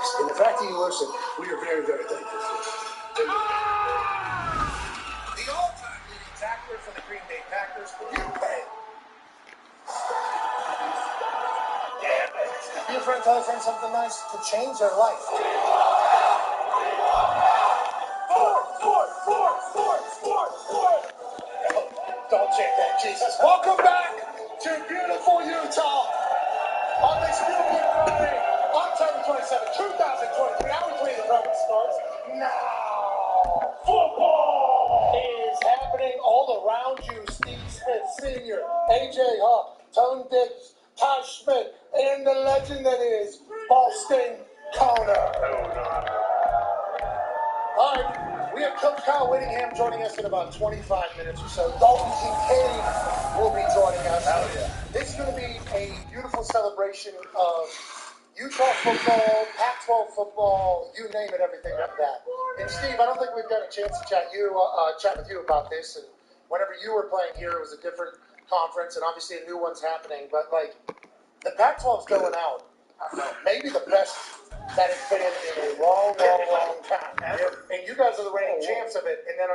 folks. And the fact that you listen, we are very, very thankful for you. The all-time leading tackler for the Green Bay Packers, you pay. Be a friend, tell a friend something nice to change their life. Don't chant that, Jesus. Welcome back to beautiful Utah on this beautiful Friday, October 27, 2023. Now we're playing the program starts. Now, football is happening all around you. Steve Smith Sr., A.J. Huff, Tone Diggs, Ty Schmidt, and the legend that is Boston Connor. All right, we have Coach Kyle Whittingham joining us in about 25 minutes or so. Dalton Kincaid will be joining us. Hell yeah. This is going to be a beautiful celebration of Utah football, Pac-12 football, you name it, everything like that. And Steve, I don't think we've got a chance to chat with you about this. And whenever you were playing here, it was a different conference, and obviously a new one's happening. But like, the Pac-12's going out. Maybe the best that it's been in a long time. Ever. And you guys are the reigning champs of it, and then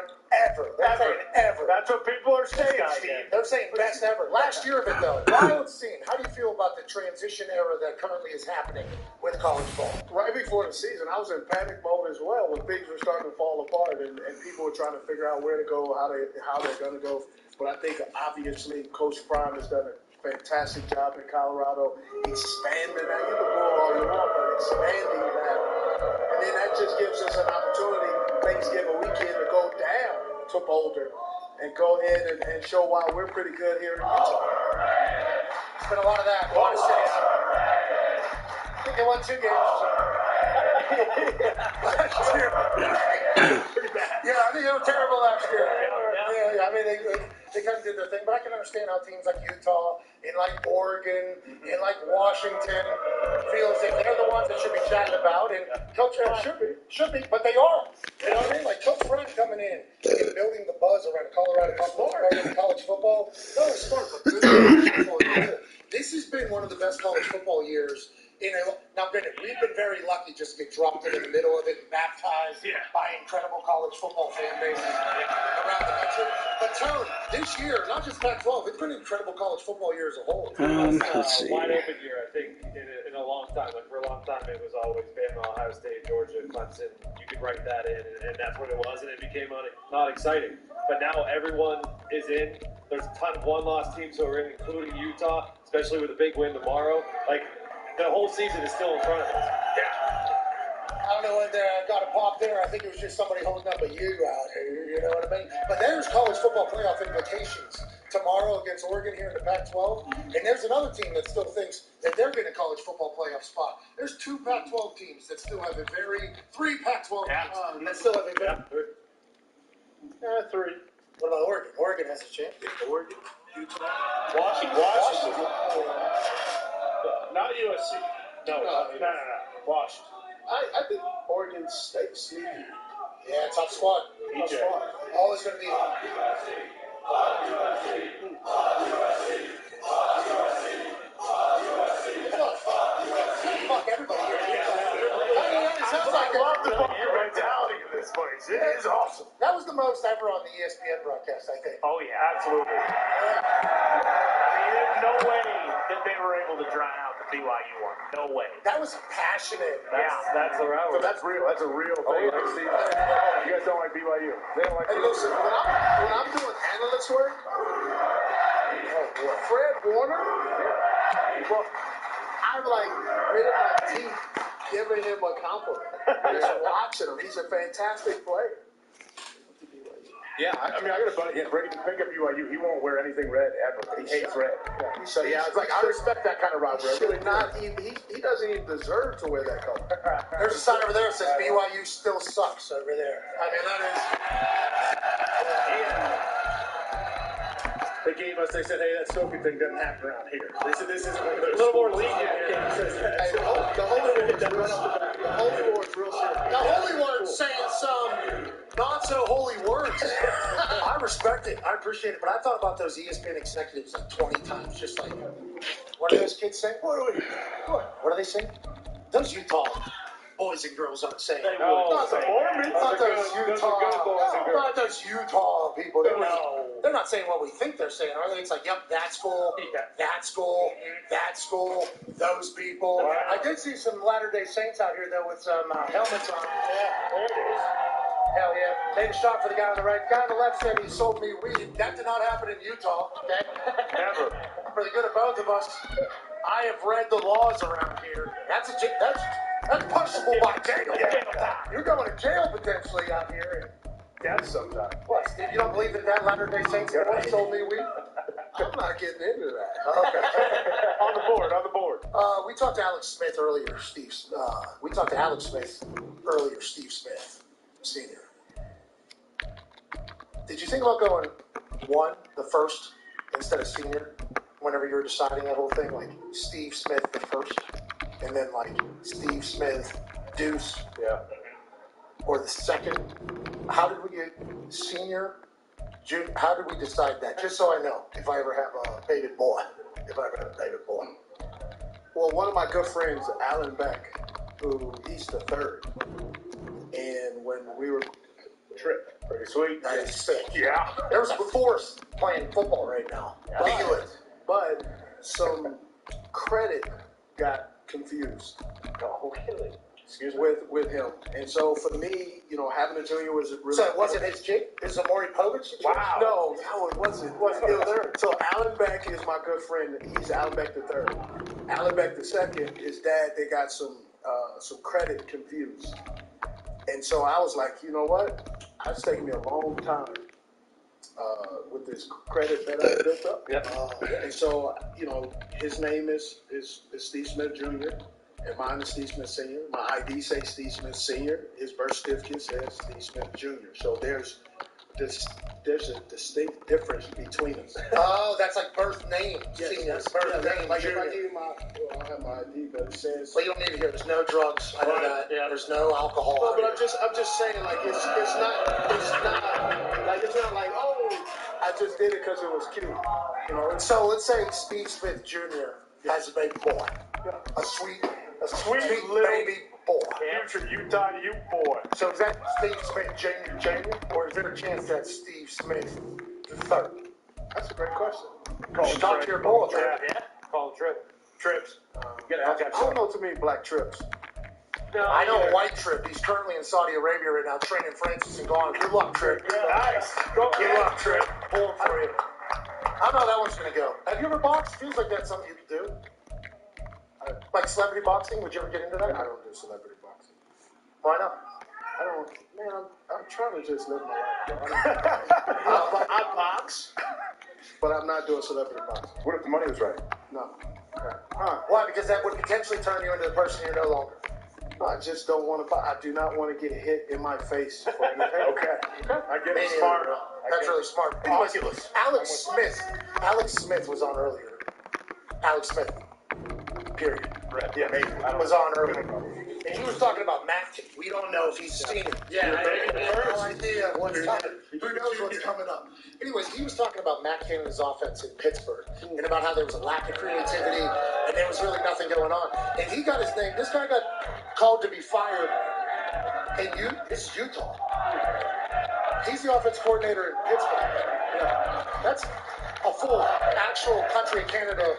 ever. They're saying ever. That's what people are saying, Steve. They're saying best ever. Last year of it, though, wild scene. How do you feel about the transition era that currently is happening with college ball? Right before the season, I was in panic mode as well when things were starting to fall apart, and people were trying to figure out where to go, how they're going to go. But I think, obviously, Coach Prime has done a fantastic job in Colorado, expanding that. You can go all you want, but expanding that. And then that just gives us an opportunity, Thanksgiving weekend, to go down to Boulder and go ahead and show why we're pretty good here in Utah. It's been a lot of that. A lot of cities. I think they won 2 games. Last year. Pretty bad. Yeah, I think they were terrible last year. Yeah, I mean, they kind of did their thing, but I can understand how teams like Utah and like Oregon and like Washington feels that they're the ones that should be chatted about. And Coach should be, but they are. You know what I mean? Like Coach French coming in and building the buzz around Colorado college football. No, it's smart, but good college football year. This has been one of the best college football years. Now, granted, we've been very lucky just to get dropped in the middle of it and baptized by incredible college football fan bases around the country. But, Tone, this year, not just Pac-12, it's been an incredible college football year as a whole. Let's see. Wide open year, I think, in a long time. Like, for a long time, it was always Bama, Ohio State, Georgia, Clemson. You could write that in, and that's what it was, and it became not exciting. But now everyone is in. There's a ton of one-loss teams who are in, including Utah, especially with a big win tomorrow. Like, the whole season is still in front of us. Yeah. I don't know when got a pop there. I think it was just somebody holding up a U out here. You know what I mean? But there's college football playoff implications tomorrow against Oregon here in the Pac-12. And there's another team that still thinks that they're getting a college football playoff spot. There's 2 Pac-12 teams that still have 3 Pac-12 teams that still have 3. What about Oregon? Oregon has a chance. Oregon, Utah, Washington. Not USC. No. Washington. I think Oregon State sneaky. Yeah, tough squad. Always going to be. Fuck everybody. It sounds like I love the mentality of this place. It is awesome. That was the most ever on the ESPN broadcast, I think. Oh, yeah, absolutely. I mean, there's no way that they were able to drown out the BYU one. No way. That was passionate. That's the rivalry. So that's real. That's a real thing. You guys don't like BYU. They don't like BYU. Listen, when I'm doing analyst work, Fred Warner, well, I'm like gritting my teeth, giving him a compliment. Just watching him. He's a fantastic player. Yeah, I mean, I got a buddy. Ready to pick up BYU. He won't wear anything red ever. He hates red. Yeah. So yeah, it's like I respect that kind of rivalry. Really not. He doesn't even deserve to wear that color. There's a sign over there that says BYU still sucks over there. I mean, that is. They gave us. They said, "Hey, that Sophie thing doesn't happen around here. This is a little more lenient here." Hey, the Holy Ward's right off the back. The Holy Ward's real serious. The Holy Ward's saying some not so holy words. I respect it. I appreciate it. But I thought about those ESPN executives like 20 times. Just like, what do those kids say? What do they say? Those Utah boys and girls aren't saying. No, Not the Mormons. Not those Utah people. They're not saying what we think they're saying, are they? It's like, yep, that school, that school, that school, those people. I did see some Latter-day Saints out here, though, with some helmets on. Yeah, there it is. Hell yeah. Made a shot for the guy on the right. The guy on the left said he sold me weed. That did not happen in Utah, okay? Never. For the good of both of us, I have read the laws around here. That's punishable by jail. You're going to jail potentially out here. That's sometimes. What, Steve, you don't believe that Latter-day Saints boy sold me weed? I'm not getting into that. Okay. On the board. We talked to Alex Smith earlier, Steve Smith, Senior. Did you think about going the first, instead of senior, whenever you were deciding that whole thing? Like Steve Smith the first, and then like Steve Smith Deuce? Yeah. Or the second? How did we get senior? Junior? How did we decide that? Just so I know, if I ever have a baby boy. Well, one of my good friends, Alan Beck, he's the third. And when we were Trip, pretty sweet. That is sick. Yeah. There's a force playing football right now. Feel it. But some credit got confused. Oh, really? Excuse me. With him. And so for me, having a junior was really... So it wasn't his chick? It was a Maury Povich situation? Wow. No, it wasn't. So Alan Beck is my good friend. He's Alan Beck the third. Alan Beck the second, his dad, they got some credit confused. And so I was like, you know what? It's taken me a long time with this credit that I built up. Yep. And so, his name is Steve Smith Jr., and mine is Steve Smith Sr. My ID says Steve Smith Sr. His birth certificate says Steve Smith Jr. So there's a distinct difference between us. Oh, that's like birth name. Yes, Senior, birth name. Like if I give you I don't have my ID, but it says. Well, you don't need to hear. There's no drugs. I know that. Yeah. There's no alcohol. No, but I'm just saying, like it's not like I just did it because it was cute, So let's say Steve Smith Jr. has a baby boy, a sweet little baby boy. Future Utah Ute boy. So is that Steve Smith Jr., or is there a chance that Steve Smith the third? That's a great question. Talk to your boy. Yeah. Call him Trip. Trips. You gotta ask I that. don't know too many black trips. No, I know a white Trip. He's currently in Saudi Arabia right now, training Francis and Gone. Good luck, Trip. Nice. Good luck, Trip. Pulling for you. I don't know how that one's going to go. Have you ever boxed? Feels like that's something you could do. Like celebrity boxing? Would you ever get into that? I don't do celebrity boxing. Why not? I don't. Man, I'm trying to just live my life. I box, but I'm not doing celebrity boxing. What if the money was right? No. Why? Because that would potentially turn you into the person you're no longer. I just don't want to. I do not want to get hit in my face. Okay. I get it. Smart. That's really smart. Anyways, Alex Smith was on earlier. Alex Smith. Period. Right. Yeah, maybe. Was on earlier. And he was talking about Matt. We don't know if he's seen it. Yeah, I have no idea what's coming. Who knows what's coming up? Anyways, he was talking about Matt Cannon's offense in Pittsburgh and about how there was a lack of creativity and there was really nothing going on. And he got his name. This guy got called to be fired. And this is Utah. He's the offense coordinator in Pittsburgh. Yeah. That's a full actual country of Canada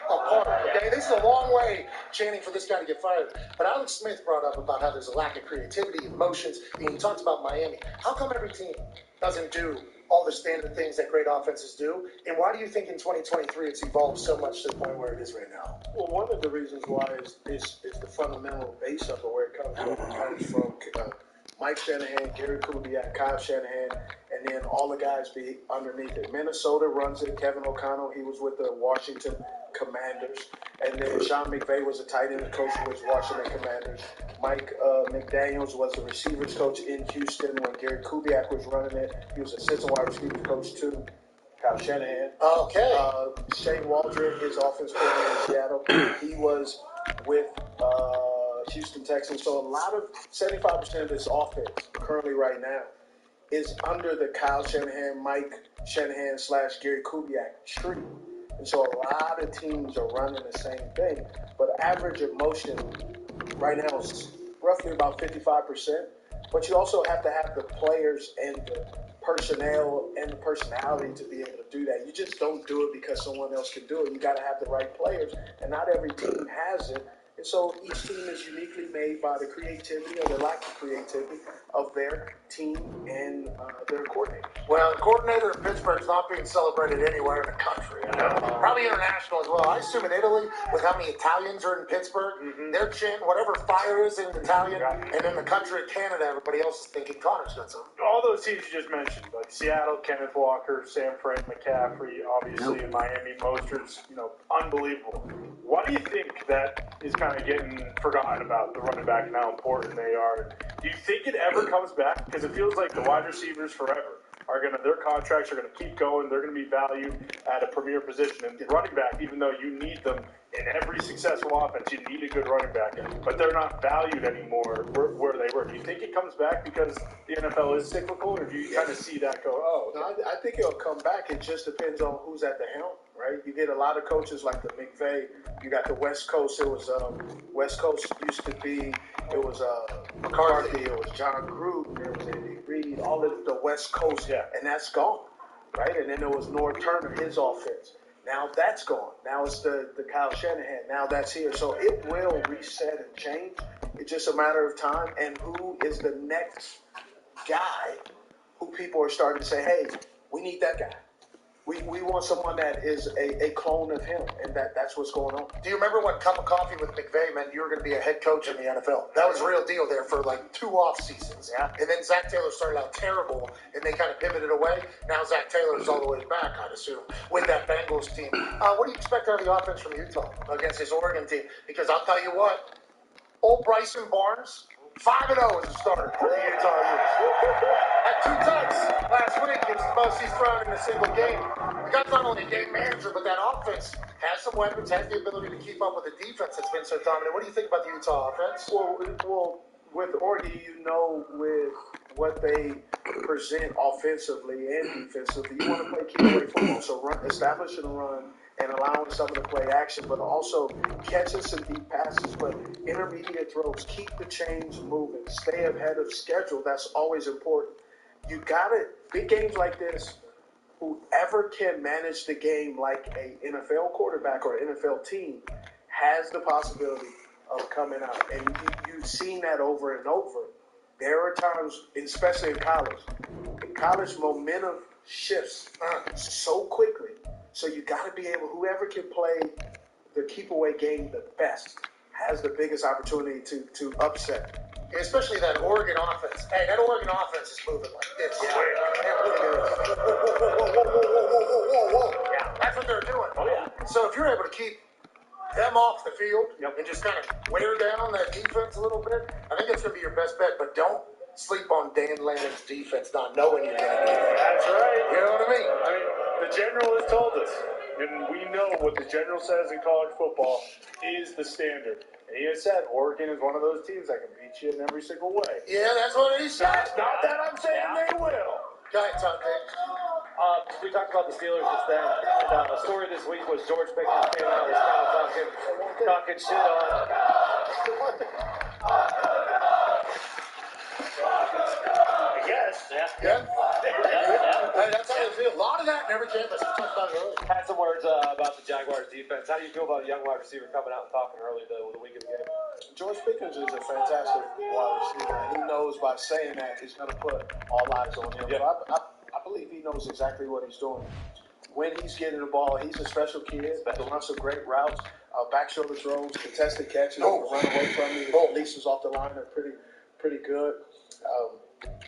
apart. Okay, this is a long way chanting for this guy to get fired. But Alex Smith brought up about how there's a lack of creativity, emotions, and he talks about Miami. How come every team doesn't do all the standard things that great offenses do? And why do you think in 2023 it's evolved so much to the point where it is right now? Well, one of the reasons why is the fundamental base of it, where it comes from. It comes from Mike Shanahan, Gary Kubiak, Kyle Shanahan, and then all the guys be underneath it. Minnesota runs it. Kevin O'Connell, he was with the Washington Commanders. And then Sean McVay was a tight end coach with Washington Commanders. Mike McDaniels was the receivers coach in Houston when Gary Kubiak was running it. He was assistant wide receiver coach too. Kyle Shanahan. Okay. Shane Waldron, his offense coordinator in Seattle. He was with Houston Texans. So a lot of 75% of this offense currently right now is under the Kyle Shanahan, Mike Shanahan / Gary Kubiak tree. And so a lot of teams are running the same thing. But average of motion right now is roughly about 55%. But you also have to have the players and the personnel and the personality to be able to do that. You just don't do it because someone else can do it. You got to have the right players, and not every team has it. And so each team is uniquely made by the creativity or the lack of creativity of their team and their coordinator. Well, the coordinator in Pittsburgh is not being celebrated anywhere in the country. Probably international as well. I assume in Italy, with how many Italians are in Pittsburgh, their chin, whatever fire is in Italian, and in the country of Canada, everybody else is thinking Connor's got some. All those teams you just mentioned, like Seattle, Kenneth Walker, Sam Frank, McCaffrey, obviously in Miami, Mostert's, unbelievable. Why do you think that is kind of getting forgotten about, the running back and how important they are? Do you think it ever comes back? Because it feels like the wide receivers forever their contracts are going to keep going. They're going to be valued at a premier position. And running back, even though you need them in every successful offense, you need a good running back, but they're not valued anymore where they were. Do you think it comes back because the NFL is cyclical, or do you kind of see that go, No, I think it'll come back. It just depends on who's at the helm, right? You get a lot of coaches like the McVay. You got the West Coast. It was West Coast used to be. It was McCarthy. It was John Gruden. There was Andy Reid. All of the West Coast, and that's gone, right? And then there was North Turner, his offense. Now that's gone. Now it's the Kyle Shanahan. Now that's here. So it will reset and change. It's just a matter of time. And who is the next guy who people are starting to say, hey, we need that guy. We want someone that is a clone of him, and that's what's going on. Do you remember when cup of coffee with McVay meant you were going to be a head coach in the NFL? That was a real deal there for like 2 off seasons. Yeah. And then Zach Taylor started out terrible, and they kind of pivoted away. Now Zach Taylor's all the way back, I'd assume, with that Bengals team. What do you expect out of the offense from Utah against this Oregon team? Because I'll tell you what, old Bryson Barnes, 5-0 as a starter for the Utah Utes. Had 2 touchdowns last week. It's the most he's thrown in a single game. The guy's not only a game manager, but that offense has some weapons, has the ability to keep up with the defense that's been so dominant. What do you think about the Utah offense? Well, with Oregon, with what they present offensively and defensively, you want to play keep-away football. So establishing a run and allowing someone to play action, but also catching some deep passes, but intermediate throws, keep the chains moving, stay ahead of schedule. That's always important. You got it. Big games like this, whoever can manage the game like a NFL quarterback or NFL team has the possibility of coming out. And you've seen that over and over. There are times, especially in college momentum shifts so quickly. So you got to be able, whoever can play the keep-away game the best has the biggest opportunity to upset. Especially that Oregon offense. Hey, that Oregon offense is moving like this. Yeah. It really is. Whoa. Yeah, that's what they're doing. Oh, yeah. So if you're able to keep them off the field and just kind of wear down that defense a little bit, I think that's going to be your best bet. But don't sleep on Dan Lanning's defense not knowing you're going to do that. That's right. You know what I mean? I mean, the general has told us, and we know what the general says in college football is the standard. And he has said Oregon is one of those teams that can beat you in every single way. Yeah, that's what he said. Not that I'm saying they will. Go ahead, Tom. We talked about the Steelers just then. And, a story this week was George Pickens came out and was kind of talking shit on. I guess. Yeah. Hey, that's how you feel. A lot of that in every campus. We talked about it earlier. Had some words about the Jaguars defense. How do you feel about a young wide receiver coming out and talking early the week of the game? George Pickens is a fantastic wide receiver. He knows by saying that he's going to put all eyes on him. Yeah. So I believe he knows exactly what he's doing. When he's getting the ball, he's a special kid. He runs some great routes, back shoulder throws, contested catches, run away from you. The releases off the line are pretty good.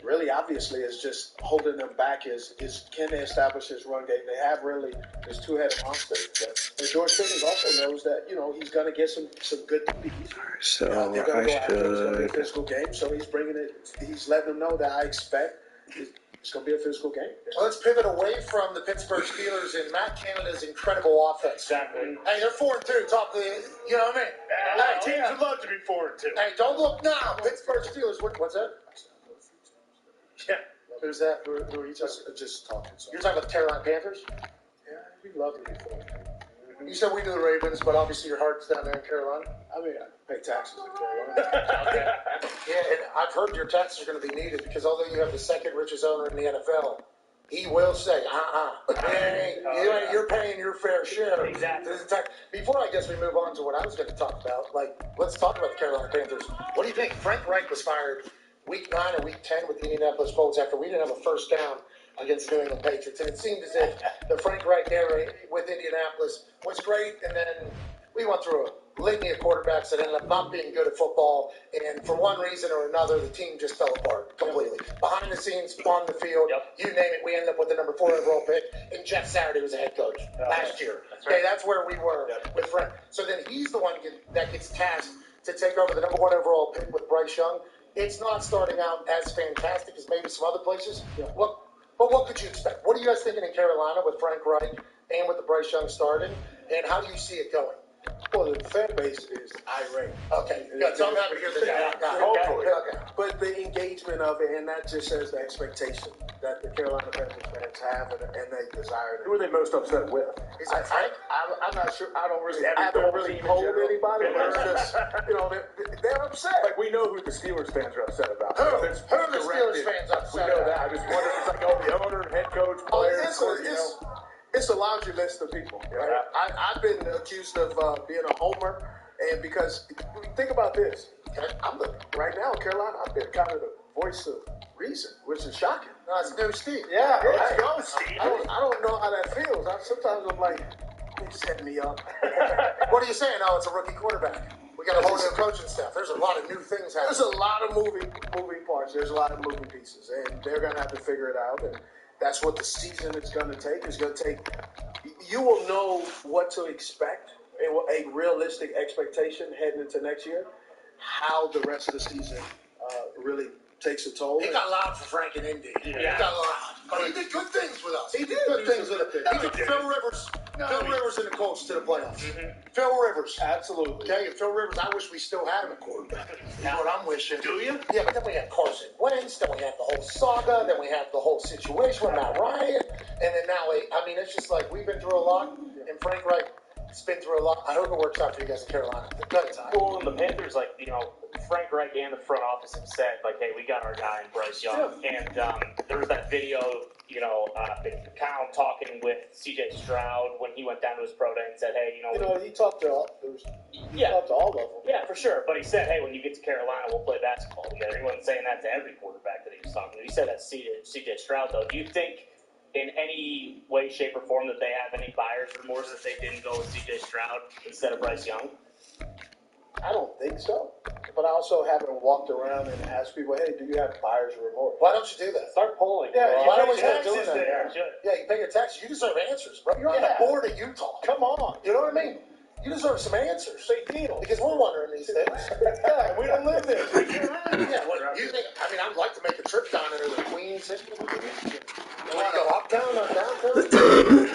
Really, obviously, it's just holding them back is can they establish his run game? They have really this 2-headed monster. And George Pickens also knows that, he's going to get some good beats. So They're going to go I after him. It's going to be a should. physical game. So he's bringing it. He's letting them know that I expect it's going to be a physical game. Well, let's pivot away from the Pittsburgh Steelers and Matt Canada's incredible offense. Exactly. Hey, they're 4-2. Top of the, you know what I mean? Teams would love to be 4-2. Hey, don't look now. Pittsburgh Steelers. What's that? Yeah. Who's that? Who are you just talking? So. You're talking about the Carolina Panthers? Yeah, we love to be 4-2. You said we do the Ravens, but obviously your heart's down there in Carolina. I mean, I pay taxes in Carolina. Yeah, and I've heard your taxes are going to be needed because although you have the second richest owner in the NFL, he will say, you're paying your fair share. Exactly. Before I guess we move on to what I was going to talk about, let's talk about the Carolina Panthers. What do you think? Frank Reich was fired week 9 or week 10 with the Indianapolis Colts after we didn't have a first down against the New England Patriots. And it seemed as if the Frank Reich era with Indianapolis was great, and then we went through a litany of quarterbacks that ended up not being good at football, and for one reason or another, the team just fell apart completely. Behind the scenes, on the field, you name it, we ended up with the number 4 overall pick, and Jeff Saturday was the head coach last year. That's right. Okay, that's where we were with Frank. So then he's the one that gets tasked to take over the number 1 overall pick with Bryce Young. It's not starting out as fantastic as maybe some other places. But what could you expect? What are you guys thinking in Carolina with Frank Reich and with the Bryce Young starting, and how do you see it going? Well, the fan base is irate. Okay, good. So I'm happy to hear that. Okay. But the engagement of it, and that just says the expectation that the Carolina Panthers fans have and they desire. Who are they most upset with? Is that Frank? I'm not sure. I haven't really told anybody, but it's just, they're upset. Like, we know who the Steelers fans are upset about. Who are the Steelers fans upset We know about? that. I just wonder if it's like, the owner, head coach, players. It's a laundry list of people. Right? Yeah. I've been accused of being a homer, and because think about this, right now in Carolina, I've been kind of the voice of reason, which is shocking. No, it's new Steve. Yeah, Let's go, Steve. I don't know how that feels. Sometimes I'm like, they set me up. What are you saying? Oh, it's a rookie quarterback. We got a whole new coaching staff. There's a lot of new things happening. There's a lot of moving parts. There's a lot of moving pieces, and they're going to have to figure it out. And that's what the season is going to take. It's going to take. You will know what to expect, a realistic expectation heading into next year. How the rest of the season really takes a toll. He got loud for Frank and Indy. Yeah. He got loud. But he did good things with us. He did good things with us. He took Phil Rivers and the Colts to the playoffs. Phil Rivers. Absolutely. Okay, and Phil Rivers, I wish we still had him at quarterback. That's what I'm wishing. Do you? Yeah, but then we had Carson Wentz, then we had the whole saga, then we had the whole situation with Matt Ryan, and then now, it's just like we've been through a lot, and Frank Reich has been through a lot. I hope it works out for you guys in Carolina. Good time. Well, and the Panthers, Frank Reich and the front office have said, hey, we got our guy in Bryce Young. And there was that video, Kyle talking with C.J. Stroud when he went down to his pro day and said, hey, he talked to all. He talked to all of them. Yeah, for sure. But he said, hey, when you get to Carolina, we'll play basketball together. He wasn't saying that to every quarterback that he was talking to. He said that to C.J. Stroud, though. Do you think in any way, shape, or form that they have any buyer's remorse that they didn't go with C.J. Stroud instead of Bryce Young? I don't think so. But I also haven't walked around and asked people, hey, do you have buyer's remorse? Why don't you do that? Start polling. Yeah, bro. why don't we start doing that? there. Yeah, you pay your taxes. You deserve answers, bro. You're on the board of Utah. Come on. You know what I mean? You deserve some answers. Big deal. Because we're wondering these things. Yeah, we don't live there. Yeah, what you think? I'd like to make a trip down into the Queens. You want to go uptown or downtown?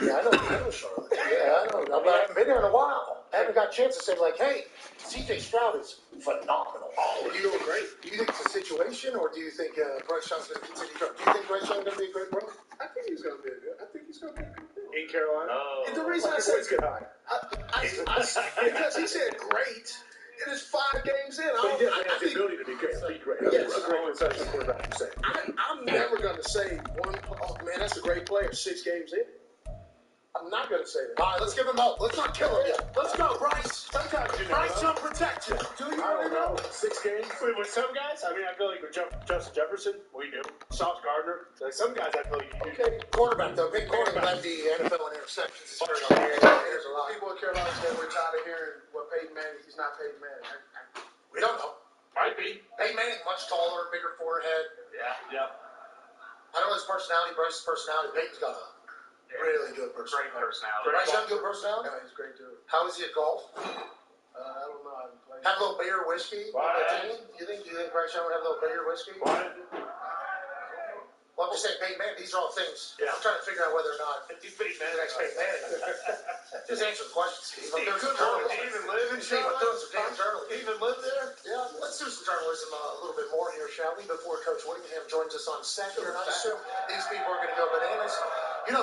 Yeah, I know Charlotte. Yeah, I know. I haven't been there in a while. I haven't got a chance to say, hey, C.J. Stroud is phenomenal. Oh, you doing great. Do you think it's a situation, or do you think Bryce Young's going to continue? Do you think Bryce Young's going to be a great pro? I think he's going to be good. I think he's going to be a good pro. In Carolina? And the reason I said get high. because he said great. It is 5 games in. But he definitely has the ability to be great. Yes. That's what inside the quarterback you say. I'm never going to say that's a great player 6 games in. I'm not going to say that. All right, let's give him hope. Let's not kill him yet. Let's go, Bryce. Sometimes Bryce Young protect you. Do you I already don't know. know? 6 games? With some guys, I feel like with Justin Jefferson, we knew. Sauce Gardner, some guys I feel like you knew. Okay, quarterback, though. Big quarterback led the NFL in interceptions. There's a lot. People in Carolina said we're tired of hearing what Peyton Manning. He's not Peyton Manning. We don't know. Might be. Peyton Manning, much taller, bigger forehead. Yeah. I know his personality, Bryce's personality. Peyton's got a really good personality. Great personality. Bryce Young, good personality? Yeah, he's great too. How is he at golf? I don't know. I haven't played. Have a little beer, whiskey? Why? You think Bryce Young would have a little beer, whiskey? Why? Well, I'm just saying, Peyton Manning, these are all things. Yeah. I'm trying to figure out whether or not He's Peyton the next Peyton Manning. Just answer the question, Steve. I'm doing some Do journalism. you even live in Steve, I'm Charlotte? doing some damn journalism. Do you even live there? Yeah, let's do some journalism a little bit more here, shall we? Before Coach Whittingham joins us on set here, and I assume these people are going to go bananas.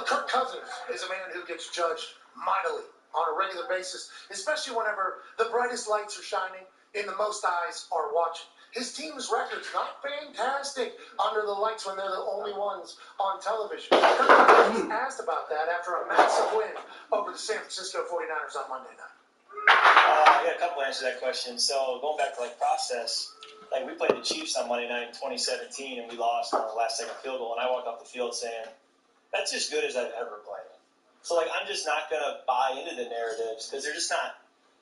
Kirk Cousins is a man who gets judged mightily on a regular basis, especially whenever the brightest lights are shining and the most eyes are watching. His team's record's not fantastic under the lights when they're the only ones on television. Kirk Cousins was asked about that after a massive win over the San Francisco 49ers on Monday night. I got a couple answers to that question. So going back to process, we played the Chiefs on Monday night in 2017 and we lost on the last second field goal. And I walked off the field saying, that's as good as I've ever played. So I'm just not gonna buy into the narratives because they're just not.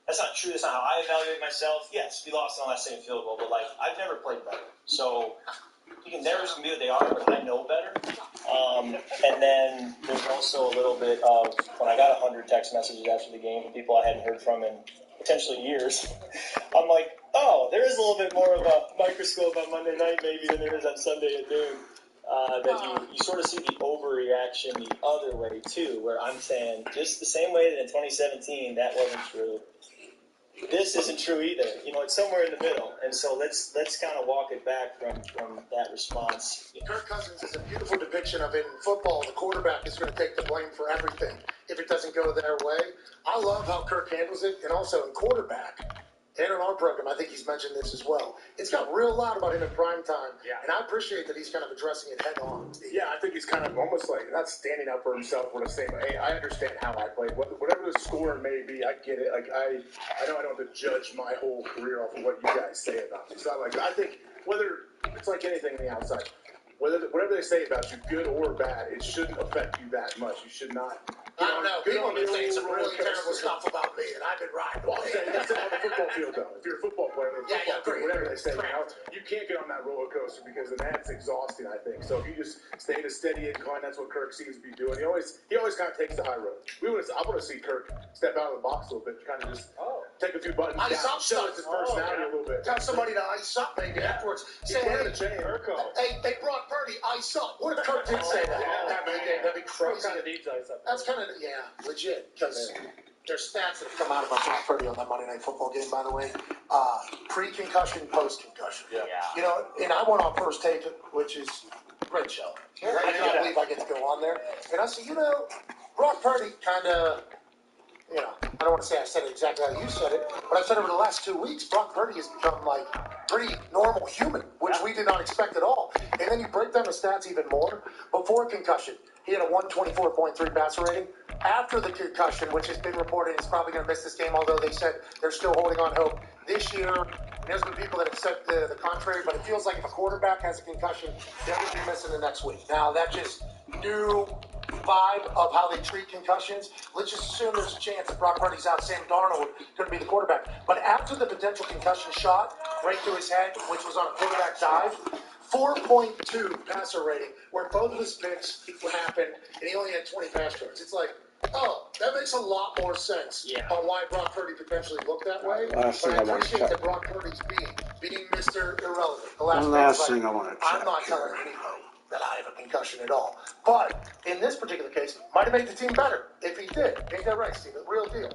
That's not true. That's not how I evaluate myself. Yes, we lost on the last second field goal, but I've never played better. So you can never be what they are, but I know better. And then there's also a little bit of when I got 100 text messages after the game from people I hadn't heard from in potentially years. I'm like, oh, there is a little bit more of a microscope on Monday night maybe than there is on Sunday at noon. That you sort of see the overreaction the other way too, where I'm saying just the same way that in 2017 that wasn't true. This isn't true either. It's somewhere in the middle, and so let's kind of walk it back from that response. Kirk Cousins is a beautiful depiction of it in football. The quarterback is going to take the blame for everything if it doesn't go their way. I love how Kirk handles it, and also in quarterback. And in our program, I think he's mentioned this as well. It's got real loud about him in prime time, and I appreciate that he's kind of addressing it head on. Yeah, I think he's kind of almost not standing up for himself, but saying, hey, I understand how I played. Whatever the score may be, I get it. I know I don't have to judge my whole career off of what you guys say about me. It's not I think whether it's like anything on the outside, whatever they say about you, good or bad, it shouldn't affect you that much. You should not. I don't know. People have been saying some really terrible stuff about me, and I've been right. Well, I'm saying that's on the football field, though. If you're a football player, whatever they say, you can't get on that roller coaster because then that's exhausting, I think. So if you just stay in a steady incline, that's what Kirk seems to be doing. He always kind of takes the high road. I want to see Kirk step out of the box a little bit, kind of just take a few buttons down, show his personality a little bit. Tell somebody to ice up maybe afterwards. Say, hey, hey, Brock Purdy, ice up. What if Kirk did say that? That'd be crazy. That's kind of, legit, because there's stats that have come out about Brock Purdy on that Monday Night Football game, by the way. Pre-concussion, post-concussion. And I went on First Take, which is a great show. I can't believe I get to go on there. And I said, Brock Purdy kind of, I don't want to say I said it exactly how you said it, but I said over the last 2 weeks, Brock Purdy has become pretty normal human, which we did not expect at all. And then you break down the stats even more. Before concussion, he had a 124.3 passer rating. After the concussion, which has been reported, he's probably going to miss this game, although they said they're still holding on hope. This year, there's been people that have said the contrary, but it feels like if a quarterback has a concussion, they're going to be missing the next week. Now, that's just new vibe of how they treat concussions. Let's just assume there's a chance that Brock Purdy's out. Sam Darnold could be the quarterback. But after the potential concussion shot right through his head, which was on a quarterback dive, 4.2 passer rating, where both of his picks happened, and he only had 20 pass yards. It's that makes a lot more sense on why Brock Purdy potentially looked that way. But I appreciate that Brock Purdy's being Mr. Irrelevant. One last thing I want to check. I'm not telling anybody that I have a concussion at all. But in this particular case, might have made the team better if he did. Ain't that right, Steve? Real deal.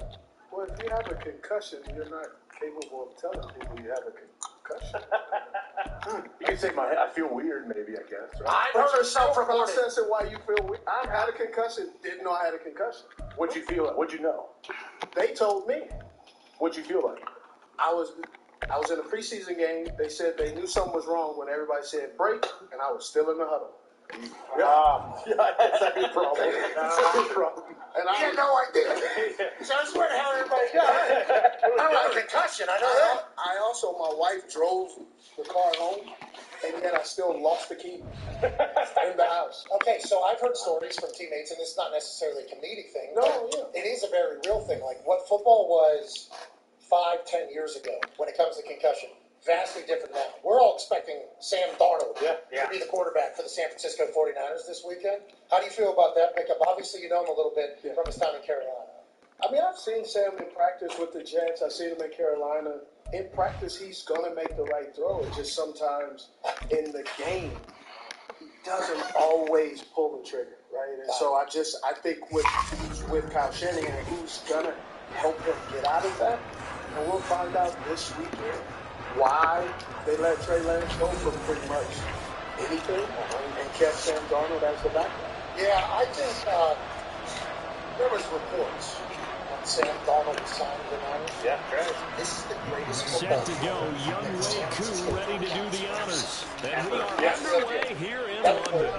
Well, if you have a concussion, you're not capable of telling people you have a concussion. You can say I feel weird, maybe, I guess. Right? I heard her self-reported. Processing why you feel weird. I had a concussion, didn't know I had a concussion. What'd you feel like? What'd you know? They told me. What'd you feel like? I was in a preseason game. They said they knew something was wrong when everybody said break, and I was still in the huddle. That's a big problem. And I had no idea. So I swear to hell, everybody I have a concussion. I know that. I also, my wife drove the car home, and yet I still lost the key in the house. Okay, so I've heard stories from teammates, and it's not necessarily a comedic thing. It is a very real thing. Like what football was 5-10 years ago when it comes to concussion. Vastly different now. We're all expecting Sam Darnold to be the quarterback for the San Francisco 49ers this weekend. How do you feel about that pickup? Obviously, you know him a little bit from his time in Carolina. I mean, I've seen Sam in practice with the Jets. I've seen him in Carolina. In practice, he's going to make the right throw. It's just sometimes in the game, he doesn't always pull the trigger, right? And so I think with Kyle Shanahan, who's going to help him get out of that, and we'll find out this weekend why they let Trey Lance go for pretty much anything and kept Sam Darnold as the backup. Yeah, I think there was reports Sam Darnold signed the Niners. Yeah, trash. This is the greatest football Set to go, Young Wei Koo ready to do the honors. And we are Yes. underway here in London.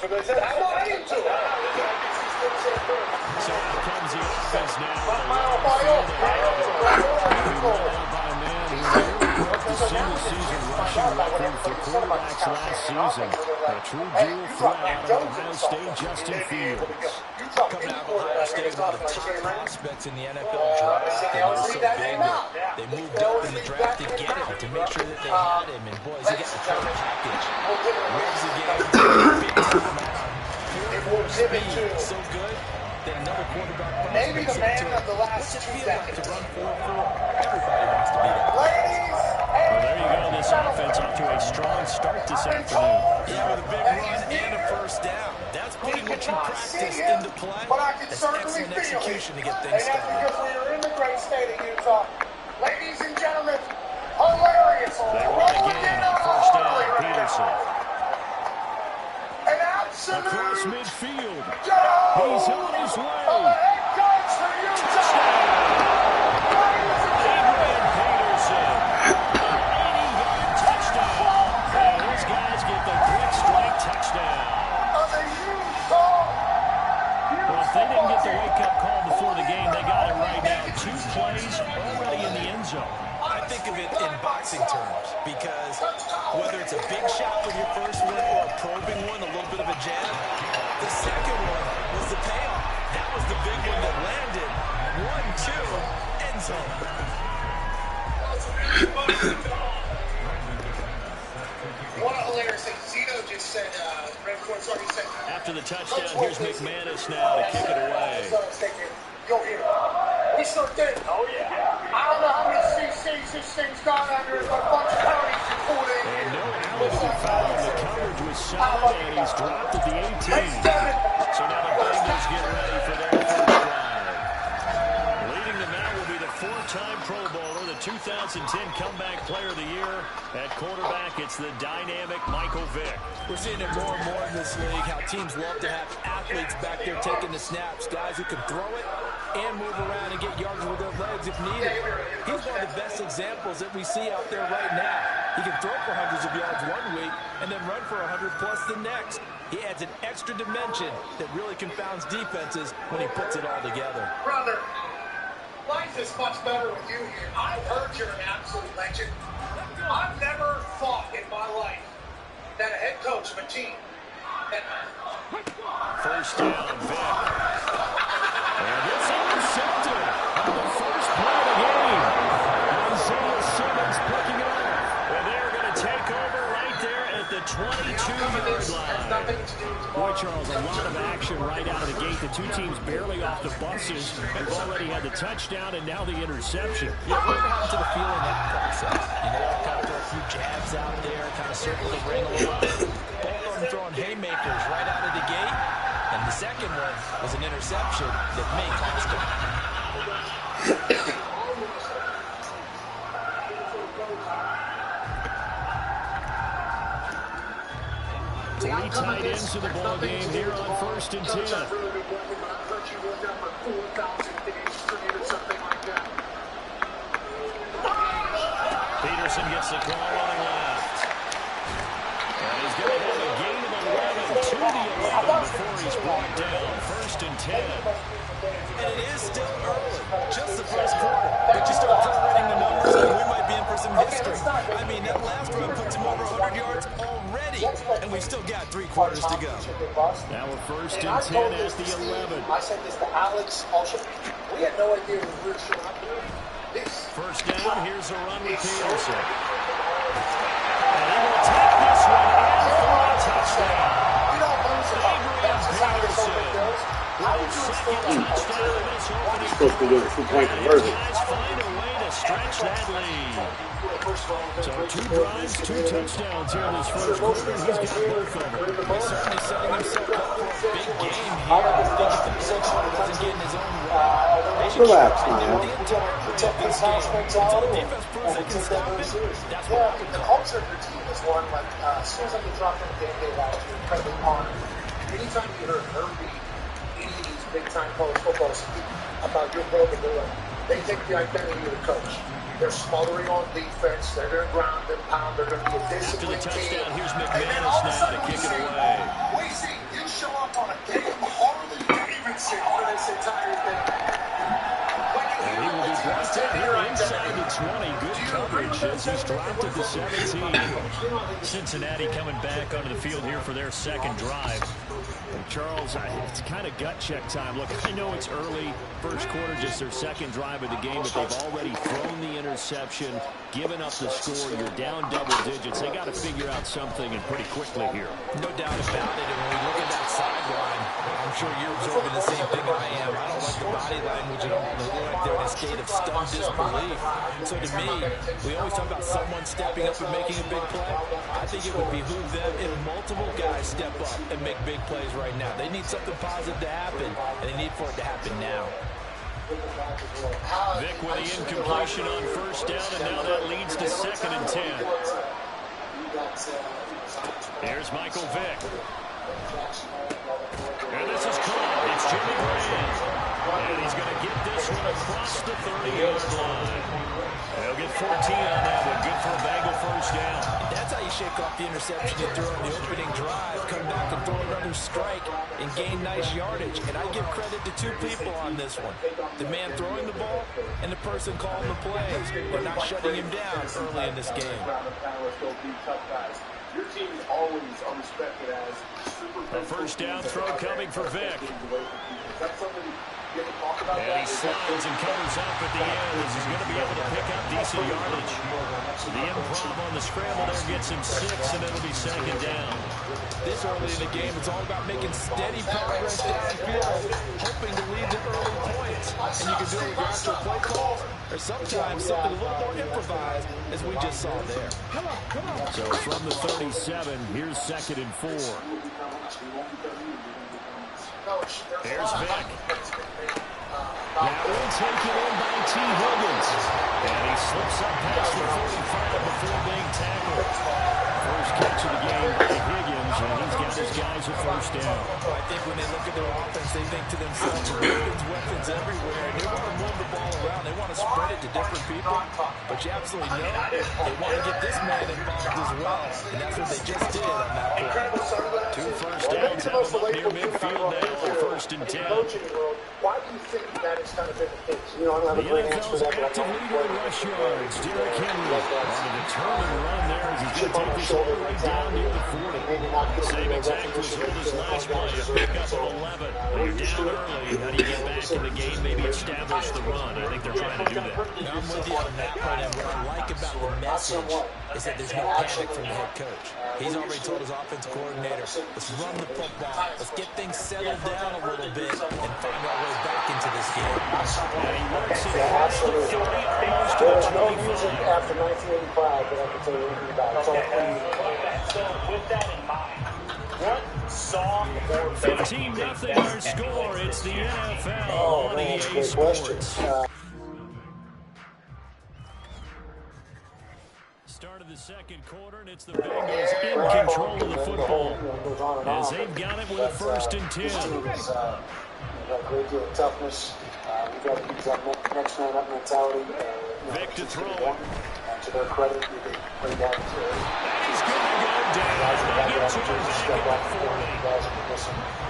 So they said, I want him to. So out comes the offense now. By a man who nearly broke the single-season rushing record for quarterbacks last season. A true dual threat out of Ohio State, Justin Fields. Coming out of Ohio State, one of the top prospects in the NFL draft, and they're so big that they moved up in the draft to get him, to make sure that they had him, and boys, he got the full package. Wins the game, big time out. Speed, so good that another quarterback Maybe the man of the last what's it 2 feel like decades. to run 4-4? Everybody wants to be that. Well, there you go. This offense off to a strong start this afternoon. Yeah, with a big run and a first down. That's putting what you practice into play. That's excellent execution to get things And that's started. because we are in the great state of Utah. Ladies and gentlemen, hilarious. They run again on first down. Peterson. An absolute Across midfield. job He's on his of way. the head coach for Utah. Adrian Peterson. An 80-yard touchdown. And those guys get the quick strike touchdown. Of the Utah. Well, if they didn't get the wake-up call before the game, they got it right now. 2 plays already in the end zone. I think of it in boxing terms because whether it's a big shot with your first one or a probing one, a little bit of a jab, the second one was the payoff. That was the big one that landed. 1-2, end zone. What a hilarious thing. Zeno just said, Red Court's already said. After the touchdown, here's McManus now to kick it away. Yo, here. We still did. Oh, yeah. I don't know how many CCs this thing's gone under, but a bunch of counties you pulled in And here. no Allison foul. The coverage was solid, and he's dropped at the 18. So now the Bengals get ready for their first drive. Leading them out will be the 4-time Pro Bowler, the 2010 Comeback Player of the Year. At quarterback, it's the dynamic Michael Vick. We're seeing it more and more in this league, how teams love to have athletes back there taking the snaps, guys who can throw it and move around and get yards with their legs if needed. He's one of the best examples that we see out there right now. He can throw for hundreds of yards one week and then run for 100-plus the next. He adds an extra dimension that really confounds defenses when he puts it all together. Brother, life is much better with you here. I've heard you're an absolute legend. I've never thought in my life that a head coach of a team that First down, Vick. And it's intercepted on the first play of the game. Isaiah Simmons picking it up. And they're going to take over right there at the 22-yard line. Boy, Charles, a lot of action right out of the gate. The two teams barely off the buses. They've already had the touchdown and now the interception. Yeah, what happened to the feel in that process? You know, kind of throw a few jabs out there, kind of circle the ring a little bit. Both of them throwing haymakers right out of the gate. And the second one was an interception that may cost him. Three tight ends to the ball game here on 1st and 10. Peterson gets the call on the left. And he's going to have a gain of 11 to the 11 before he's brought down. 1st and 10. And it is still early, just the first quarter. But you start generating the numbers, and we might be in for some history. I mean, that last run puts him over 100 yards already, and we've still got 3 quarters to go. Now we're 1st and 10 at the 11. I said this to Alex also. We had no idea we were showing up here. First down, here's a run with Peterson. And he will take this one in for a touchdown. We don't lose it. That's just how this whole thing goes. Supposed to do a 2-point conversion. Guys find a way to stretch that lead. So 2 drives, 2 touchdowns here in this first quarter. He's got both of them. He's certainly setting himself up for a big game here. I think if the potential doesn't get in his own way, they should Relax, try man. the entirety of this game. Until the defense proves they can stop it, that's what I would The call. culture of your team is one like as soon as I get dropped in the game day last year, incredibly honored. Anytime you heard Herbie, any of these big-time college football speak about your program. They take the identity of the coach. They're smothering on defense. They're going to ground and pound. They're going to be a disciplined team. Here's And then McManus all of a now sudden to we kick it see, away. you show up on a game Harley Davidson for this entire thing. And he will be brought in here inside the 20. Good coverage as he's dropped it to 17. Cincinnati coming back onto the field here for their second drive. And Charles, it's kind of gut check time. Look, I know it's early, first quarter, just their second drive of the game, but they've already thrown the interception, given up the score. You're down double digits. They got to figure out something, and pretty quickly here. No doubt about it. And when we look at that sideline, I'm sure you're absorbing the same thing I am. I don't like the body language at all. They look like they're in a state of stunned disbelief. So to me, we always talk about someone stepping up and making a big play. I think it would behoove them if multiple guys step up and make big plays right now. They need something positive to happen, and they need for it to happen now. Vic with the incompletion on first down, and now that leads to 2nd and 10. Here's Michael Vick. And this is caught. It's Jimmy Graham. And he's going to get this one across the 30-yard line. They'll get 14 on that one. Good for a Bengal first down. That's how you shake off the interception you threw on the opening drive. Come back and throw another strike and gain nice yardage. And I give credit to two people on this one. The man throwing the ball and the person calling the plays. They're not shutting him down early in this game. Your team is always respected as super. A first down throw coming for Vic. That's something you ever talk about. And he slides and covers up at the end as he's going to be able to pick up decent yardage. The improv on the scramble there gets him 6, and it'll be 2nd down. This early in the game, it's all about making steady progress downfield, hoping to lead to early points. And you can do it with your actual play call, or sometimes something a little more improvised, as we just saw there. So from the 37, here's 2nd and 4. Here's Vic. That will take it in by T. Higgins. And he slips up past the 45 before being tackled. First catch of the game by Higgins, and he's got his guys a first down. I think when they look at their offense, they think to themselves, weapons everywhere. They want to move the ball around. They want to spread it to different people. But you absolutely know they want to get this man involved as well. And that's what they just did on that play. 2 first downs have them up near midfield now on 1st and 10. Why do you think that it's kind of been the case? You know, I don't have a The great answer NFL's to that. active leader in rush yards, Derrick Henry, on a determined run there as he's going to take this all the way down near the 40. Same exact result as last play, a pickup of 11. When you're down early, how do you get back in the game, maybe establish the run? I think they're trying to do that. I'm with you on that point, and what I like about the message is that there's no panic from the head coach. He's already told his offense coordinator, let's run the football, let's get things settled down a little bit, and find our way back into this game. And he works it Absolutely. almost to There's the no 25. music after 1985 that I can tell you anything about. It's all So with that in mind, what song or 15-0 our score. It's the NFL on EA Sports. Start of the second quarter, and it's the Bengals in control of the football as they've got it with a 1st and 10. We've got a great deal of toughness. We've got to use that next man up mentality. Vic to throw it. To their credit, they play down to He's going to go down. They get to the back at the 40.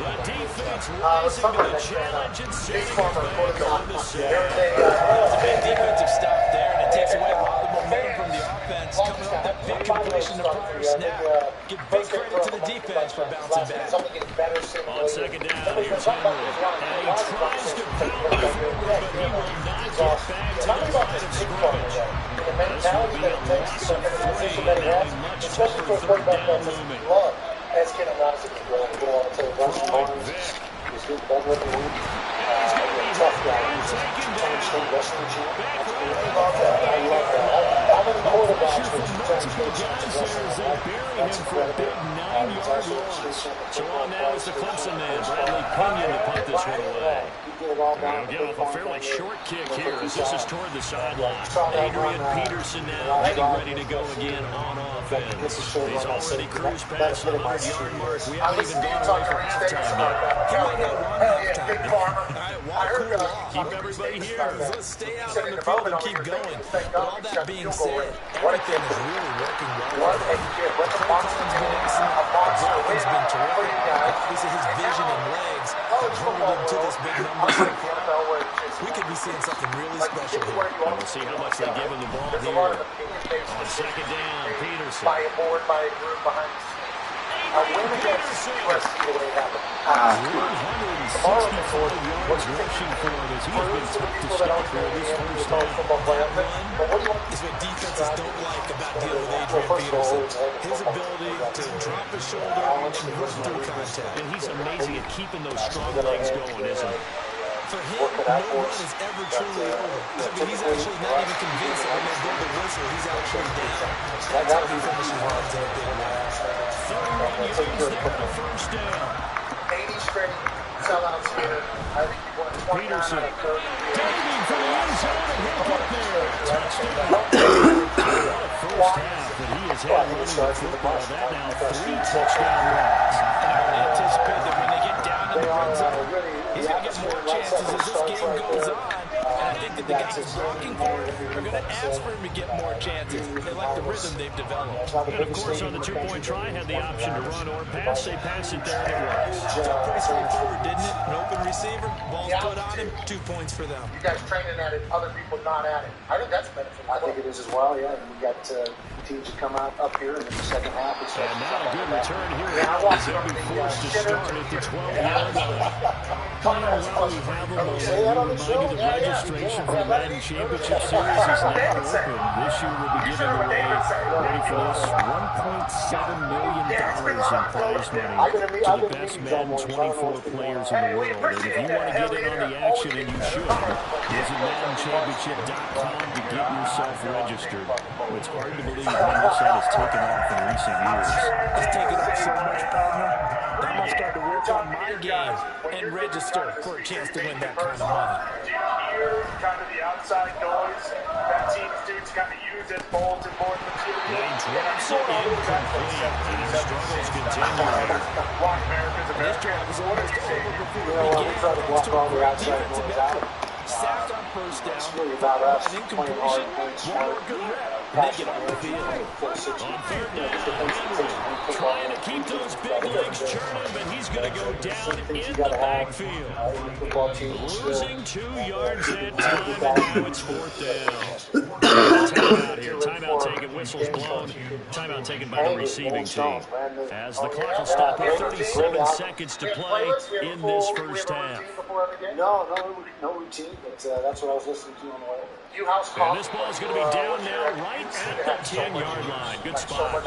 The defense rising to the challenge and saving back on the side. It's a big defensive stop there, and it takes away a lot of the momentum from the offense. Coming up that big completion the prior snap. Give big credit to the defense for bouncing back. On 2nd down, here's Henry. And he tries to power forward, but he will not get back to the line of scrimmage. This will be a loss of 3, and a much tougher 3rd down movement. Prolific Vic. He's going to be Tough guy. Taken down. Back pressure from multiple guys there as they bury him for a big 9-yard loss. So on now is the Clemson man, Bradley Pinion, to punt this one away. They'll get off a fairly short kick here as this is toward the sideline. Adrian Peterson now getting ready to go again on offense. He's already cruised past the 100-yard mark. We haven't even gone away from halftime yet. He might not want halftime. Big Farmer. All right, I heard cool off. Keep everybody here. Let's stay out on the field and keep going. But all that being said, everything is really working well. Colin's been excellent. Grindin's been terrific. Obviously, his vision and legs have hurled him to this big number so far. We could be seeing something really special here. And we'll see how much they give him the ball here. On second down, Peterson. By a board, by a group behind the scene. A win against USC the way it happened. 164 yards rushing for him as he has been tough to stop for this first half. Is what defenses don't like about dealing with Adrian Peterson. His ability to drop his shoulder and run through contact. And he's amazing at keeping those strong legs going, isn't he? For him, no run is ever truly over. I mean, he's actually not even convinced that when they blow the whistle, he's actually down. That's how he finishes runs in a big way. 31 yards there, the first down. 80 straight sellouts here. I think he won 29 Peterson out of 30. diving for the end zone, and he'll get there. Touchdown. What a first half that he has had running the football. That now 3 touchdown runs. And I would anticipate that when they get down in the red zone, he's going to get more chances as this game goes on. And I think that the guys blocking for him are going to ask for him to get more chances. They like the rhythm they've developed. And of course, on the two-point try, had the option to run or pass. They passed it there, and it works. Pretty straightforward, didn't it? An open receiver, ball's put on him, 2 points for them. You guys training at it, other people not at it. I think that's beneficial. I think it is as well, yeah. And we got teams that come out up here in the second half. And now a good return here. As they'll be forced to start at the 12-yard line. Well, we have them already reminded the registration for the Madden Championship Series is now open. This year we'll be giving away, ready for this, $1.7 million in prize money to the best Madden 24 players in the world. And if you want to get in on the action, and you should, visit MaddenChampionship.com to get yourself registered. It's hard to believe how much that has taken off in recent years. It's taken off so much, partner. I'm going to start to work on my game and register for a chance to win that kind of money. Do you hear kind of the outside noise that team students kind of use as bulletin board material? They drops it incomplete, and his struggles continue. Walk America's This drive was almost over before it began. try to block all the outside noise out. Sacked on first down. It's really about us An playing hard, incompletion. playing One smart. more good rep. And they get on the field. On third down, Henry trying to keep those big legs churning, but he's going to go down in the backfield. Losing 2 yards that time, and now it's fourth down. Timeout here. Timeout taken. Whistles blown. Timeout taken by the receiving team. As the clock will stop at 37 seconds to play in this first half. No routine, but that's what I was listening to on the way over. And this ball is going to be down now right at the 10-yard line. Good spot.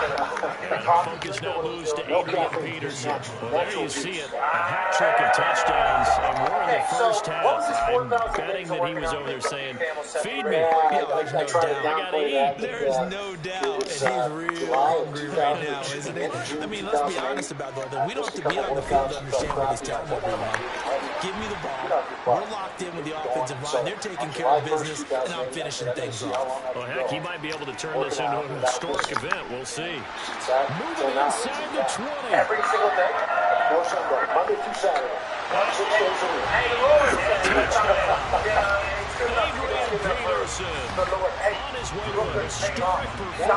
And the focus now moves to Adrian Peterson. Well, there you see it. A hat trick of touchdowns, and we're in the first half. I'm betting that he was over there saying, feed me. There's no doubt. I got to eat. There is no doubt. And he's real hungry right now, isn't he? I mean, let's be honest about that. We don't have to be on the field to understand what he's telling everyone. Give me the ball. We're locked in with the offensive line. They're taking care of business, and I'm finishing things off. Well, heck, he might be able to turn this into an historic event. We'll see. Moving inside the 20. Every single day. No Sunday, Monday through Saturday. 6 days a week. Adrian Peterson on his way to a historic performance.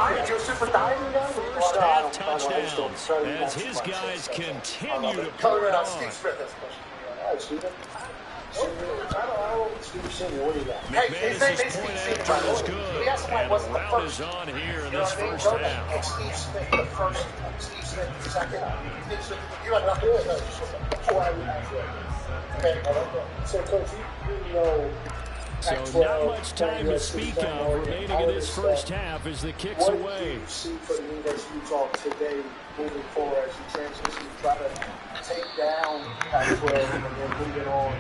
First half touchdowns as his guys continue to Color put it it out, on. Steve Smith. All right, Steven. Steve Senior, what do you got? McManus's point after is good, and the route is on here in this first half. Steve Smith the first, Steve Smith the second. You had nothing to say. Okay. So, Coach, you know... So not much time to speak of remaining in this first half as the kick's away. What do you see for the University of Utah today moving forward as you transition to try to take down Pac-12 and then move it on?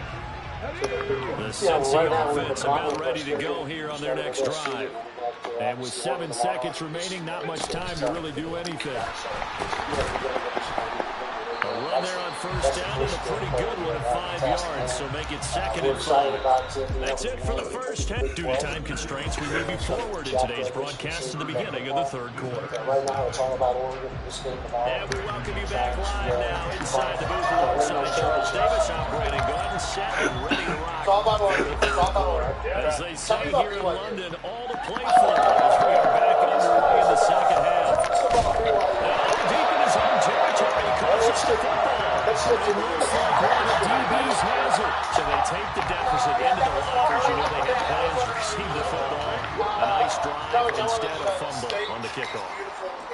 The Cincy offense about ready to go here on their next drive. And with 7 seconds remaining, not much time to really do anything. A Run there on first down and a pretty good one at 5 yards, so make it 2nd and 5. That's it for the first half. Due to time constraints, we move you forward in today's broadcast to the beginning of the third quarter. Right now, it's all about Oregon. This game tomorrow. And we welcome you back live now inside the booth alongside Charles Davis, operating gun, set, and ready to rock. It's all about Oregon. It's all about Oregon. As they say here in London, all to play for as we are back underway in the second half. Deep in his own territory, catches the football. It looks like one of the DBs has it. So they take the deficit into the lockers. You know they had plans to receive the football. A nice drive instead of fumble on the kickoff.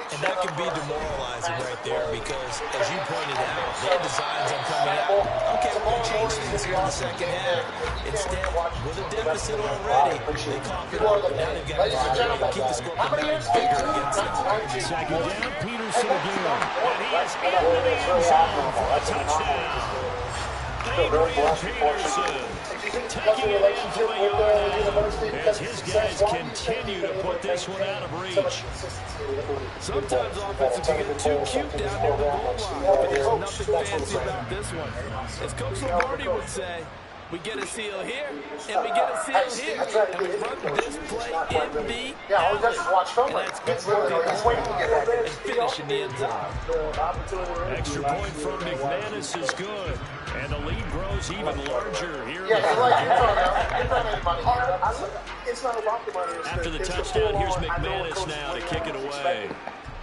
And that can be demoralizing right there because, as you pointed out, their designs on coming out, okay, we're going to change things here in the second half. Instead, with a deficit already, they cough it up. Now they've got to keep the score from getting bigger against them. Second down, Peterson again. And he is into the end zone for a touchdown. Adrian Peterson taking it in from a yard as his guys continue to put this one out of reach. Sometimes offenses can get too cute down near the goal line, but there's nothing fancy about this one. As Coach Lombardi would say, we get a seal here, and we get a seal here, and we run this play in the alley. And that's good for the and finish in the end zone. Extra point from McManus is good, and the lead grows even larger here. It's not about the money. After the touchdown, here's McManus now to kick it away.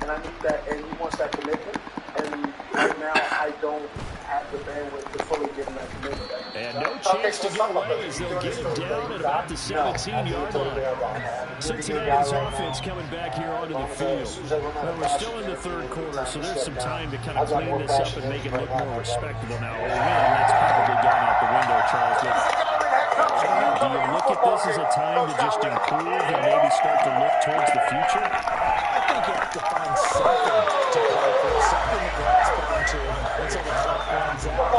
And I need that, and he wants that commitment. And right now, I don't have the bandwidth to fully give him that commitment. And no chance to get away as they'll get him down at about the 17-yard line. Cincinnati's offense coming back here onto the field. Well, we're still in the third quarter, so there's some time to kind of clean this up and make it look more respectable. Now, a win, that's probably gone out the window, Charles. Do you look at this as a time to just improve and maybe start to look towards the future? I think you have to find something to play for, something to grasp onto until the clock runs out.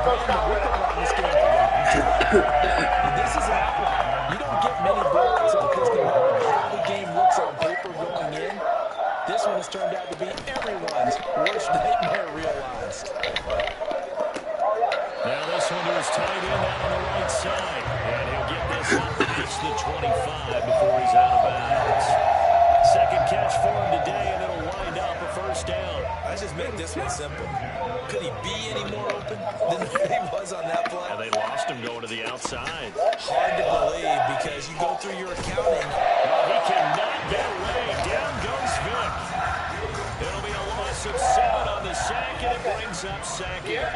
But we've been on this game a long time. And this is an outlier. You don't get many bullets like this no matter how the game looks on paper going in. This one has turned out to be everyone's worst nightmare realized. Now this one to his tight end out on the right side. And he'll get this up past the 25 before he's out of bounds. Second catch for him today, and it'll wind up a first down. I just make this one simple. Could he be any more open than he was on that play? And they lost him going to the outside. Hard to believe because you go through your accounting. He cannot get away. Down goes Vic. It'll be a loss of 7 on the sack, and it brings up second.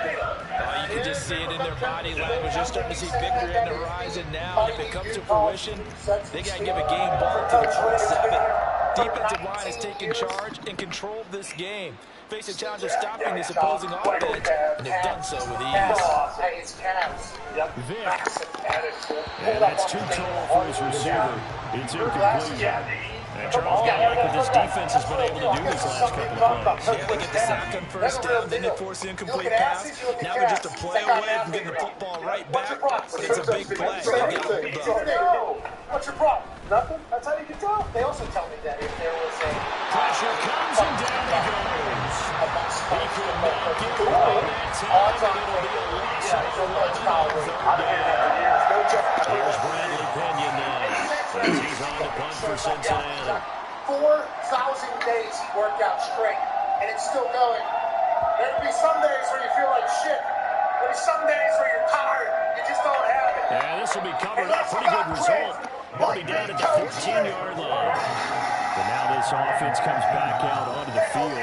You can just see it in their body language. You're starting to see victory on the horizon now. And if it comes to fruition, they got to give a game ball to the front 7. Defensive line has taken charge and controlled this game. Face a challenge of stopping this opposing offense, and they've done so with ease. Vic. And that's too tall for his receiver. It's incomplete. And Charles got like what this defense has been able to do these last couple of plays. Yeah, they get the sack on first down, then they force the incomplete pass. Now they're just a play away from getting the football right back. It's a big play. They got to hold up. What's your problem? Nothing? That's how you can tell. They also tell me that if there was a... Pressure comes and down he goes. He could not get away that time, and it'll be a loss of 11. Here's Bradley Pinion now. As he's on the punt for Cincinnati. 4,000 days he worked out straight, and it's still going. There'll be some days where you feel like shit. There'll be some days where you're tired. You just don't have it. Yeah, this will be covered up. Pretty good result. He'll be down at the 14-yard line. But now this offense comes back out onto the field.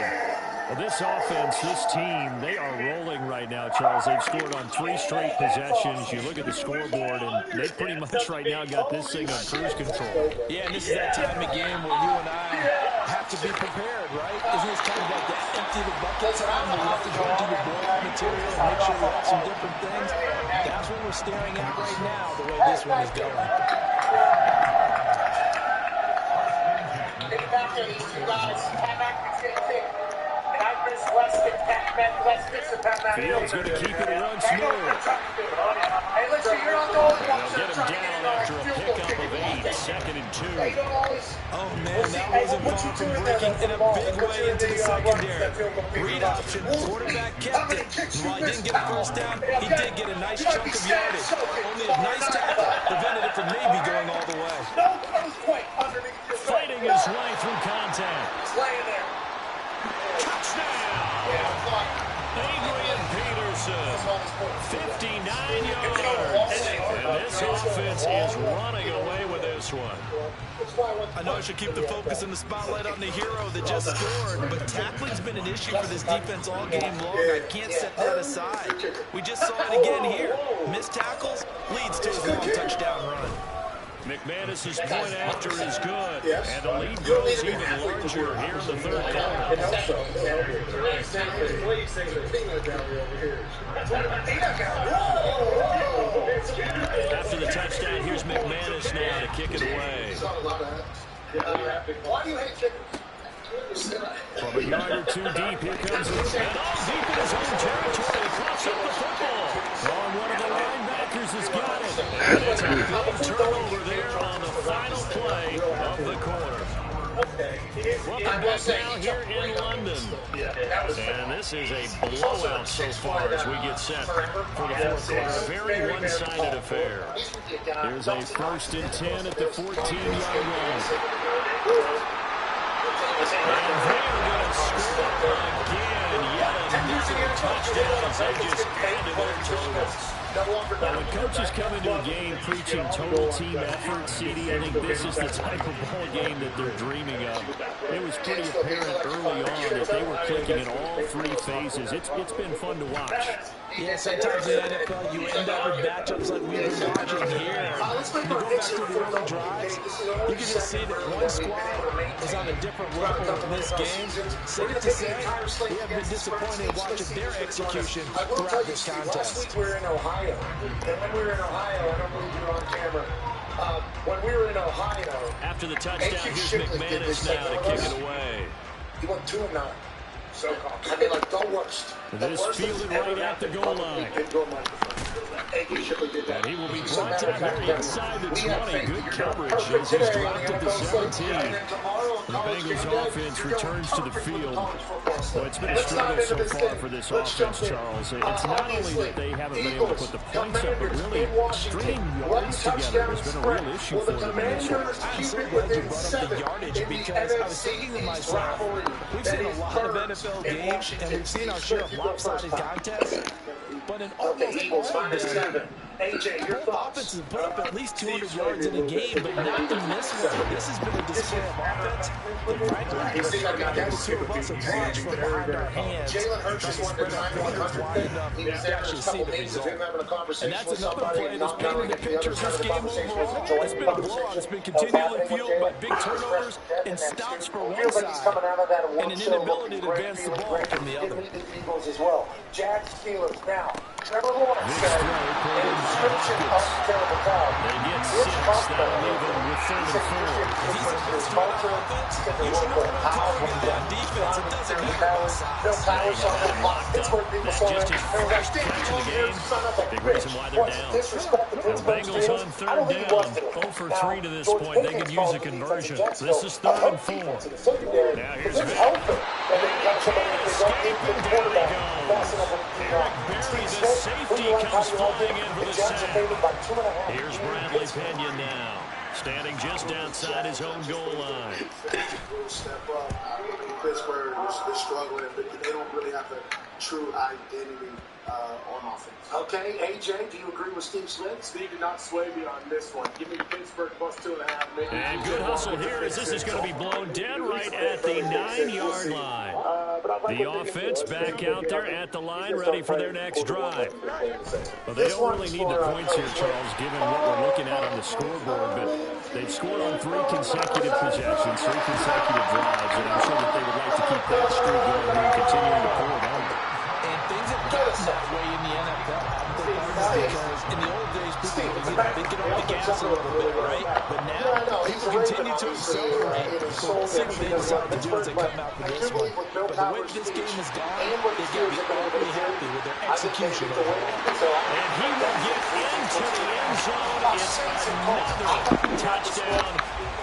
Well, this offense, this team, they are rolling right now, Charles. They've scored on 3 straight possessions. You look at the scoreboard, and they pretty much right now got this thing on cruise control. Yeah, and this is that time of game where you and I have to be prepared, right? Isn't this kind of like that empty the bucket time where you have to go into your boiling material and make sure you have some different things? That's what we're staring at right now, the way this one is going. Get back there, these two guys. Pat McAfee, kick. Fields going to keep it run smooth. Hey, listen, you're not the only one. They'll get him down after a pickup of 8. 2nd and 2. Hey, you don't always. Oh, man, that wasn't far from breaking in a big way into the secondary. Read option, quarterback kept it. And while he didn't get a first down, he did get a nice chunk of yardage. Only a nice tackle prevented it from maybe going all the way. No earthquake underneath your foot. Fighting his way through contact. It's laying there. Touchdown! Adrian Peterson, 59 yards. And this offense is running away with this one. I know I should keep the focus and the spotlight on the hero that just scored, but tackling's been an issue for this defense all game long. I can't set that aside. We just saw it again here. Missed tackles leads to his long touchdown run. McManus's point after is good, and the lead grows even larger here in the third quarter. After the touchdown, here's McManus now to kick it away. Why do you hate chickens? From a yard or two deep, here comes it. And all deep in his own territory, coughs up the football. Oh, one of the linebackers has got it. And it's a big turnover there on the final play of the quarter. Welcome back now here in London. And this is a blowout so far as we get set for the fourth quarter. A very one-sided affair. Here's a 1st and 10 at the 14-yard line. And they're going to score again. Yet another touchdown as they just add to their totals. Now, when coaches come into a game preaching total team effort, CD, I think this is the type of ball game that they're dreaming of. It was pretty apparent early on that they were clicking in all three phases. It's been fun to watch. Yeah, sometimes in the NFL you end up with matchups like we've been watching here. When you go back to the early drives, you can just see that one squad is on a different level in this game. Safe to say, we have been disappointed watching their execution throughout this contest. Last week we were in Ohio, and when we were in Ohio, I don't believe you were on camera. When we were in Ohio, after the touchdown, here's McManus now to kick it away. He went 2-9. So I mean, like the worst. This fielded right at the goal line. And he will be brought down very inside the 20. Good coverage as he's dropped at the 17. And the Bengals offense returns to the field. Well, it's been a struggle so far for this offense, Charles. It's not only that they haven't been able to put the points up, but really stringing yards together has been a real issue for them in this one. I'm so glad you brought up the yardage because I was thinking to myself, we've seen a lot of NFL games and we've seen our share of lopsided contests, but in almost all of them, both offenses put up at least 200 yards in a game, but not in this one. This has been a display of offense that frankly, I think the two of us have watched from behind our hands. Jalen Hurts is one Spread our fingers wide enough to actually see the result. And that's another play that's painting the picture of this game overall. It's been a blowout. It's been continually fueled by big turnovers and stops for one side and an inability to advance the ball from the other. As well. Jags Steelers now. Trevor Lawrence said, inscription of terrible time. They get 6. That'll leave them with 3rd and 4. Big reason why they're down. The Bengals on 3rd down. 0 for 3 to this point. They could use a conversion. This is 3rd and 4. Now here's Vic. Escaping, down he goes. Eric Berry, the safety, comes flying in for the sack. Here's Bradley Pena now, standing just outside his own goal line. Step up. Pittsburgh is struggling, but they don't really have a true identity on offense. Okay, AJ, do you agree with Steve Smith? Steve did not sway me on this one. Give me Pittsburgh plus 2.5. And good hustle here as this is going to be blown down right at the 9-yard line. The offense back out there at the line, ready for their next drive. Well, they don't really need the points here, Charles, given what we're looking at on the scoreboard, but they've scored on 3 consecutive possessions, 3 consecutive drives, and I'm sure that they would like to keep that streak going here and continuing to pull it on. And things have gotten that way in the NFL. Because in the old days, people they'd get off the gas a little bit, right? But now, people continue to accelerate. So we'll see what they decide to do as they come out for this one. But the way this game has gone, they've got to be overly happy with their execution overall. And he will get into the end zone. It's another touchdown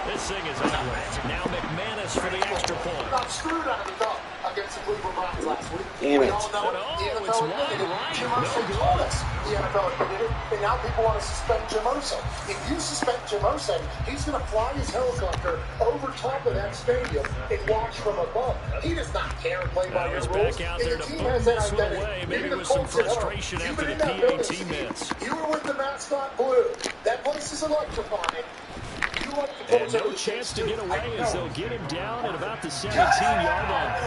This thing is ugly. Now McManus for the extra point. Got screwed out of the dunk against the Cleveland Browns last week. Damn We it. all know it. The Oh, NFL it's admitted it. wide Jim right. Irsay No told good. us the NFL admitted it, and now people want to suspend Jim Irsay. If you suspend Jim Irsay, he's going to fly his helicopter over top of that stadium and watch from above. He does not care and play by Now your he's rules. back out And there the to team boom has that this one identity. away, maybe Even the with some Colts at home. frustration You've after been the in that building, PAT Steve. miss. You were with the mascot Blue. That place is electrifying. You like the Colts And no over the chance Saints, to too. get away I as know. they'll get him down at about the 17-yard line.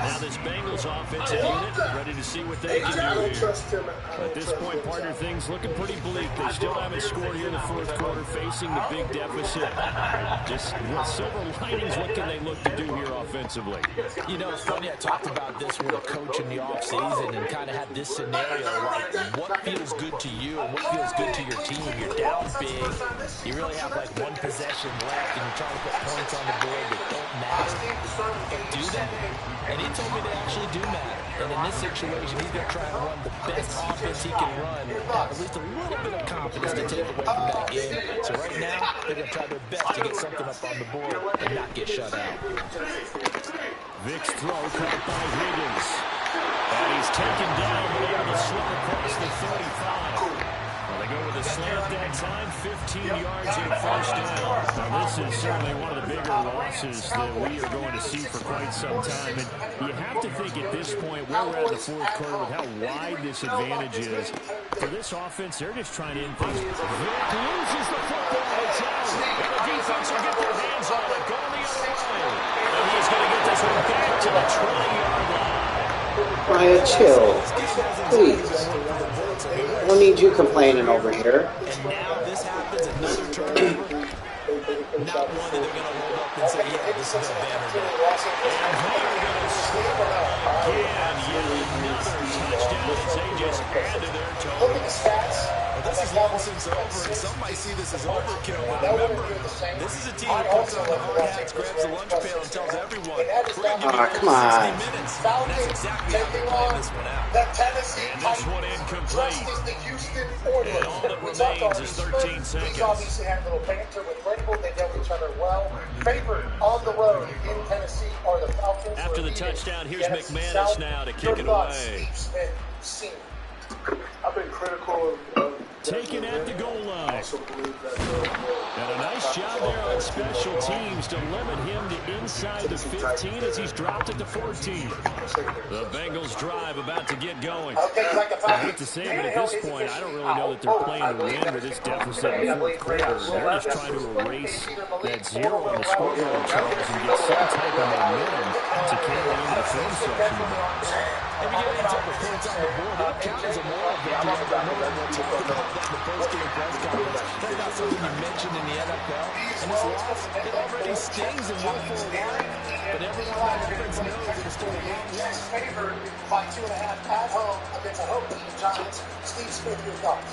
Now this Bengals offensive unit ready to see what they I can don't do here. trust him. At this point, partner, things looking pretty bleak. They still haven't scored here in the fourth quarter, facing the big deficit. Just what silver linings, what can they look to do here offensively? You know, it's funny, I talked about this with a coach in the offseason and kind of had this scenario, like what feels good to you and what feels good to your team. You're down big. You really have like one possession left and you're trying to put points on the board that don't matter. But do they? And he told me they actually do matter. And in this situation, he's going to try and run the best offense he can run, have at least a little bit of confidence to take away from that game. So right now, they're going to try their best to get something up on the board and not get shut out. Vic's throw caught by Higgins. And he's taken down, but able to slip across the 35. Well, they go with a slant that time, 15 yards and a first down. Now, this is certainly one of the bigger losses that we are going to see for quite some time. And you have to think at this point, where we're at in the fourth quarter, with how wide this advantage is, for this offense, they're just trying to end things. Vic loses the football. It's out. And the defense will get their hands on it, going the other way. And he's going to get this one back to the 20-yard line. Maya, chill. Please. I don't need you complaining over here. And now this happens, another turnover. Not one that they're going to hold up and say, yeah, this is a banner day. And they're going to score again. Yet another touchdown as they just add to their total. Look at the stats. Well, this is long since over, and some might see this as overkill. But remember, this is a team that puts on the hard hats, grabs the lunch pail, and tells everyone, we're going to give you Come on. 60 minutes. And that's exactly how they're playing this one out. The Tennessee And this one Titans incomplete. dressed as the Houston Oilers. And all that We talked remains already, is 13 These seconds. obviously had a little banter with Vrabel. They know each other well. Favored on the road in Tennessee are the Falcons. After the Leading touchdown, here's the NFC McManus South. now to Your kick it thoughts, away. Steve Smith, senior. I've been critical of Taken at the goal I line. also believe that And a nice job there on special teams to limit him to inside the 15 as he's dropped it to 14. The Bengals drive about to get going. Okay, you like the I hate Falcons? to say it, but at this point, I don't really know that they're playing to win with this deficit in the fourth quarter. They're just trying to erase that zero on the scoreboard, Charles, and get some type of momentum to carry into the film section tomorrow. If you get any type of points on the board, it'll count as a moral victory. I know that we talked about that in the post-game press conference. That's not something you mentioned in the NFL. And this loss, it already stings in one for a while. But everyone on offense knows that it's going to win. Favored by 2.5 at home against a home team, Giants. Steve Smith, your thoughts?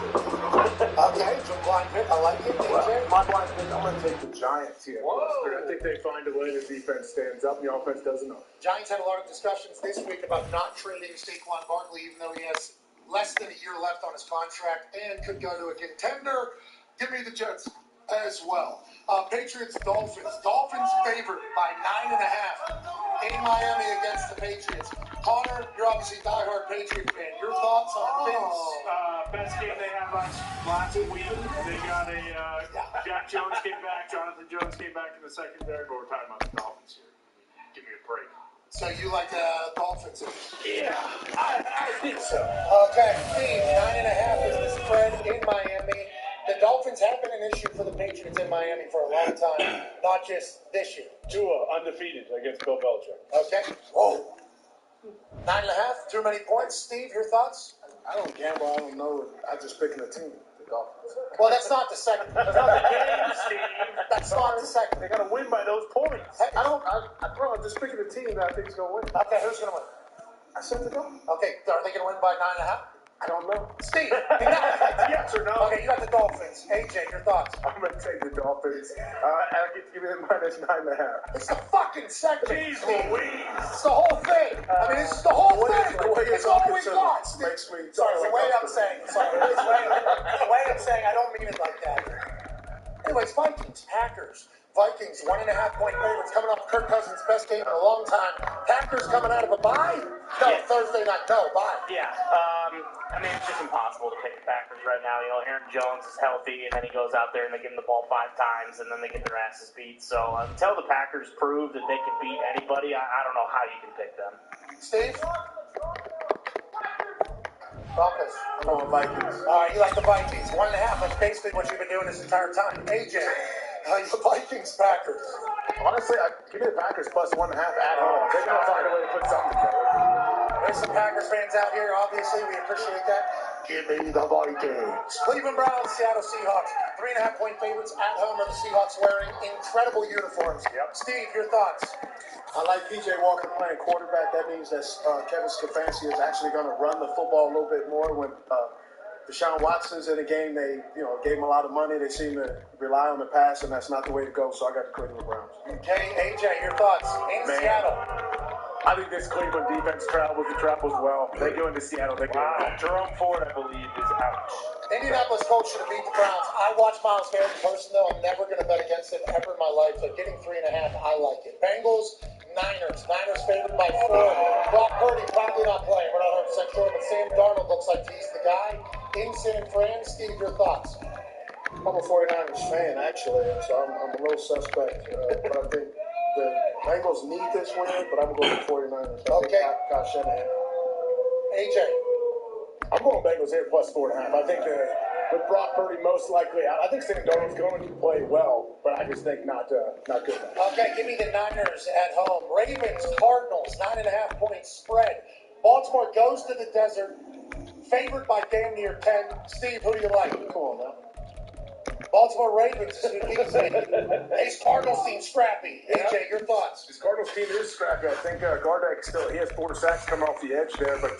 Okay, from blind pick, I like it. DJ? my blind pick, I'm going to take the Giants here. I think they find a way the defense stands up and the offense doesn't know. Giants had a lot of discussions this week about not trading Saquon Barkley, even though he has less than a year left on his contract and could go to a contender. Give me the Jets as well. Patriots, Dolphins. Dolphins favored by 9.5 in Miami against the Patriots. Connor, you're obviously a diehard Patriot fan. Your thoughts on the Fins? Best game they had last week. They got a Jack Jones came back, Jonathan Jones came back in the secondary, but we're talking about the Dolphins here. Give me a break. So you like the Dolphins? Yeah, I think so. Okay, Steve, 9.5 is the spread in Miami. The Dolphins have been an issue for the Patriots in Miami for a long time, not just this year. Tua undefeated against Bill Belichick. Okay. Whoa. 9.5, too many points. Steve, your thoughts? I don't gamble. I don't know. I'm just picking a team. The Dolphins. Well, that's not the second. That's not the game, Steve. That's not the second. They got to win by those points. Hey, Bro, I'm just picking a team that I think is going to win. Okay, who's going to win? I said the Dolphins. Okay, are they going to win by 9.5? I don't know. Steve, yes or no? Okay, you got the Dolphins. AJ, your thoughts? I'm going to take the Dolphins. I get to give it -9.5. It's the fucking segment. Jeez Steve. Louise. It's the whole thing. I mean, this is the whole thing. The way It's all we to got. makes me. Sorry, the way I'm saying. The way I'm saying, I don't mean it like that. Anyways, Vikings, Packers. Vikings, 1.5-point favorites coming off Kirk Cousins' best game in a long time. Packers coming out of a bye? No, Yeah. Thursday night. No, bye. Yeah. I mean, it's just impossible to pick the Packers right now. You know, Aaron Jones is healthy, and then he goes out there and they give him the ball 5 times, and then they get their asses beat. So until the Packers prove that they can beat anybody, I don't know how you can pick them. Steve? Broncos. I'm going Vikings. All right, you like the Vikings. 1.5. That's basically what you've been doing this entire time. AJ, the Vikings, Packers. Honestly, give me the Packers +1.5 at home. They're going to find a way to put something together. There's some Packers fans out here, obviously. We appreciate that. Give me the Vikings. Cleveland Browns, Seattle Seahawks. 3.5-point favorites at home are the Seahawks wearing incredible uniforms. Yep. Steve, your thoughts? I like P.J. Walker playing quarterback. That means that Kevin Stefanski is actually going to run the football a little bit more. When Deshaun Watson's in the game, they gave him a lot of money. They seem to rely on the pass, and that's not the way to go. So I got the Cleveland Browns. Okay, AJ, your thoughts? In Seattle. I think this Cleveland defense travels well. They go into Seattle. They go. Jerome Ford, I believe, is out. Indianapolis Colts should have beat the Browns. I watch Miles Garrett in person, though. I'm never going to bet against him ever in my life. But getting 3.5, I like it. Bengals, Niners. Niners favored by 4. Brock Purdy probably not playing. We're not 100% sure, but Sam Darnold looks like he's the guy. In San Fran, Steve, your thoughts? I'm a 49ers fan, actually, so I'm a little suspect. But I think the Bengals need this win, but I'm going to 49ers. Okay. Kyle Shanahan. AJ. I'm going Bengals here +4.5. I think with Brock Purdy most likely out, I think Sam Darnold's going to play well, but I just think not good enough. Okay, give me the Niners at home. Ravens, Cardinals, 9.5-point spread. Baltimore goes to the desert, favored by damn near 10. Steve, who do you like? Come on now. Baltimore Ravens is who beats me. Ace Cardinals team scrappy. AJ, your thoughts? This Cardinals team is scrappy. I think Gardeck he has 4 sacks coming off the edge there, but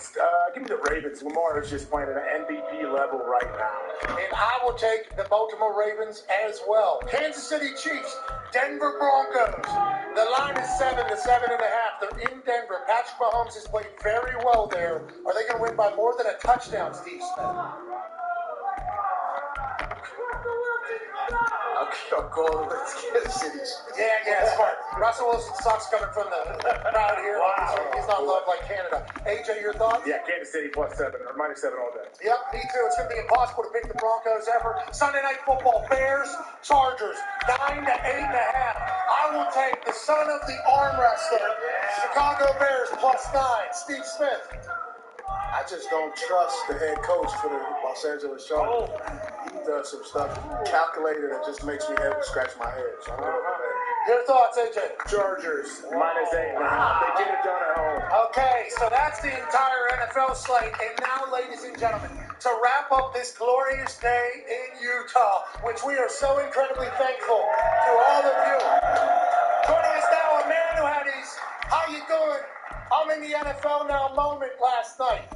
give me the Ravens. Lamar is just playing at an MVP level right now. And I will take the Baltimore Ravens as well. Kansas City Chiefs, Denver Broncos. The line is 7 to 7.5. They're in Denver. Patrick Mahomes has played very well there. Are they going to win by more than a touchdown, Steve Smith? I'm going with Kansas City. Yeah, smart. Russell Wilson sucks coming from the crowd here. He's not loved like Canada. AJ, your thoughts? Yeah, Kansas City +7 or -7 all day. Yep, me too. It's going to be impossible to pick the Broncos ever. Sunday Night Football, Bears, Chargers, 9 to 8.5. I will take the son of the arm wrestler, Chicago Bears +9. Steve Smith. I just don't trust the head coach for the Los Angeles Chargers. He does some stuff calculated that just makes me scratch my head. So I'm going to Your thoughts, AJ? Chargers -8. They get it done at home. Okay, so that's the entire NFL slate. And now, ladies and gentlemen, to wrap up this glorious day in Utah, which we are so incredibly thankful to all of you. Joining us now, a man who had his "How you doing? I'm in the NFL now" moment last night.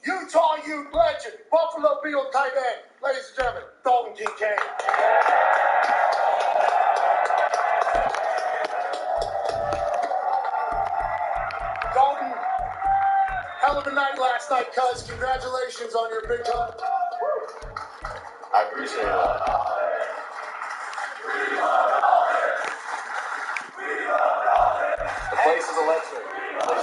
Utah Ute legend, Buffalo Bill tight end, ladies and gentlemen, Dalton Kincaid. Dalton, hell of a night last night, cuz. Congratulations on your big time. I appreciate that. The place is electric. Bro,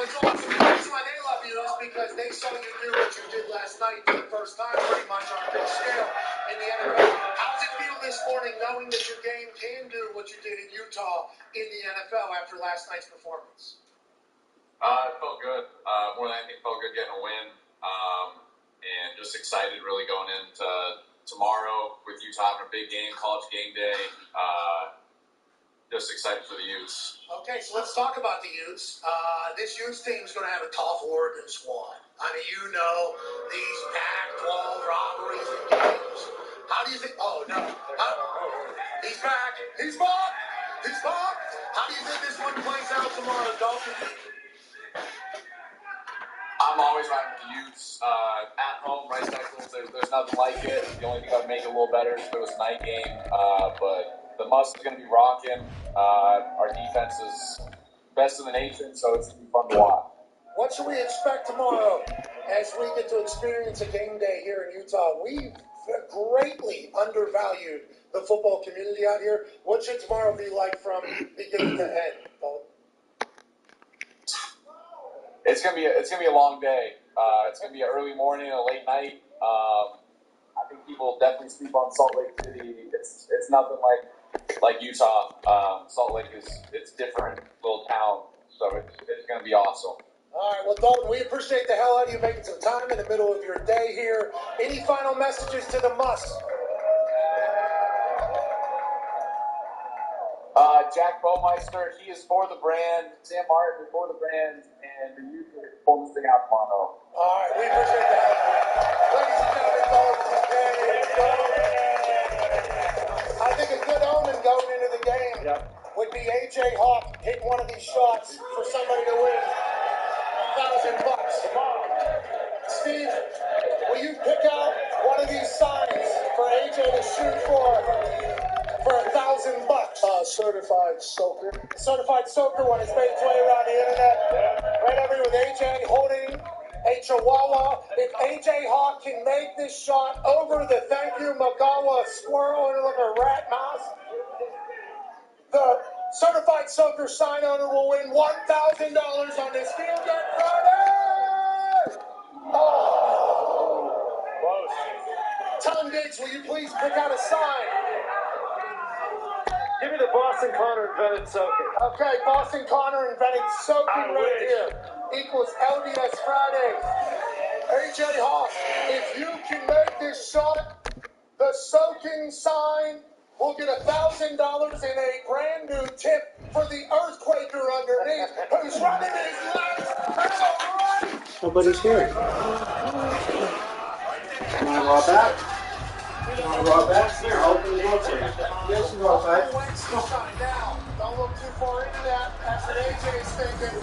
it's awesome. The reason why they love you is because they saw you do what you did last night for the first time, pretty much on a big scale in the NFL. How does it feel this morning knowing that your game can do what you did in Utah in the NFL after last night's performance? It felt good. More than anything, felt good getting a win. And just excited really going into tomorrow with Utah having a big game, college game day. Just excited for the Utes. Okay, so let's talk about the Utes. This Utes team is going to have a tough Oregon squad. I mean, you know, these Pac-12 rivalries and games. How do you think? Oh, no. He's back. He's back. He's back. How do you think this one plays out tomorrow, Dalton? I I'm always riding with the Utes. At home, Rice Eccles, there's nothing like it. The only thing that would make it a little better is if it was a night game. But the Must is going to be rocking. Our defense is best in the nation, so it's going to be fun to watch. What should we expect tomorrow as we get to experience a game day here in Utah? We've greatly undervalued the football community out here. What should tomorrow be like from beginning to end, Paul? It's gonna be a long day. It's gonna be an early morning and a late night. I think people definitely sleep on Salt Lake City. It's nothing like Utah. Salt Lake it's different little town, so it's gonna be awesome. All right, well, Dalton, we appreciate the hell out of you making some time in the middle of your day here. Any final messages to the Must? Jack Baumeister, he is for the brand. Sam Martin is for the brand, and the youth are pulling this thing out tomorrow. All right, we appreciate that. Ladies and gentlemen, I think a good omen going into the game would be A.J. Hawk hitting one of these shots for somebody to win $1,000. Come on. Steve, will you pick out one of these signs for A.J. to shoot for $1,000? Certified soaker. Certified soaker one has made its way around the internet. Right over here with AJ holding a chihuahua. If AJ Hawk can make this shot over the thank you Magawa squirrel and look a rat mouse, the certified soaker sign owner will win $1,000 on this field day Friday. Oh. Close. Tom Gates, will you please pick out a sign? Give me the Boston Connor invented soaking. Okay, Boston Connor invented soaking right here. Equals LDS Friday. AJ Hawk, if you can make this shot, the soaking sign will get $1,000 and a brand new tip for the earthquaker underneath who's running his legs. Nobody's here. Want to go back? Want to go back? Here, I'll open the door for you. Yes, you go outside. Don't look too far into that. That's what AJ's thinking.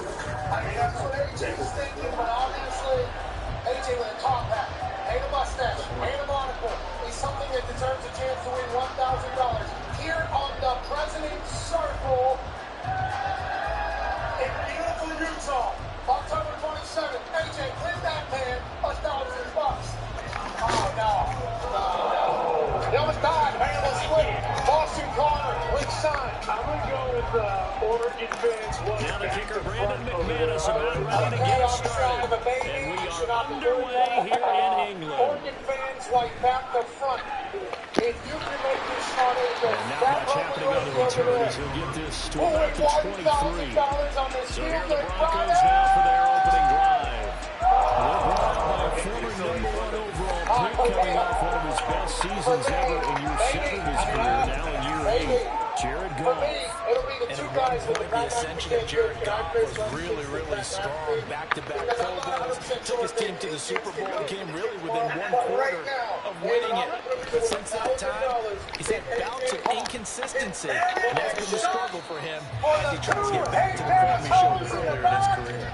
I mean, that's what AJ's thinking, but obviously, AJ with a top hat, ain't a mustache, ain't a monocle. He's something that deserves a chance to win $1,000. Here on the President's Circle in beautiful Utah, October 27th. AJ, win that man $1,000. Oh, no. He almost died. Man, let's split. Boston Connor, which sign? I'm going to go with Oregon fans. Now the kicker, Brandon McManus, about ready to get started. And we are underway here in England. Oregon fans wipe back the front. If you can make this shot, not much happening on the return as he'll get this to about the 23. So here are the Broncos now for their opening drive. They're brought out by a former #1 overall pick coming off one of his best seasons ever in year 7 of his career, now in year 8. Jared Goff. And at one point, the ascension of Jared Goff was really, really strong. Back-to-back Pro Bowls, took his team to the Super Bowl, and came really within one quarter of winning it. But since that time, he's had bouts of inconsistency, and that's been the struggle for him as he tries to get back to the form he showed earlier in his career.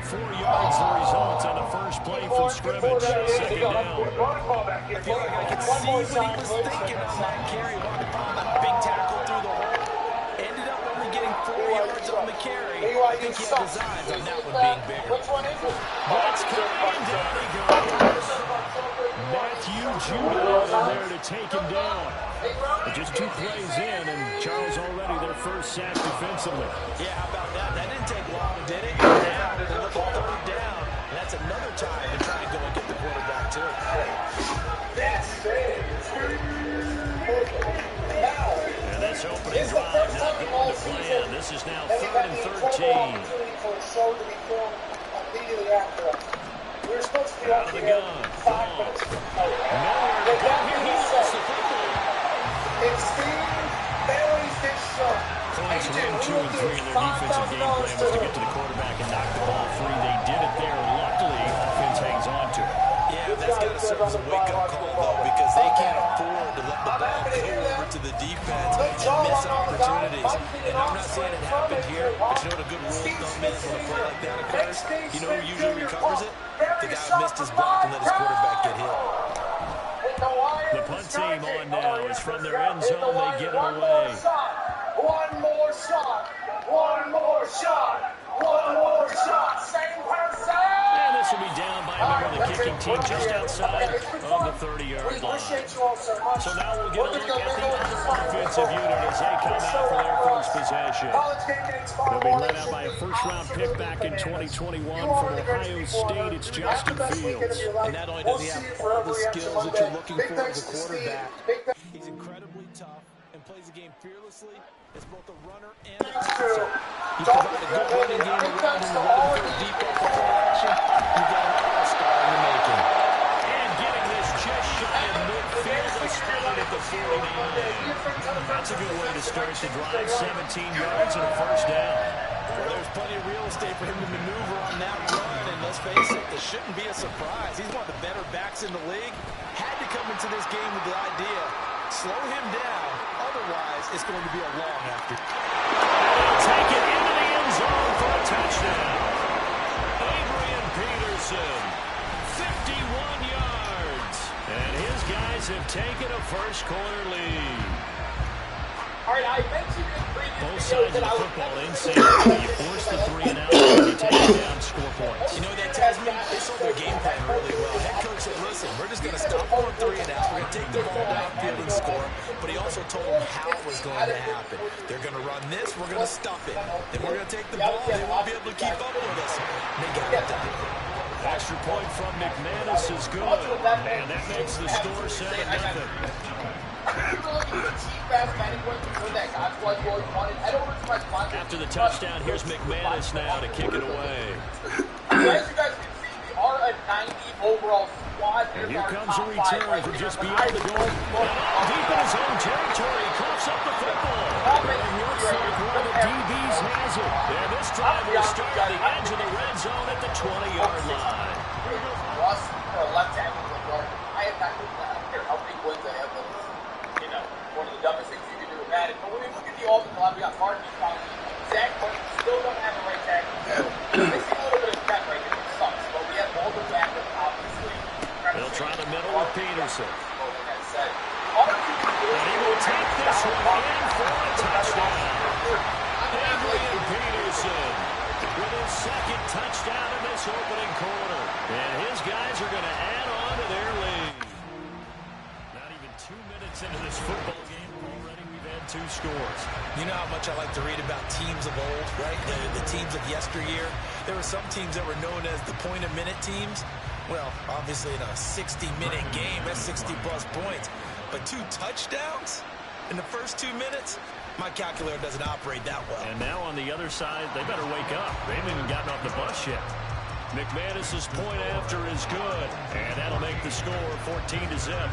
4 yards the result on the first play from scrimmage. Second down. I feel like I could see what he was thinking on that carry. Wanted to find that big tackle through the hole. Ended up only getting 4 yards on the carry. I think he had designs on that one being bigger. That's coming. Down he goes. Matthew Judon there to take him down. But just 2 plays in, and Charles already their first sack defensively. Yeah, how about that? That didn't take long, did it? Now they're looking 3rd down. And that's another time to try and go and get the quarterback, too. And this opening drive not going to plan. This is now 3rd and 13. We're supposed to be Out of the gun. Nowhere to go. Here he lost the football. It's Steve buries this shot. Points 1, 2, and 3 in their defensive game plan was to get to the quarterback and knock the ball free. They did it there. Luckily, offense hangs on to it. Yeah, That's got to serve as a wake-up call, though, because they can't afford to let the ball go over to the defense and miss opportunities. And I'm not saying it happened here, but you know what a good rule of thumb is when a play like that occurs? You know who usually recovers it? The guy who missed his block and let his quarterback get hit. The punt team on now is from their end zone. They get it away. One more shot. One more shot. One more shot. Same person. And this will be down by a member of the kicking team just outside of the 30-yard line. So now we'll get a look at the offensive unit as they come out for their first possession. They'll be led out by a first-round pick back in 2021 from Ohio State. It's Justin Fields. And not only does he have all the skills that you're looking for as a quarterback, he's incredibly tough and plays the game fearlessly as both a runner and a passer. He provides a good running game around him, ready to go deep off the play action. You got an all-star in the making. And getting this just shy of midfield, they spotted at the 49. That's a good way to start the drive. 17 yards and a first down. Well, there's plenty of real estate for him to maneuver on that run, and let's face it, this shouldn't be a surprise. He's one of the better backs in the league. Had to come into this game with the idea, slow him down, otherwise it's going to be a long after. They'll take it into the end zone for a touchdown. Adrian Peterson, 51 yards, and his guys have taken a first-quarter lead. All right, I mentioned in previous both sides of the football insane. You force the 3 and out, and you take it down, score points. You know, that tells me they saw their game plan really well. Head coach said, listen, we're just going to stop on 3 and out. We're going to take the ball downfield and score. But he also told them how it was going to happen. They're going to run this. We're going to stop it. Then we're going to take the ball. They won't be able to keep up with us. And they got it done. Extra point from McManus is good. And that makes the score 7-0. After the touchdown, here's McManus now to kick it away. As you guys can see, we are a 90 overall squad. And here comes a return from just beyond the goal. Deep in his own territory, he coughs up the football. And looks like one of the DBs has it. And this drive will start at the edge of the red zone at the 20-yard line. Russ for a left tackle. I have not looked at. I don't care how big wins I have. One of the dumbest things you can do with Madden. But when we look at the offensive line, we got Martin Collins. Zach Martin still don't have a right tackle. They see a little bit of depth right there. It sucks. But we have all the backups, obviously. They'll try the middle with Peterson. And he will take this one in for a touchdown. Adrian Peterson with his second touchdown in this opening quarter. And his guys are going to add on to their lead. Not even 2 minutes into this football game, already we've had 2 scores. You know how much I like to read about teams of old, right? The teams of yesteryear. There were some teams that were known as the point-a-minute teams. Well, obviously in a 60-minute game, that's 60-plus points. But 2 touchdowns in the first 2 minutes? My calculator doesn't operate that well. And now on the other side, they better wake up. They haven't even gotten off the bus yet. McManus's point after is good. And that'll make the score 14-0.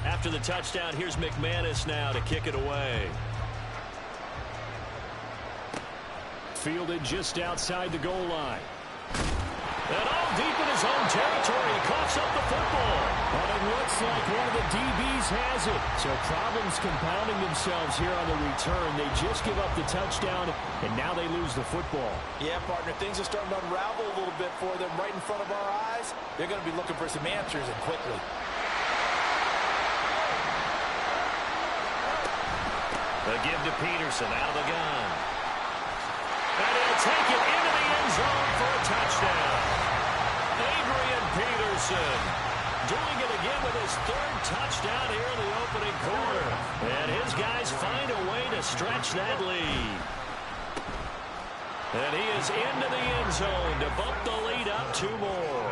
After the touchdown, here's McManus now to kick it away. Fielded just outside the goal line. And all deep in his own territory, he coughs up the football. And it looks like one of the DBs has it. So problems compounding themselves here on the return. They just give up the touchdown, and now they lose the football. Yeah, partner, things are starting to unravel a little bit for them right in front of our eyes. They're going to be looking for some answers, and quickly. The give to Peterson out of the gun. And he'll take it into the end zone for a touchdown. Adrian Peterson doing it again with his 3rd touchdown here in the opening quarter. And his guys find a way to stretch that lead. And he is into the end zone to bump the lead up 2 more.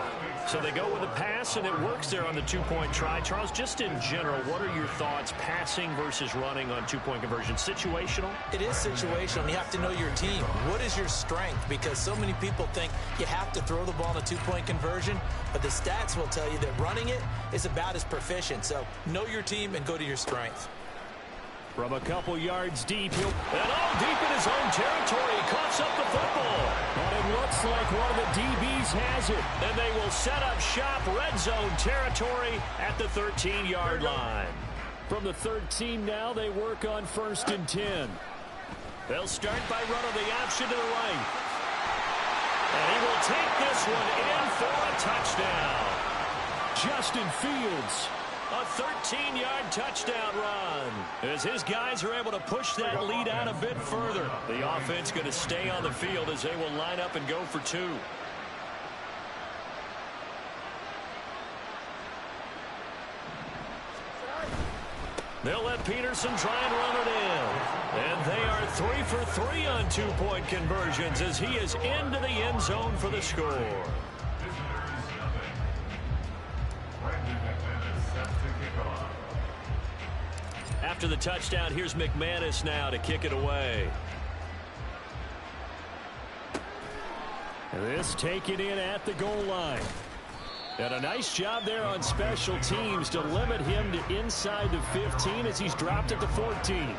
So they go with a pass, and it works there on the two-point try. Charles, just in general, what are your thoughts passing versus running on two-point conversion? Situational? It is situational. You have to know your team. What is your strength? Because so many people think you have to throw the ball in a two-point conversion, but the stats will tell you that running it is about as proficient. So know your team and go to your strength. From a couple yards deep, and all deep in his own territory, he coughs up the football. And it looks like one of the DBs has it. And they will set up shop, red zone territory at the 13-yard line. From the 13 now, they work on 1st and 10. They'll start by running the option to the right. And he will take this one in for a touchdown. Justin Fields. A 13-yard touchdown run as his guys are able to push that lead out a bit further. The offense going to stay on the field as they will line up and go for 2. They'll let Peterson try and run it in. And they are 3 for 3 on two-point conversions as he is into the end zone for the score. After the touchdown, here's McManus now to kick it away. This taken in at the goal line. And a nice job there on special teams to limit him to inside the 15 as he's dropped at the 14.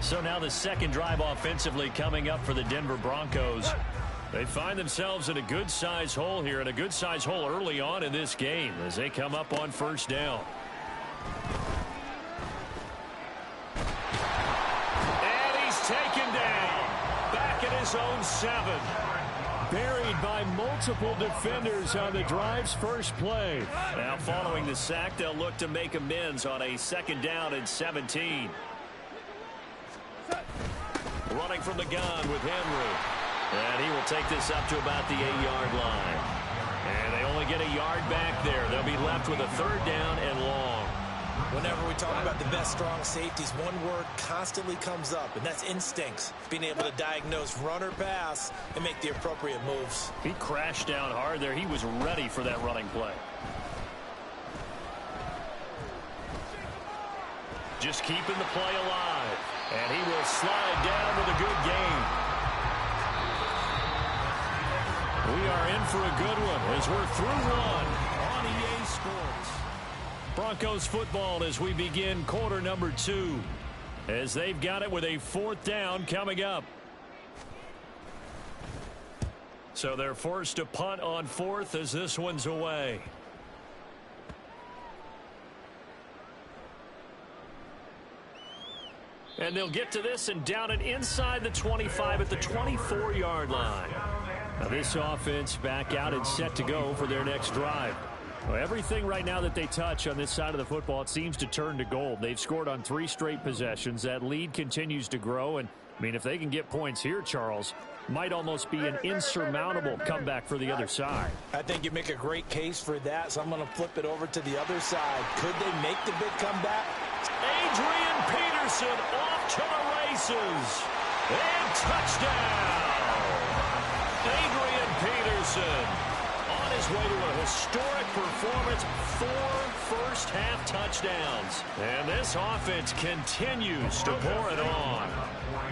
So now the second drive offensively coming up for the Denver Broncos. They find themselves in a good-sized hole here, and a good-sized hole early on in this game as they come up on 1st down. Taken down, back at his own 7. Buried by multiple defenders on the drive's first play. Now following the sack, they'll look to make amends on a 2nd down and 17. Running from the gun with Henry. And he will take this up to about the 8-yard line. And they only get a yard back there. They'll be left with a 3rd down and long. Whenever we talk about the best strong safeties, one word constantly comes up, and that's instincts. Being able to diagnose run or pass and make the appropriate moves. He crashed down hard there. He was ready for that running play. Just keeping the play alive. And he will slide down with a good gain. We are in for a good one as we're through one on EA Sports. Broncos football as we begin quarter number 2 as they've got it with a 4th down coming up. So they're forced to punt on 4th as this one's away. And they'll get to this and down it inside the 25 at the 24-yard line. Now this offense back out and set to go for their next drive. Well, everything right now that they touch on this side of the football, it seems to turn to gold. They've scored on 3 straight possessions. That lead continues to grow. And, I mean, if they can get points here, Charles, might almost be an insurmountable comeback for the other side. I think you make a great case for that, so I'm going to flip it over to the other side. Could they make the big comeback? Adrian Peterson off to the races. And touchdown. Adrian Peterson. On his way to a historic performance, 4 first-half touchdowns. And this offense continues to pour it on.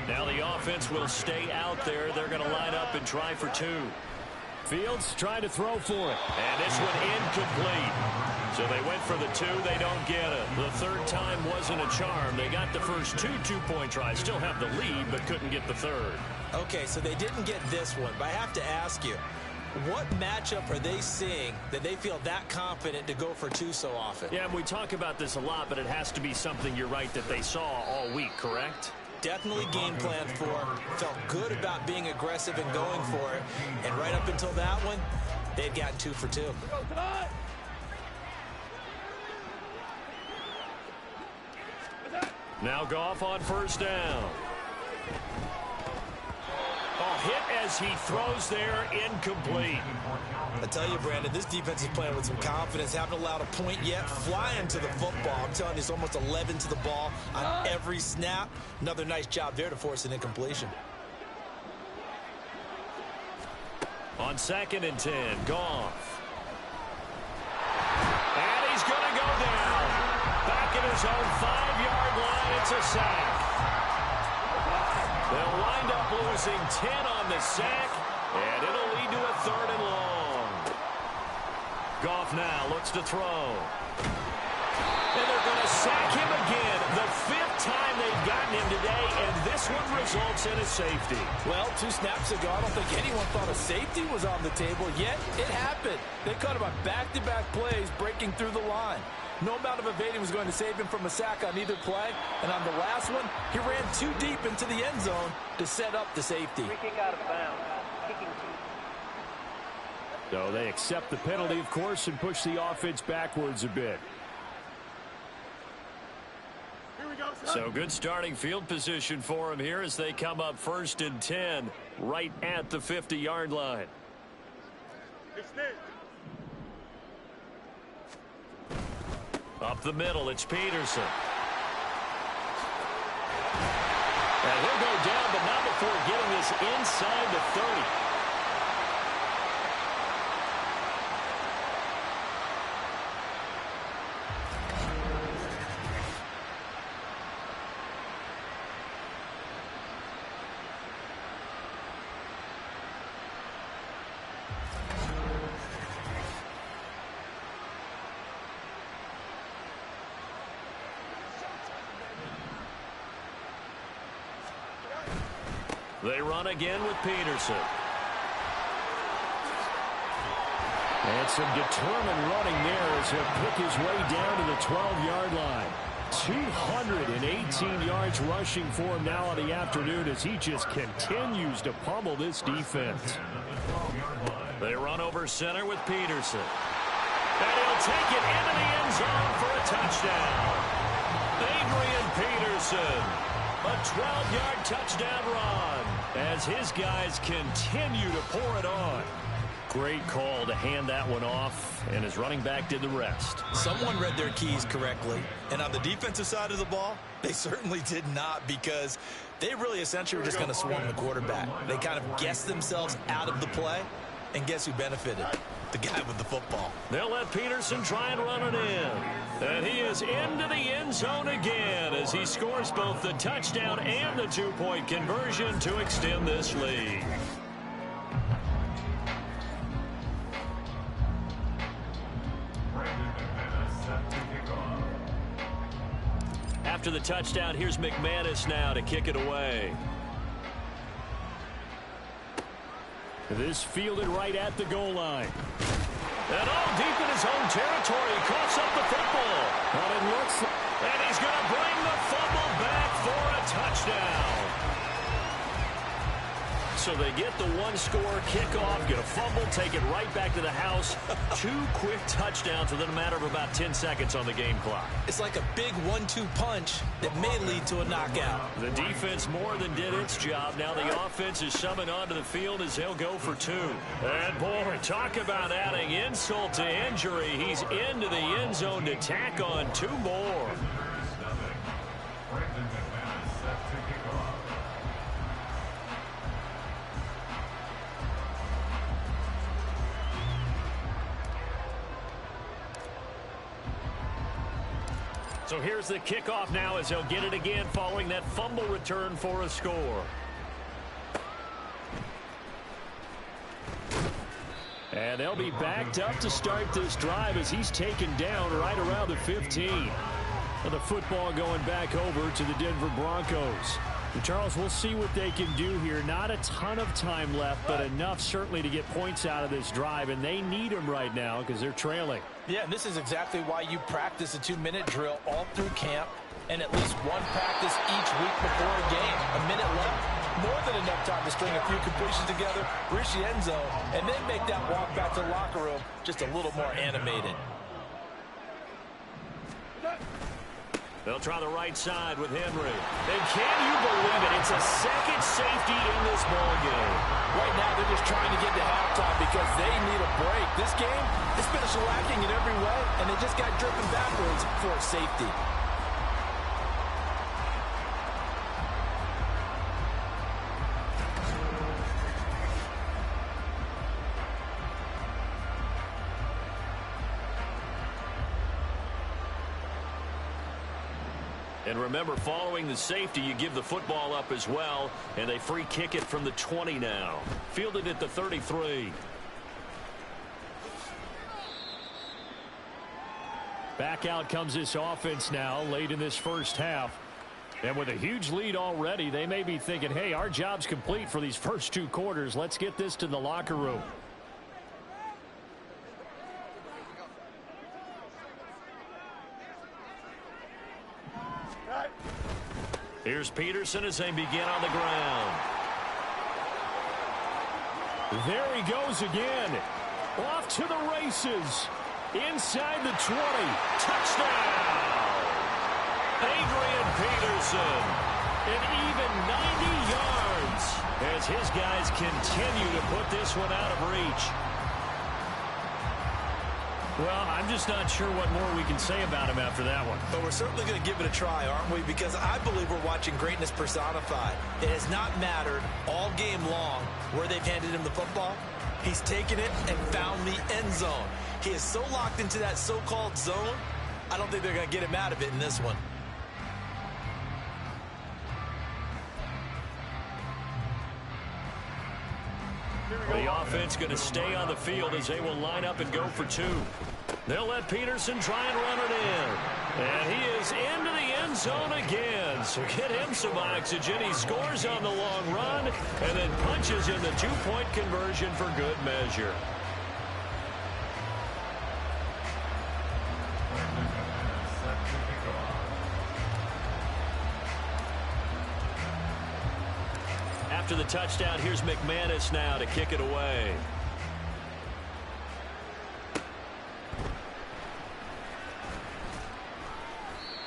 Now the offense will stay out there. They're going to line up and try for 2. Fields trying to throw for it. And this one incomplete. So they went for the 2. They don't get it. The 3rd time wasn't a charm. They got the first 2 two-point tries. Still have the lead, but couldn't get the 3rd. Okay, so they didn't get this one. But I have to ask you, what matchup are they seeing that they feel that confident to go for 2 so often? Yeah, we talk about this a lot, but it has to be something, you're right, that they saw all week, correct? Definitely game planned for, felt good about being aggressive and going for it, and right up until that one, they'd gotten 2 for 2. Now Goff on 1st down. Hit as he throws there, incomplete. I tell you, Brandon, this defense is playing with some confidence. Haven't allowed a point yet. Flying to the football. I'm telling you, it's almost 11 to the ball on every snap. Another nice job there to force an incompletion. On 2nd and 10, Goff. his own 5-yard line. It's a sack. They'll wind up losing 10 on the sack, and it'll lead to a 3rd and long. Goff now looks to throw. And they're going to sack him again. The 5th time they've gotten him today, and this one results in a safety. Well, 2 snaps ago, I don't think anyone thought a safety was on the table, yet it happened. They caught him on back-to-back plays, breaking through the line. No amount of evading was going to save him from a sack on either play, and on the last one, he ran too deep into the end zone to set up the safety. Free kick out of bounds. Kicking team. So they accept the penalty, of course, and push the offense backwards a bit. So good starting field position for him here as they come up 1st and 10 right at the 50-yard line. Up the middle, it's Peterson. And he'll go down, but not before getting this inside the 30. They run again with Peterson. And some determined running there as he'll pick his way down to the 12-yard line. 218 yards rushing for him now on the afternoon as he just continues to pummel this defense. They run over center with Peterson. And he'll take it into the end zone for a touchdown. Adrian Peterson. A 12-yard touchdown run as his guys continue to pour it on. Great call to hand that one off, and his running back did the rest. Someone read their keys correctly, and on the defensive side of the ball, they certainly did not, because they really essentially were just going to swarm the quarterback. They kind of guessed themselves out of the play, and guess who benefited? The guy with the football. They'll let Peterson try and run it in. And he is into the end zone again as he scores both the touchdown and the 2-point conversion to extend this lead. After the touchdown, here's McManus now to kick it away. This fielded right at the goal line. And all deep in his own territory. He coughs up the football. And he's going to bring the fumble back for a touchdown. So they get the one-score kickoff, get a fumble, take it right back to the house. 2 quick touchdowns within a matter of about 10 seconds on the game clock. It's like a big 1-2 punch that may lead to a knockout. The defense more than did its job. Now the offense is summoned onto the field as they'll go for 2. And boy, talk about adding insult to injury. He's into the end zone to tack on 2 more. So here's the kickoff now as they'll get it again following that fumble return for a score. And they'll be backed up to start this drive as he's taken down right around the 15. And the football going back over to the Denver Broncos. And Charles, we'll see what they can do here. Not a ton of time left, but enough certainly to get points out of this drive. And they need them right now because they're trailing. Yeah, and this is exactly why you practice a 2-minute drill all through camp and at least one practice each week before a game. A minute left, more than enough time to string a few completions together, reach the end zone, and then make that walk back to the locker room just a little more animated. They'll try the right side with Henry. And can you believe it? It's a second safety in this ballgame. Right now, they're just trying to get to halftime because they need a break. This game has been shellacking in every way, and they just got driven backwards for a safety. And remember, following the safety, you give the football up as well, and they free kick it from the 20 now. Fielded at the 33. Back out comes this offense now late in this first half. And with a huge lead already, they may be thinking, hey, our job's complete for these first 2 quarters. Let's get this to the locker room. Here's Peterson as they begin on the ground. There he goes again. Off to the races. Inside the 20. Touchdown! Adrian Peterson. An even 90 yards as his guys continue to put this one out of reach. Well, I'm just not sure what more we can say about him after that one. But we're certainly going to give it a try, aren't we? Because I believe we're watching greatness personified. It has not mattered all game long where they've handed him the football. He's taken it and found the end zone. He is so locked into that so-called zone, I don't think they're going to get him out of it in this one. The offense going to stay on the field as they will line up and go for 2. They'll let Peterson try and run it in. And he is into the end zone again. So get him some oxygen. He scores on the long run and then punches in the 2-point conversion for good measure. After the touchdown, here's McManus now to kick it away.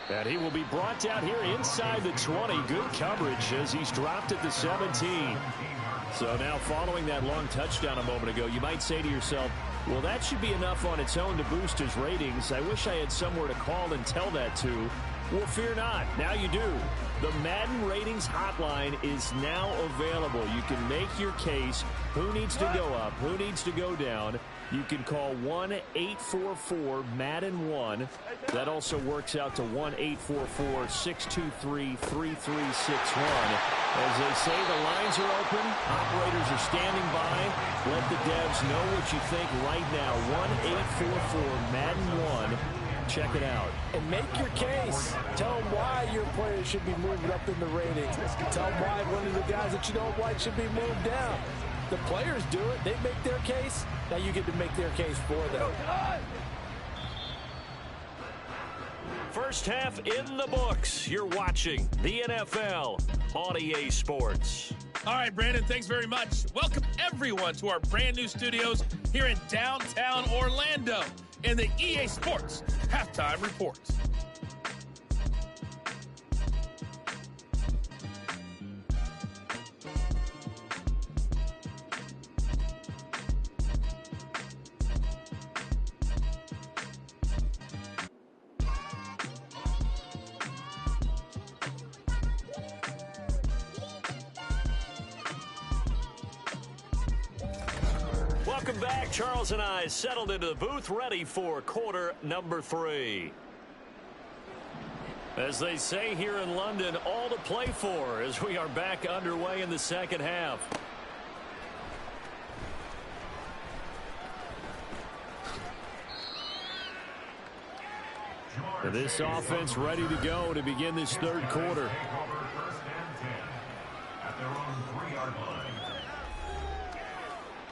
And he will be brought down here inside the 20. Good coverage as he's dropped at the 17. So now following that long touchdown a moment ago, you might say to yourself, well, that should be enough on its own to boost his ratings. I wish I had somewhere to call and tell that to. Well, fear not. Now you do. The Madden Ratings Hotline is now available. You can make your case. Who needs to go up? Who needs to go down? You can call 1-844-MADDEN-1. That also works out to 1-844-623-3361. As they say, the lines are open. Operators are standing by. Let the devs know what you think right now. 1-844-MADDEN-1. Check it out. And make your case. Tell them why your players should be moved up in the ratings. Tell them why one of the guys that you don't like should be moved down. The players do it. They make their case. Now you get to make their case for them. First half in the books. You're watching the NFL on EA Sports. All right, Brandon, thanks very much. Welcome, everyone, to our brand new studios here in downtown Orlando in the EA Sports Halftime Report. Welcome back. Charles and I settled into the booth, ready for quarter number 3. As they say here in London, all to play for as we are back underway in the second half. This offense ready to go to begin this third quarter.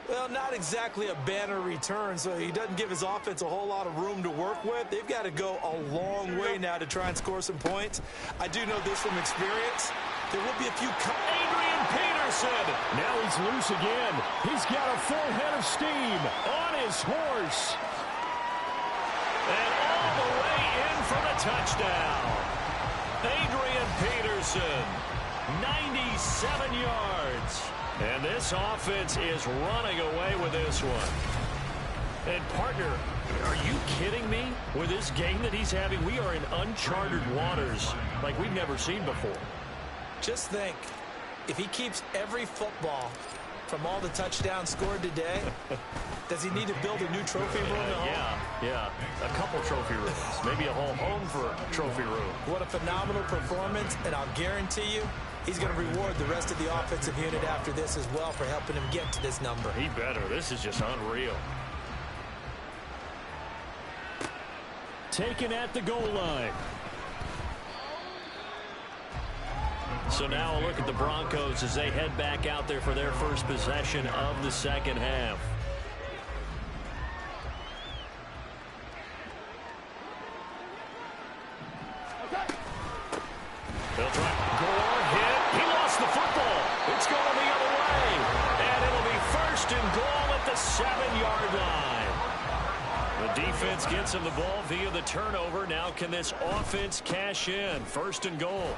Well, not exactly a banner return, so he doesn't give his offense a whole lot of room to work with. They've got to go a long way now to try and score some points. I do know this from experience. There will be a few... Adrian Peterson! Now he's loose again. He's got a full head of steam on his horse. And all the way in for the touchdown. Adrian Peterson, 97 yards. And this offense is running away with this one. And, partner, are you kidding me? With this game that he's having, we are in uncharted waters like we've never seen before. Just think, if he keeps every football from all the touchdowns scored today, Does he need to build a new trophy room at home? Yeah. A couple trophy rooms. Maybe a whole home for a trophy room. What a phenomenal performance, and I'll guarantee you he's going to reward the rest of the offensive unit after this as well for helping him get to this number. He better. This is just unreal. Taken at the goal line. So now a look at the Broncos as they head back out there for their first possession of the second half. They'll try. Gore hit. He lost the football. It's going the other way. And it'll be first and goal at the 7-yard line. The defense gets him the ball via the turnover. Now can this offense cash in? First and goal.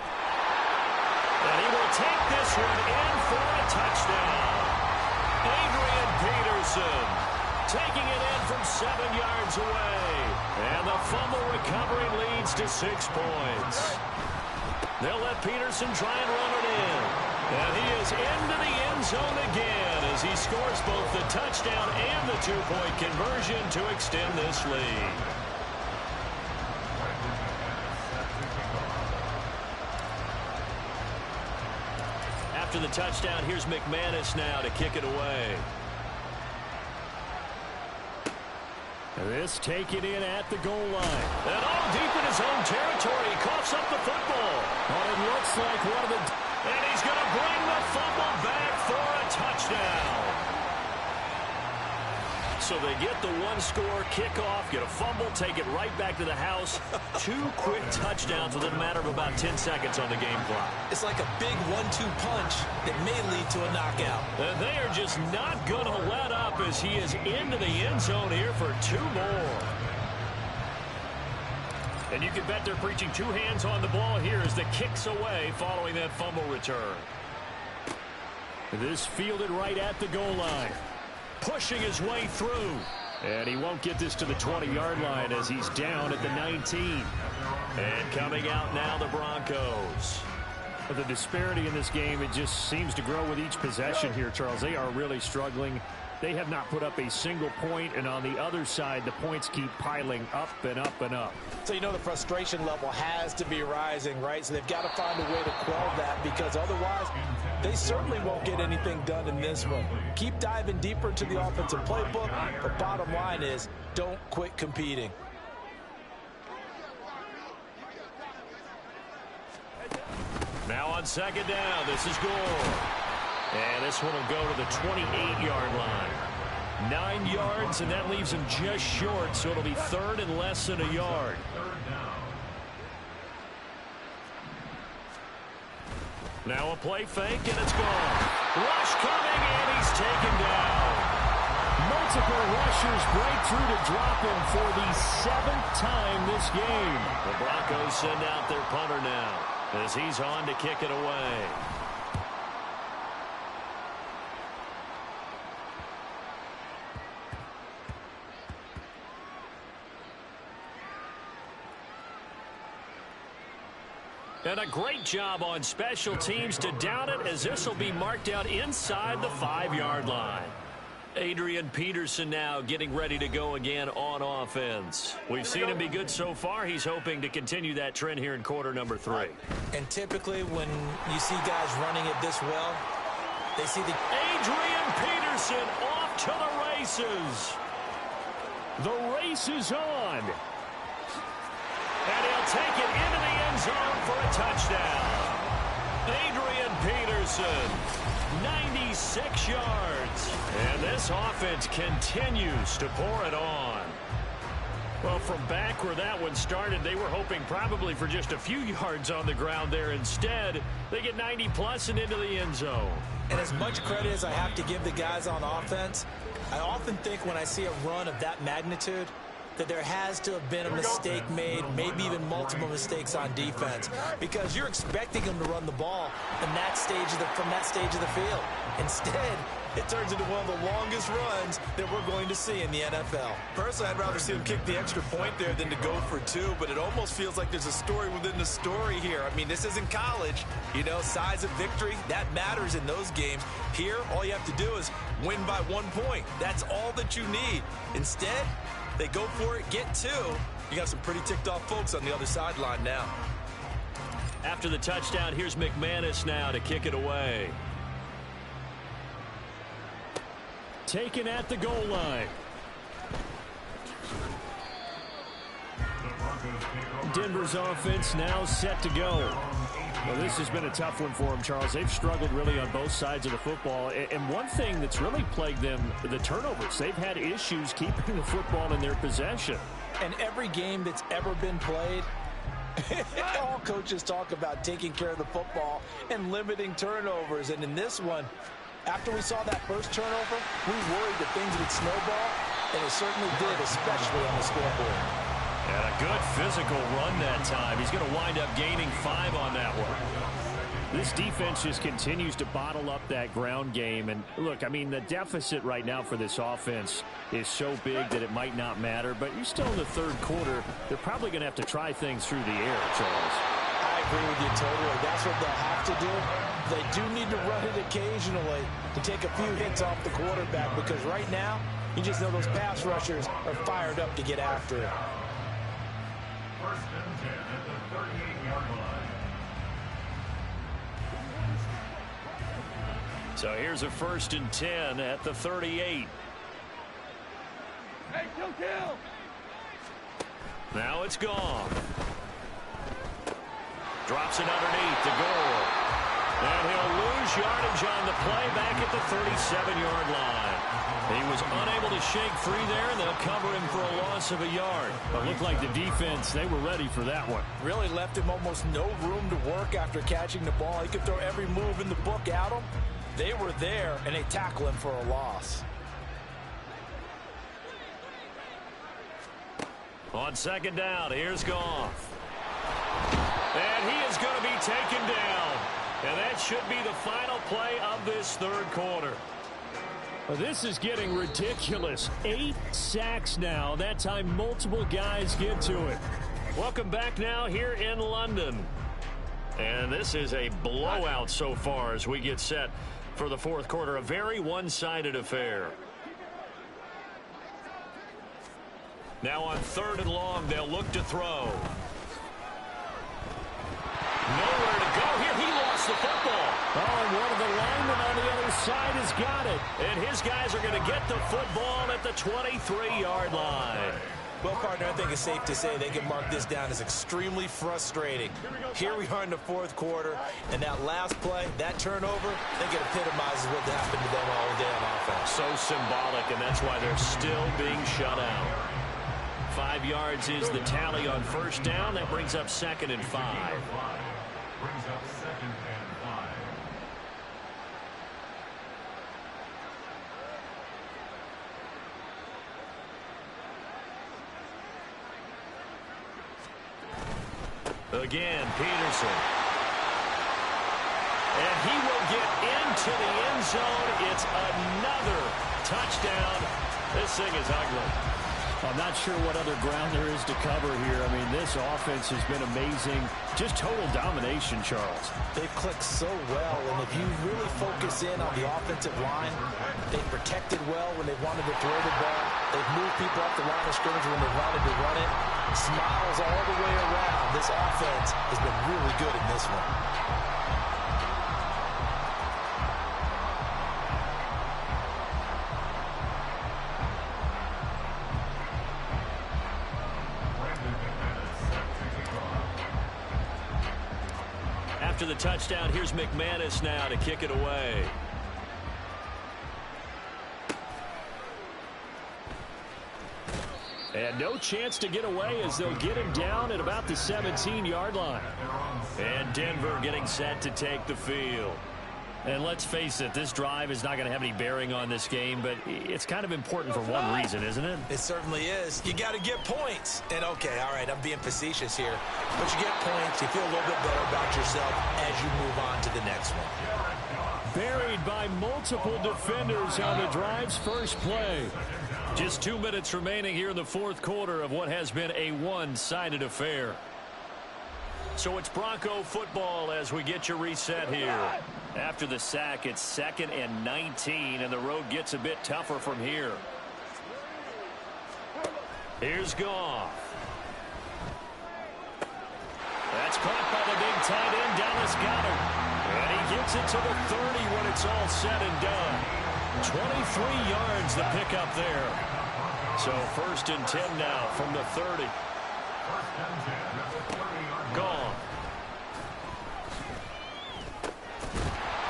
And he will take this one in for a touchdown. Adrian Peterson taking it in from 7 yards away. And the fumble recovery leads to 6 points. They'll let Peterson try and run it in. And he is into the end zone again as he scores both the touchdown and the 2-point conversion to extend this lead. After the touchdown, here's McManus now to kick it away. This taken in at the goal line. And all deep in his own territory. He coughs up the football. Oh, it looks like one of the... And he's going to bring the fumble back for a touchdown. So they get the one-score kickoff, get a fumble, take it right back to the house. 2 quick touchdowns within a matter of about 10 seconds on the game clock. It's like a big 1-2 punch that may lead to a knockout. And they are just not going to let up as he is into the end zone here for 2 more. And you can bet they're preaching 2 hands on the ball here as the kick's away following that fumble return. This fielded right at the goal line. Pushing his way through. And he won't get this to the 20-yard line as he's down at the 19. And coming out now, the Broncos. The disparity in this game, it just seems to grow with each possession here, Charles. They are really struggling. They have not put up a single point, and on the other side, the points keep piling up and up and up. So you know the frustration level has to be rising, right? So they've got to find a way to quell that because otherwise they certainly won't get anything done in this one. Keep diving deeper into the offensive playbook, but bottom line is don't quit competing. Now on second down, this is Gore. And this one will go to the 28-yard line. 9 yards, and that leaves him just short, so it'll be third and less than a yard. Now a play fake, and it's gone. Rush coming, and he's taken down. Multiple rushers break through to drop him for the 7th time this game. The Broncos send out their punter now as he's on to kick it away. And a great job on special teams to down it as this will be marked out inside the 5-yard line. Adrian Peterson now getting ready to go again on offense. We've seen him be good so far. He's hoping to continue that trend here in quarter number 3. And typically when you see guys running it this well, they see the... Adrian Peterson off to the races. The race is on. And he'll take it into the end zone for a touchdown. Adrian Peterson, 96 yards. And this offense continues to pour it on. Well, from back where that one started, they were hoping probably for just a few yards on the ground there. Instead, they get 90-plus and into the end zone. And as much credit as I have to give the guys on offense, I often think when I see a run of that magnitude, that there has to have been a mistake made, maybe even multiple mistakes on defense, because you're expecting them to run the ball in that stage of from that stage of the field. Instead, it turns into one of the longest runs that we're going to see in the NFL. Personally, I'd rather see him kick the extra point there than to go for 2, but it almost feels like there's a story within the story here. I mean, this isn't college. You know, size of victory, that matters in those games. Here, all you have to do is win by 1 point. That's all that you need. Instead, they go for it, get 2. You got some pretty ticked off folks on the other sideline now. After the touchdown, here's McManus now to kick it away. Taken at the goal line. Denver's offense now set to go. Well, this has been a tough one for them, Charles. They've struggled really on both sides of the football. And one thing that's really plagued them, the turnovers. They've had issues keeping the football in their possession. And every game that's ever been played, all coaches talk about taking care of the football and limiting turnovers. And in this one, after we saw that first turnover, we worried that things would snowball, and it certainly did, especially on the scoreboard. And a good physical run that time. He's going to wind up gaining 5 on that one. This defense just continues to bottle up that ground game. And look, I mean, the deficit right now for this offense is so big that it might not matter. But you're still in the third quarter. They're probably going to have to try things through the air, Charles. I agree with you totally. That's what they'll have to do. They do need to run it occasionally to take a few hits off the quarterback, because right now, you just know those pass rushers are fired up to get after it. First and 10 at the 38-yard line. So here's a first and 10 at the 38. Hey, kill! Now it's gone. Drops it underneath the goal. And he'll lose yardage on the play back at the 37-yard line. He was unable to shake free there, and they'll cover him for a loss of a yard. But it looked like the defense, they were ready for that one. Really left him almost no room to work after catching the ball. He could throw every move in the book at him. They were there, and they tackle him for a loss. On second down, here's Goff. And he is going to be taken down. And that should be the final play of this third quarter. Well, this is getting ridiculous. 8 sacks now. That time multiple guys get to it. Welcome back now here in London. And this is a blowout so far as we get set for the fourth quarter. A very one-sided affair. Now on third and long, they'll look to throw. Nowhere to go here. He lost the football. Oh, and one of the linemen on the other side has got it. And his guys are going to get the football at the 23-yard line. Well, partner, I think it's safe to say they can mark this down as extremely frustrating. Here we are in the fourth quarter, and that last play, that turnover, I think it epitomizes what happened to them all day on offense. So symbolic, and that's why they're still being shut out. 5 yards is the tally on first down. That brings up second and 5. Brings up second and 5. Again, Peterson. And he will get into the end zone. It's another touchdown. This thing is ugly. I'm not sure what other ground there is to cover here. I mean, this offense has been amazing. Just total domination, Charles. They've clicked so well, and if you really focus in on the offensive line, they've protected well when they wanted to throw the ball. They've moved people off the line of scrimmage when they wanted to run it. Smiles all the way around. This offense has been really good in this one. After the touchdown, here's McManus now to kick it away. And no chance to get away as they'll get him down at about the 17-yard line. And Denver getting set to take the field. And let's face it, this drive is not going to have any bearing on this game, but it's kind of important for one reason, isn't it? It certainly is. You got to get points. And okay, all right, I'm being facetious here. But you get points, you feel a little bit better about yourself as you move on to the next one. buried by multiple defenders on the drive's first play. Just 2 minutes remaining here in the fourth quarter of what has been a one-sided affair. So it's Bronco football as we get your reset here. After the sack, it's 2nd and 19, and the road gets a bit tougher from here. Here's Goff. That's caught by the big tight end, Dallas Goedert. And he gets it to the 30 when it's all said and done. 23 yards the pickup there. So 1st and 10 now from the 30. Gone.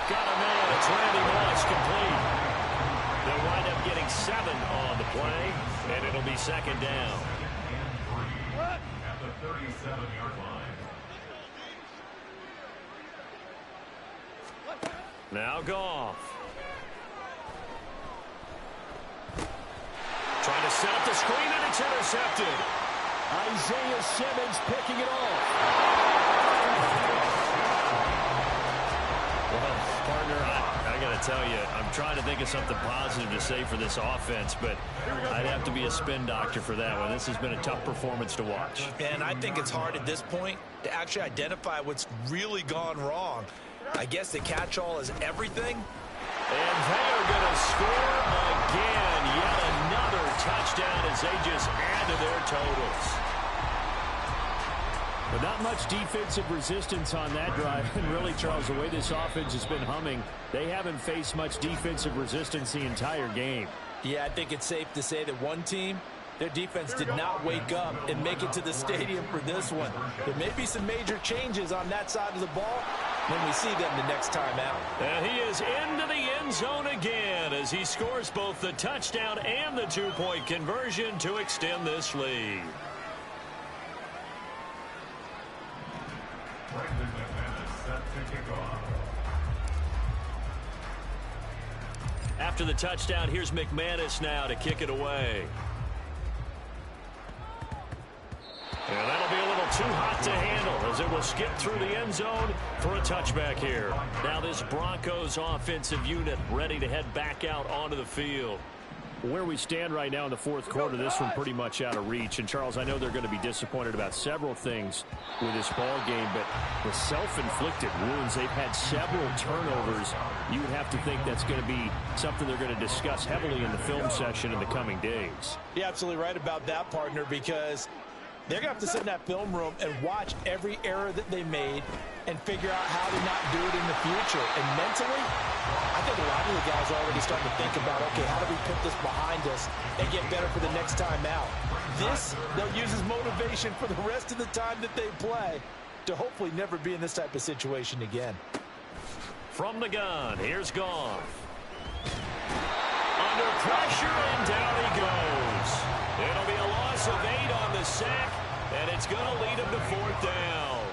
Got a man. It's Randy Moss complete. They'll wind up getting 7 on the play, and it'll be 2nd down. At the 37-yard line. Now Goff. Trying to set up the screen, and it's intercepted. Isaiah Simmons picking it off. Well, partner, I got to tell you, I'm trying to think of something positive to say for this offense, but I'd have to be a spin doctor for that one. This has been a tough performance to watch. And I think it's hard at this point to actually identify what's really gone wrong. I guess the catch-all is everything. And they're going to score again. Yet another touchdown as they just add to their totals. But not much defensive resistance on that drive. And really, Charles, the way this offense has been humming, they haven't faced much defensive resistance the entire game. Yeah, I think it's safe to say that one team, their defense did not wake up and make it to the stadium for this one. There may be some major changes on that side of the ball when we see them the next time out. And he is into the end zone again as he scores both the touchdown and the two-point conversion to extend this lead. After the touchdown, here's McManus now to kick it away. And that'll be a little too hot to handle as it will skip through the end zone for a touchback here. Now this Broncos offensive unit ready to head back out onto the field. Where we stand right now in the fourth quarter, this one pretty much out of reach. And, Charles, I know they're going to be disappointed about several things with this ball game, but the self-inflicted wounds, they've had several turnovers. You would have to think that's going to be something they're going to discuss heavily in the film session in the coming days. You're absolutely right about that, partner, because they're going to have to sit in that film room and watch every error that they made and figure out how to not do it in the future. And mentally, I think a lot of the guys are already starting to think about, okay, how do we put this behind us and get better for the next time out? This, they'll use as motivation for the rest of the time that they play to hopefully never be in this type of situation again. From the gun, here's Goff. Under pressure, and down he goes. It'll be a loss of 8 on the sack, and it's going to lead him to 4th down.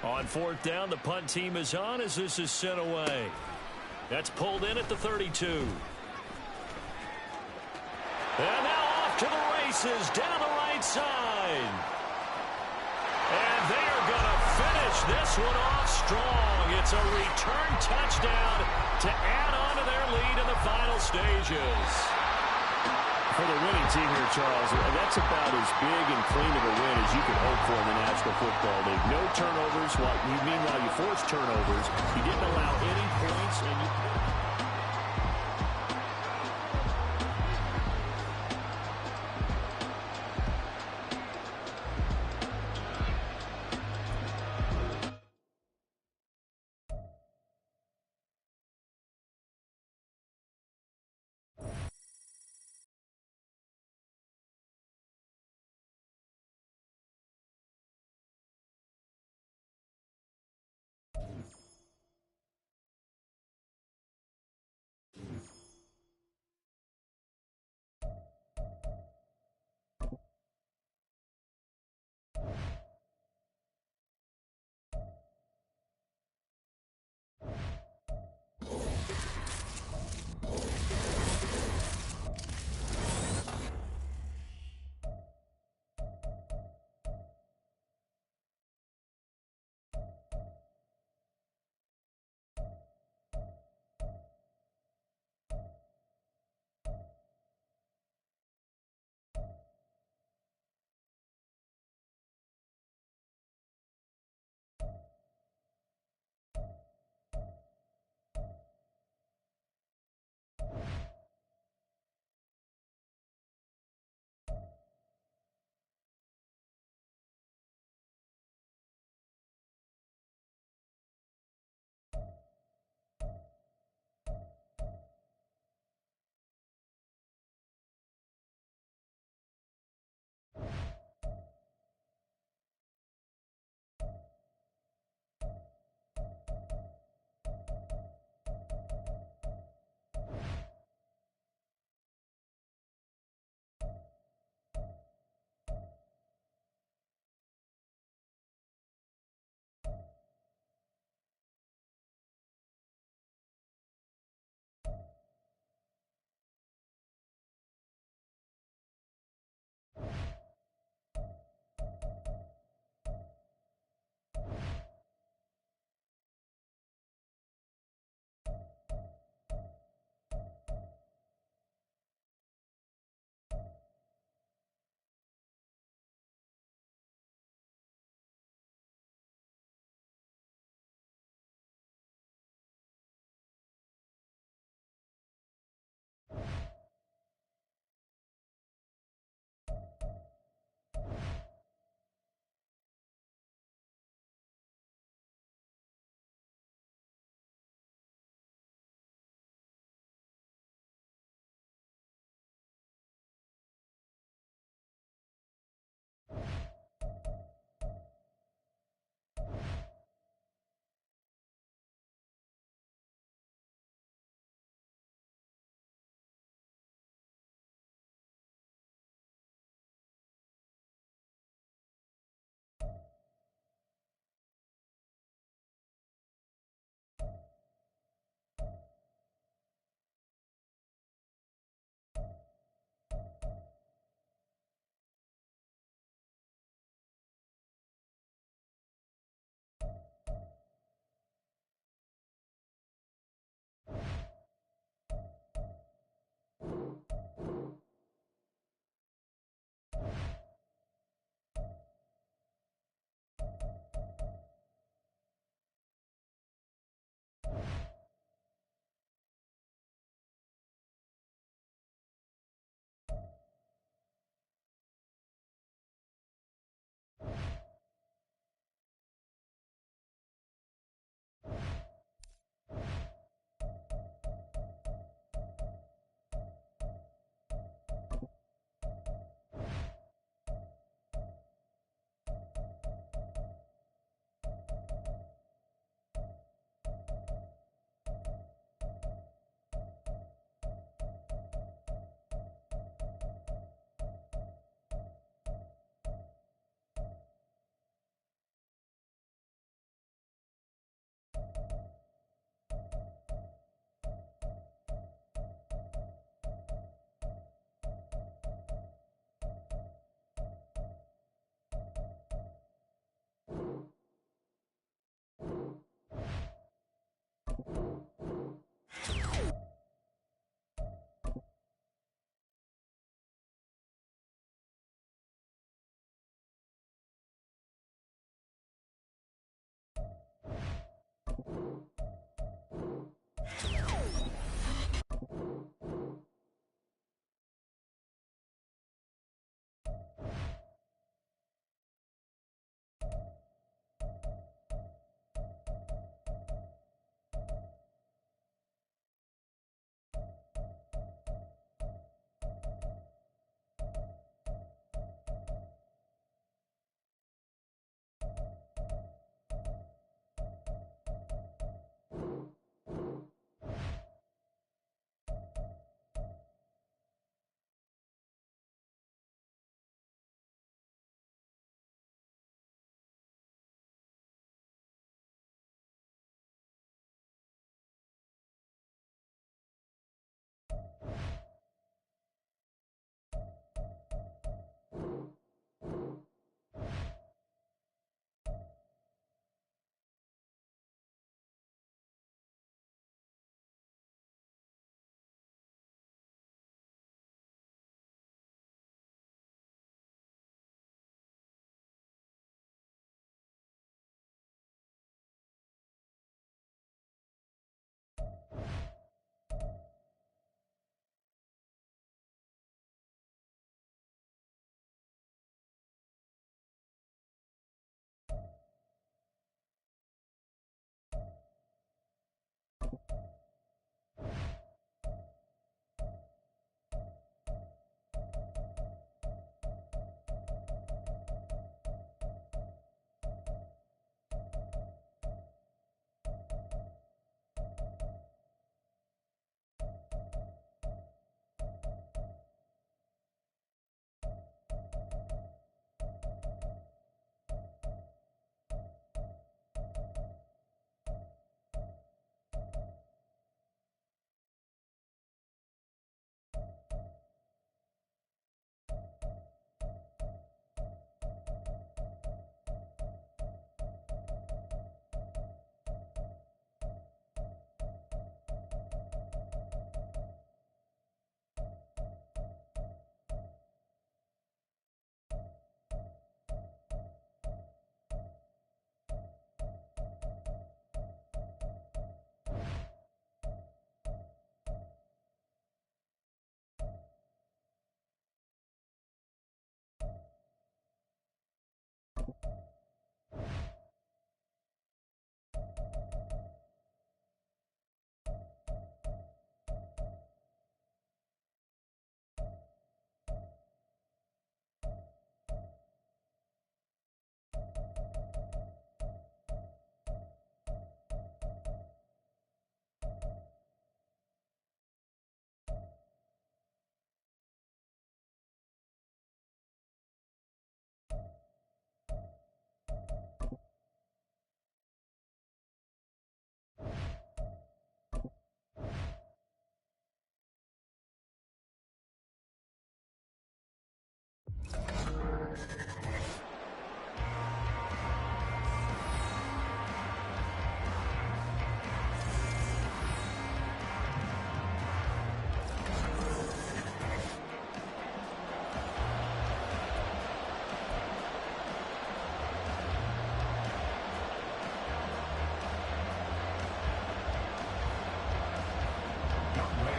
On 4th down, the punt team is on as this is sent away. That's pulled in at the 32. And now off to the races down the right side. And they are going to finish this one off strong. It's a return touchdown to add on to their lead in the final stages. For the winning team here, Charles, that's about as big and clean of a win as you can hope for in the National Football League. No turnovers. Meanwhile, you forced turnovers. You didn't allow any points, and you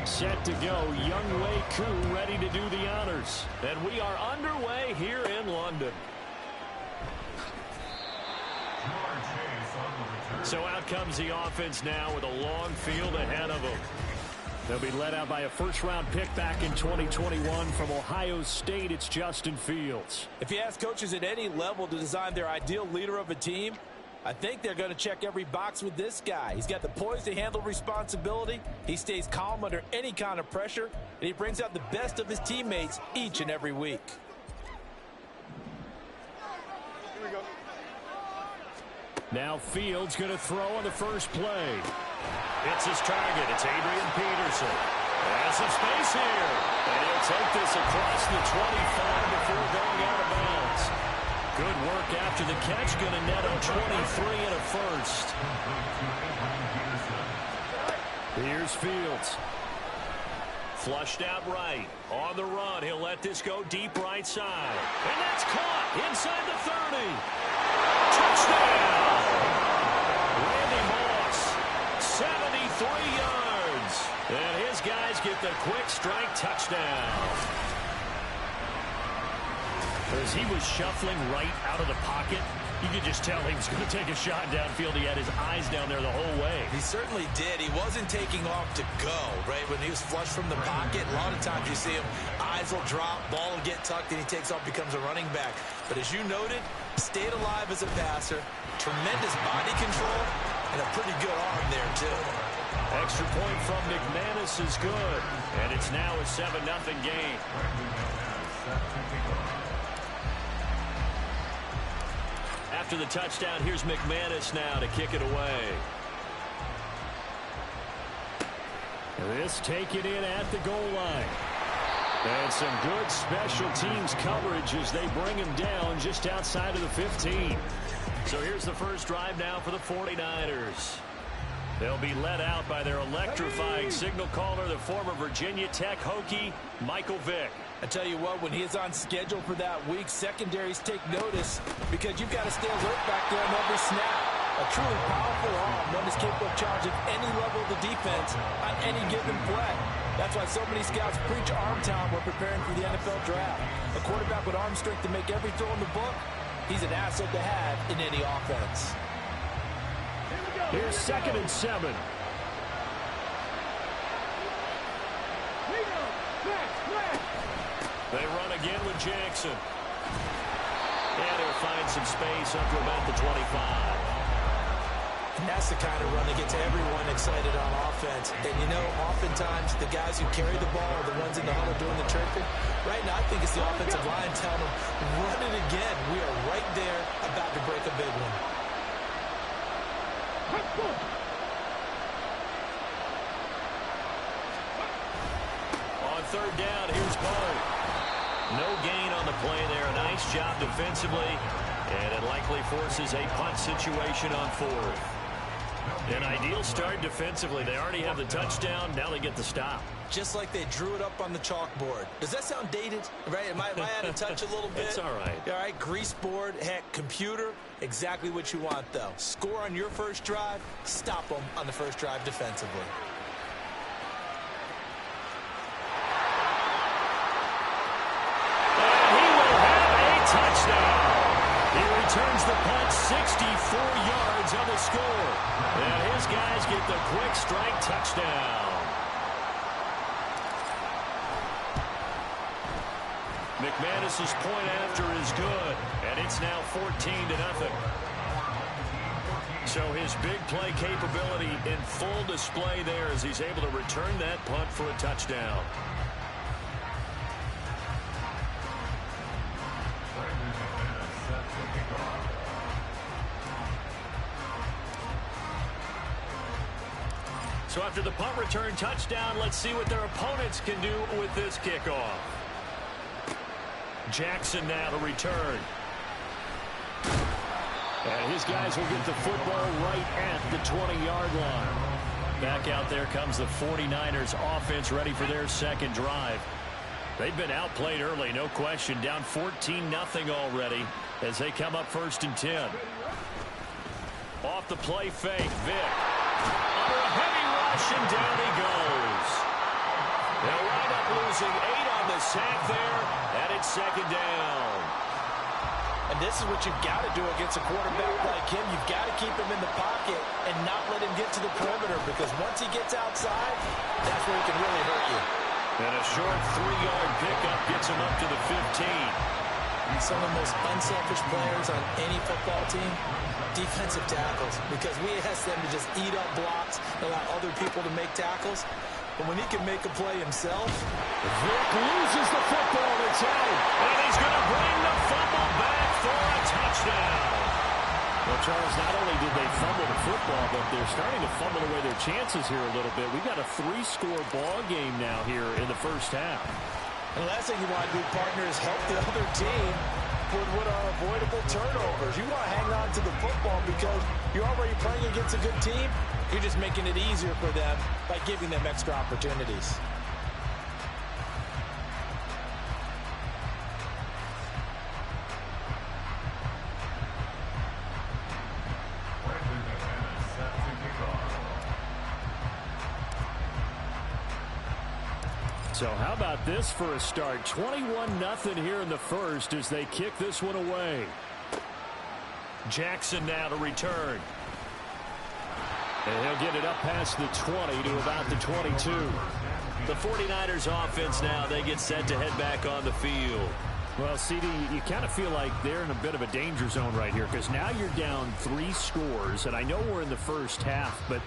Set to go, Young Wei Koo ready to do the honors. And we are underway here in London. So out comes the offense now with a long field ahead of them. They'll be led out by a first-round pick back in 2021 from Ohio State. It's Justin Fields. If you ask coaches at any level to design their ideal leader of a team, I think they're going to check every box with this guy. He's got the poise to handle responsibility. He stays calm under any kind of pressure, and he brings out the best of his teammates each and every week. Here we go. Now Fields going to throw on the first play. It's his target. It's Adrian Peterson. Has some space here. And he'll take this across the 25 before going out of bounds. Good work after the catch. Going to net him 23 and a first. Here's Fields. Flushed out right. On the run. He'll let this go deep right side. And that's caught inside the 30. Touchdown! Randy Moss, 73 yards. And his guys get the quick strike touchdown. As he was shuffling right out of the pocket, you could just tell he was going to take a shot downfield. He had his eyes down there the whole way. He certainly did. He wasn't taking off to go, right? When he was flushed from the pocket, a lot of times you see him, eyes will drop, ball will get tucked, and he takes off, becomes a running back. But as you noted, stayed alive as a passer, tremendous body control, and a pretty good arm there, too. Extra point from McManus is good, and it's now a 7-0 game. After the touchdown, here's McManus now to kick it away. This taken in at the goal line. And some good special teams coverage as they bring him down just outside of the 15. So here's the first drive now for the 49ers. They'll be led out by their electrifying signal caller, the former Virginia Tech Hokie, Michael Vick. I tell you what, when he is on schedule for that week, secondaries take notice because you've got to stay alert back there on every snap. A truly powerful arm, one is capable of challenging any level of the defense on any given play. That's why so many scouts preach arm talent when preparing for the NFL draft. A quarterback with arm strength to make every throw in the book, he's an asset to have in any offense. Here's 2nd and 7. They run again with Jackson. And he'll find some space up to about the 25. And that's the kind of run that gets everyone excited on offense. And, you know, oftentimes the guys who carry the ball are the ones in the huddle doing the chirping. Right now, I think it's the offensive line telling them, run it again. We are right there about to break a big one. On 3rd down, here's Bowe. No gain on the play there. A nice job defensively. And it likely forces a punt situation on 4th. An ideal start defensively. They already have the touchdown. Now they get the stop. Just like they drew it up on the chalkboard. Does that sound dated? Right? Am I out of touch a little bit? It's all right. All right, grease board, heck, computer. Exactly what you want, though. Score on your first drive. Stop them on the first drive defensively. Touchdown. He returns the punt 64 yards on the score. And his guys get the quick strike touchdown. McManus's point after is good. And it's now 14-0. So his big play capability in full display there as he's able to return that punt for a touchdown. So after the punt return touchdown, let's see what their opponents can do with this kickoff. Jackson now to return. And his guys will get the football right at the 20-yard line. Back out there comes the 49ers offense ready for their second drive. They've been outplayed early, no question. Down 14-0 already as they come up 1st and 10. Off the play fake, Vick. Under a heavy rush, and down he goes. They'll wind up losing 8 on the sack there, and it's 2nd down. And this is what you've got to do against a quarterback like him. You've got to keep him in the pocket and not let him get to the perimeter, because once he gets outside, that's where he can really hurt you. And a short 3-yard pickup gets him up to the 15. Some of the most unselfish players on any football team, defensive tackles, because we ask them to just eat up blocks, allow other people to make tackles. But when he can make a play himself, Vick loses the football. It's out. And he's going to bring the fumble back for a touchdown. Well, Charles, not only did they fumble the football, but they're starting to fumble away their chances here a little bit. We've got a 3-score ball game now here in the first half. And the last thing you want to do, partner, is help the other team with what are avoidable turnovers. You want to hang on to the football because you're already playing against a good team. You're just making it easier for them by giving them extra opportunities. So how about this for a start? 21-0 here in the first as they kick this one away. Jackson now to return. And he'll get it up past the 20 to about the 22. The 49ers offense now, they get set to head back on the field. Well, CD, you kind of feel like they're in a bit of a danger zone right here because now you're down 3 scores, and I know we're in the first half, but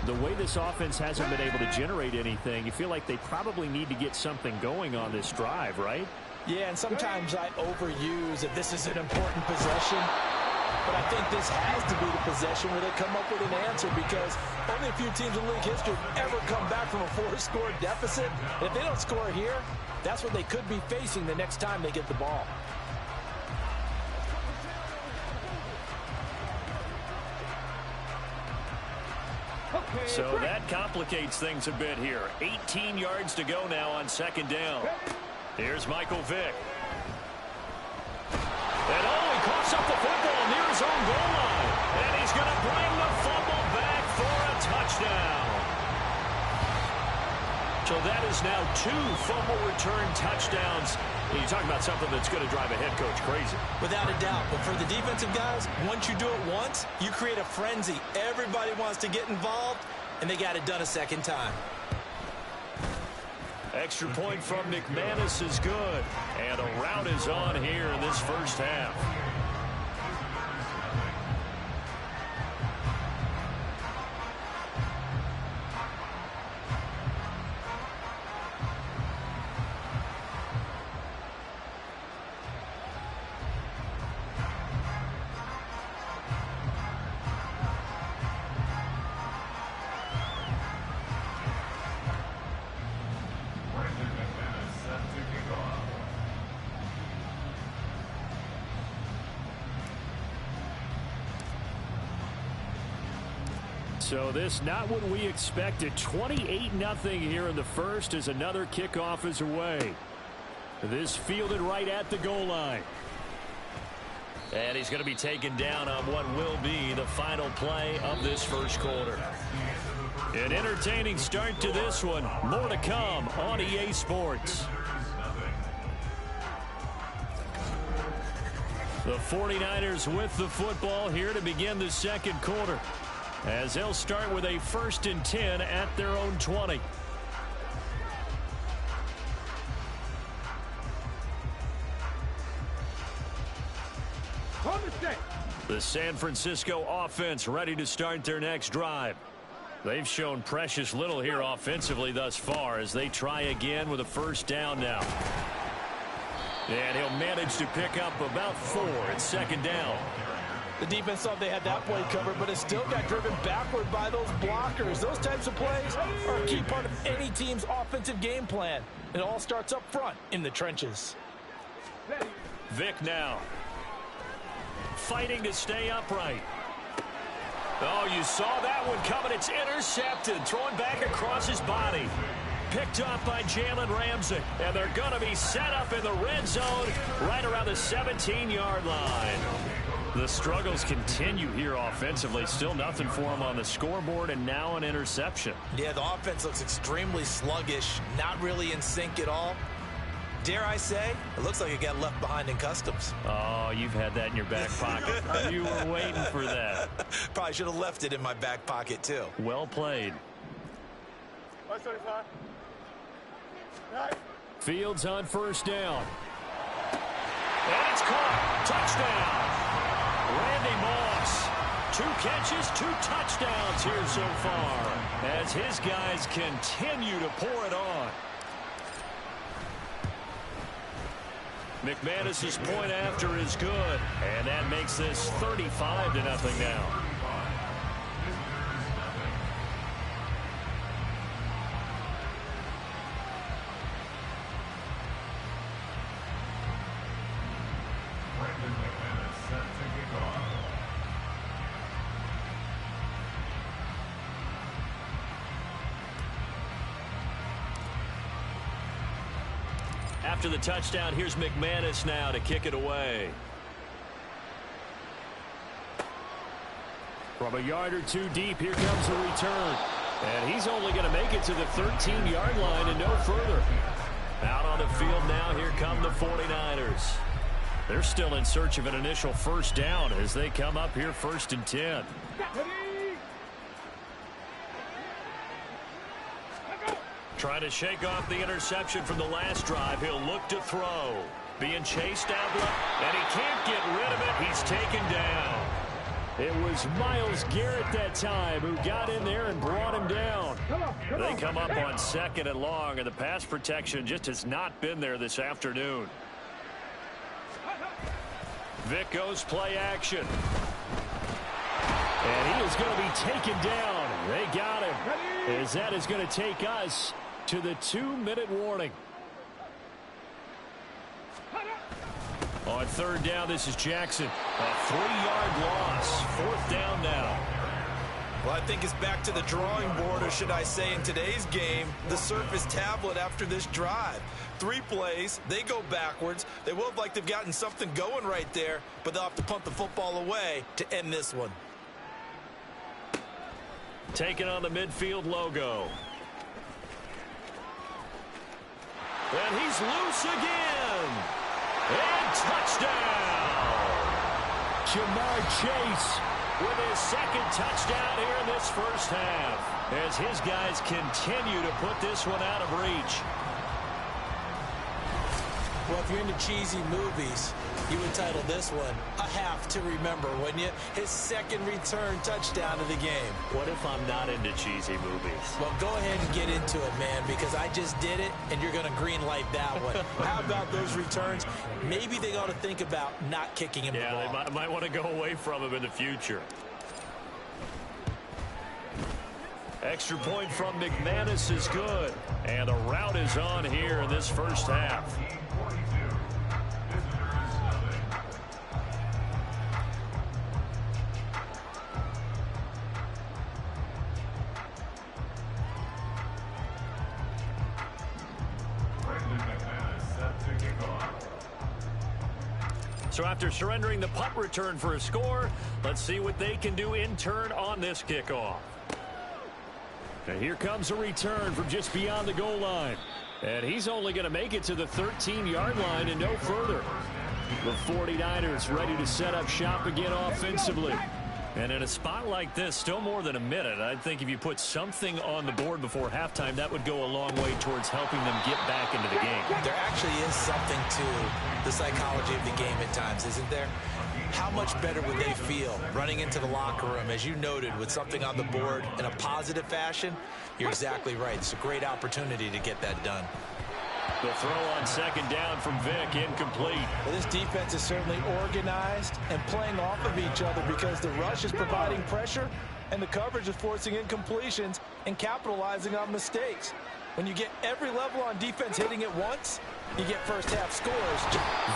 the way this offense hasn't been able to generate anything, you feel like they probably need to get something going on this drive, right? Yeah, and sometimes I overuse that this is an important possession. But I think this has to be the possession where they come up with an answer because only a few teams in league history have ever come back from a 4-score deficit. And if they don't score here, that's what they could be facing the next time they get the ball. So that complicates things a bit here. 18 yards to go now on second down. Here's Michael Vick. And he coughs up the football near his own goal line. And he's going to bring the fumble back for a touchdown. So that is now 2 fumble return touchdowns. You talk about something that's going to drive a head coach crazy. Without a doubt. But for the defensive guys, once you do it once, you create a frenzy. Everybody wants to get involved, and they got it done a second time. Extra point from McManus is good. And a rout is on here in this first half. So this not what we expected. 28-0 here in the first as another kickoff is away. This fielded right at the goal line. And he's going to be taken down on what will be the final play of this first quarter. An entertaining start to this one. More to come on EA Sports. The 49ers with the football here to begin the second quarter, as they'll start with a 1st and 10 at their own 20. The San Francisco offense ready to start their next drive. They've shown precious little here offensively thus far as they try again with a first down now. And he'll manage to pick up about 4 at second down. The defense thought they had that play covered, but it still got driven backward by those blockers. Those types of plays are a key part of any team's offensive game plan. It all starts up front in the trenches. Vick now. Fighting to stay upright. Oh, you saw that one coming. It's intercepted. Throwing back across his body. Picked up by Jalen Ramsey. And they're going to be set up in the red zone right around the 17-yard line. The struggles continue here offensively. Still nothing for them on the scoreboard, and now an interception. Yeah, the offense looks extremely sluggish, not really in sync at all. Dare I say, it looks like it got left behind in customs. Oh, you've had that in your back pocket. You were waiting for that. Probably should have left it in my back pocket, too. Well played. Fields on first down. And it's caught. Touchdown. Randy Moss. 2 catches, 2 touchdowns here so far as his guys continue to pour it on. McManus's point after is good, and that makes this 35-0 now. After the touchdown, here's McManus now to kick it away. From a yard or two deep, here comes a return. And he's only going to make it to the 13-yard line and no further. Out on the field now, here come the 49ers. They're still in search of an initial first down as they come up here 1st and 10. Trying to shake off the interception from the last drive. He'll look to throw. Being chased out left, and he can't get rid of it. He's taken down. It was Myles Garrett that time who got in there and brought him down. They come up on 2nd and long, and the pass protection just has not been there this afternoon. Vic goes play action. And he is going to be taken down. They got him. As that is going to take us to the 2-minute warning. On 3rd down, this is Jackson. A 3-yard loss. 4th down now. Well, I think it's back to the drawing board, or should I say in today's game, the Surface tablet after this drive. 3 plays, they go backwards. They will look like they've gotten something going right there, but they'll have to punt the football away to end this one. Taking on the midfield logo. And he's loose again. And touchdown! Jamar Chase with his 2nd touchdown here in this first half, as his guys continue to put this one out of reach. Well, if you're into cheesy movies, you would title this one A Half to Remember, wouldn't you? His 2nd return touchdown of the game. What if I'm not into cheesy movies? Well, go ahead and get into it, man, because I just did it, and you're going to green light that one. How about those returns? Maybe they ought to think about not kicking him the ball. Yeah, they might want to go away from him in the future. Extra point from McManus is good. And the route is on here in this first half. So after surrendering the punt return for a score, let's see what they can do in turn on this kickoff. And here comes a return from just beyond the goal line. And he's only going to make it to the 13-yard line and no further. The 49ers ready to set up shop again offensively. And in a spot like this, still more than a minute, I think if you put something on the board before halftime, that would go a long way towards helping them get back into the game. There actually is something to the psychology of the game at times, isn't there? How much better would they feel running into the locker room, as you noted, with something on the board in a positive fashion? You're exactly right. It's a great opportunity to get that done. The throw on 2nd down from Vic, incomplete. Well, this defense is certainly organized and playing off of each other because the rush is providing pressure and the coverage is forcing incompletions and capitalizing on mistakes. When you get every level on defense hitting at once, you get first half scores.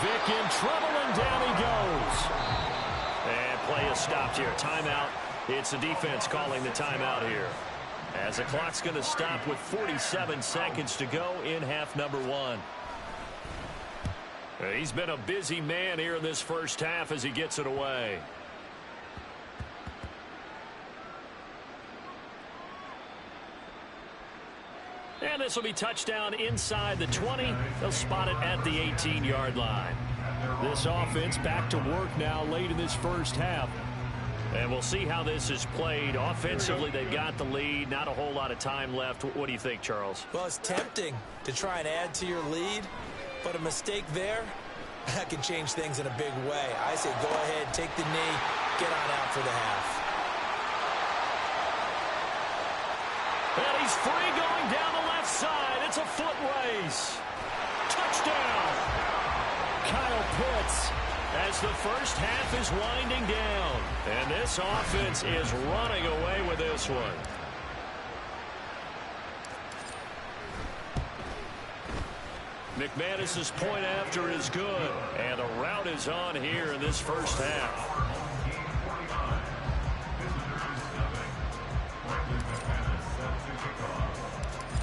Vic in trouble, and down he goes. And play is stopped here. Timeout. It's the defense calling the timeout here, as the clock's going to stop with 47 seconds to go in half number 1. He's been a busy man here in this first half as he gets it away. And this will be touchdown inside the 20. They'll spot it at the 18-yard line. This offense back to work now late in this first half. And we'll see how this is played. Offensively, they've got the lead. Not a whole lot of time left. What do you think, Charles? Well, it's tempting to try and add to your lead, but a mistake there, that can change things in a big way. I say go ahead, take the knee, get on out for the half. And he's free going down the left side. It's a foot race. Touchdown. Kyle Pitts, as the first half is winding down. And this offense is running away with this one. McManus's point after is good. And the route is on here in this first half.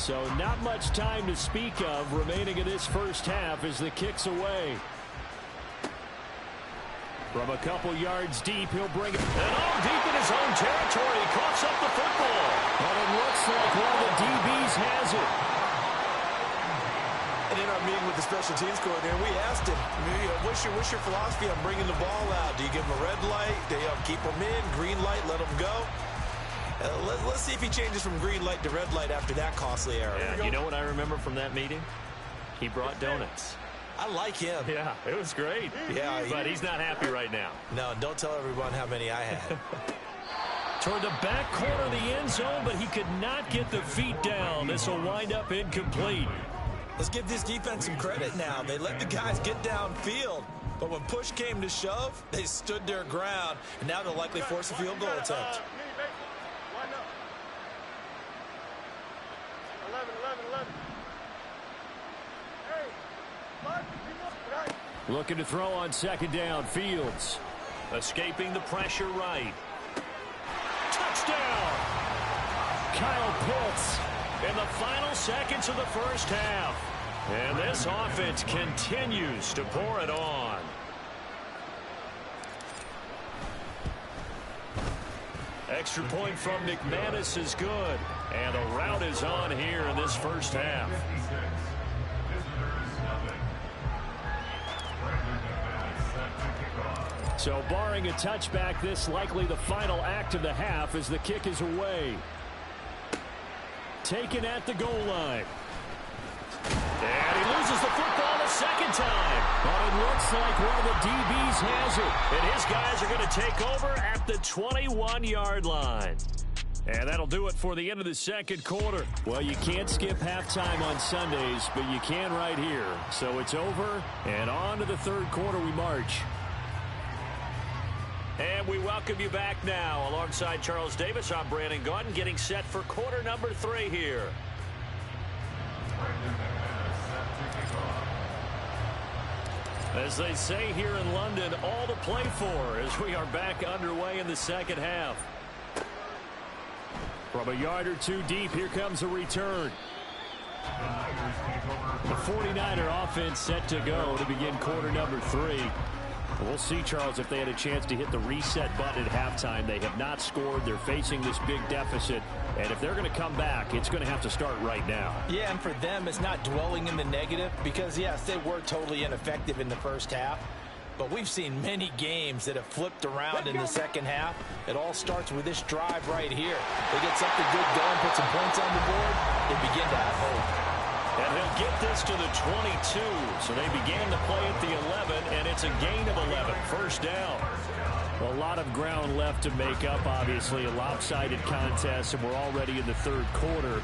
So not much time to speak of remaining in this first half as the kick's away. From a couple yards deep, he'll bring it. And all deep in his own territory. He coughs up the football. And it looks like one of the DBs has it. And in our meeting with the special teams coordinator, we asked him, what's your philosophy on bringing the ball out? Do you give him a red light? Do you keep him in? Green light, let him go? Let's see if he changes from green light to red light after that costly error. Yeah, you know what I remember from that meeting? He brought donuts. I like him. Yeah, it was great. Yeah, but he's not happy right now. No, don't tell everyone how many I had. Toward the back corner of the end zone, but he could not get the feet down. This will wind up incomplete. Let's give this defense some credit now. They let the guys get downfield, but when push came to shove, they stood their ground, and now they'll likely force a field goal attempt. 11. Looking to throw on second down. Fields escaping the pressure right. Touchdown! Kyle Pitts in the final seconds of the first half. And this offense continues to pour it on. Extra point from McManus is good. And the route is on here in this first half. So barring a touchback, this likely the final act of the half as the kick is away. Taken at the goal line. And he loses the football the second time. But it looks like one of the DBs has it. And his guys are going to take over at the 21-yard line. And that'll do it for the end of the second quarter. Well, you can't skip halftime on Sundays, but you can right here. So it's over, and on to the third quarter we march. And we welcome you back now. Alongside Charles Davis, I'm Brandon Gaudin, getting set for quarter number 3 here. As they say here in London, all to play for as we are back underway in the second half. From a yard or two deep, here comes a return. The 49er offense set to go to begin quarter number 3. We'll see, Charles, if they had a chance to hit the reset button at halftime. They have not scored. They're facing this big deficit. And if they're going to come back, it's going to have to start right now. Yeah, and for them, it's not dwelling in the negative because, yes, they were totally ineffective in the first half. But we've seen many games that have flipped around in the second half. It all starts with this drive right here. They get something good going, put some points on the board, they begin to have hope. And he'll get this to the 22. So they began to play at the 11, and it's a gain of 11. First down. A lot of ground left to make up, obviously. A lopsided contest, and we're already in the third quarter.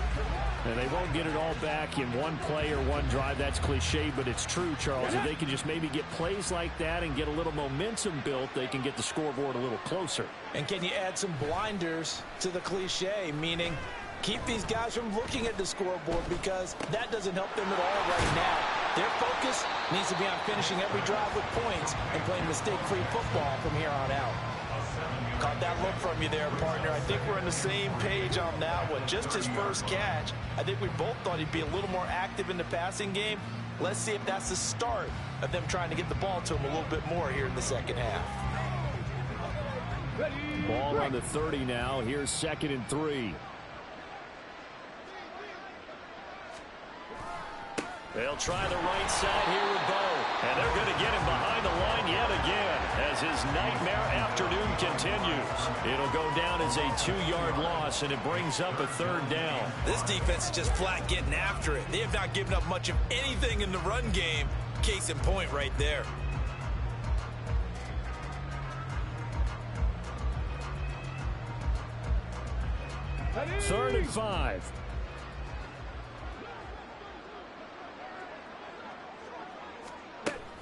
And they won't get it all back in one play or one drive. That's cliche, but it's true, Charles. If they can just maybe get plays like that and get a little momentum built, they can get the scoreboard a little closer. And can you add some blinders to the cliche, meaning keep these guys from looking at the scoreboard because that doesn't help them at all right now. Their focus needs to be on finishing every drive with points and playing mistake-free football from here on out. Caught that look from you there, partner. I think we're on the same page on that one. Just his first catch, I think we both thought he'd be a little more active in the passing game. Let's see if that's the start of them trying to get the ball to him a little bit more here in the second half. Ball on the 30 now. Here's 2nd and 3. They'll try the right side here with Bo. And they're going to get him behind the line yet again as his nightmare afternoon continues. It'll go down as a 2-yard loss, and it brings up a 3rd down. This defense is just flat getting after it. They have not given up much of anything in the run game. Case in point right there. Third and 5.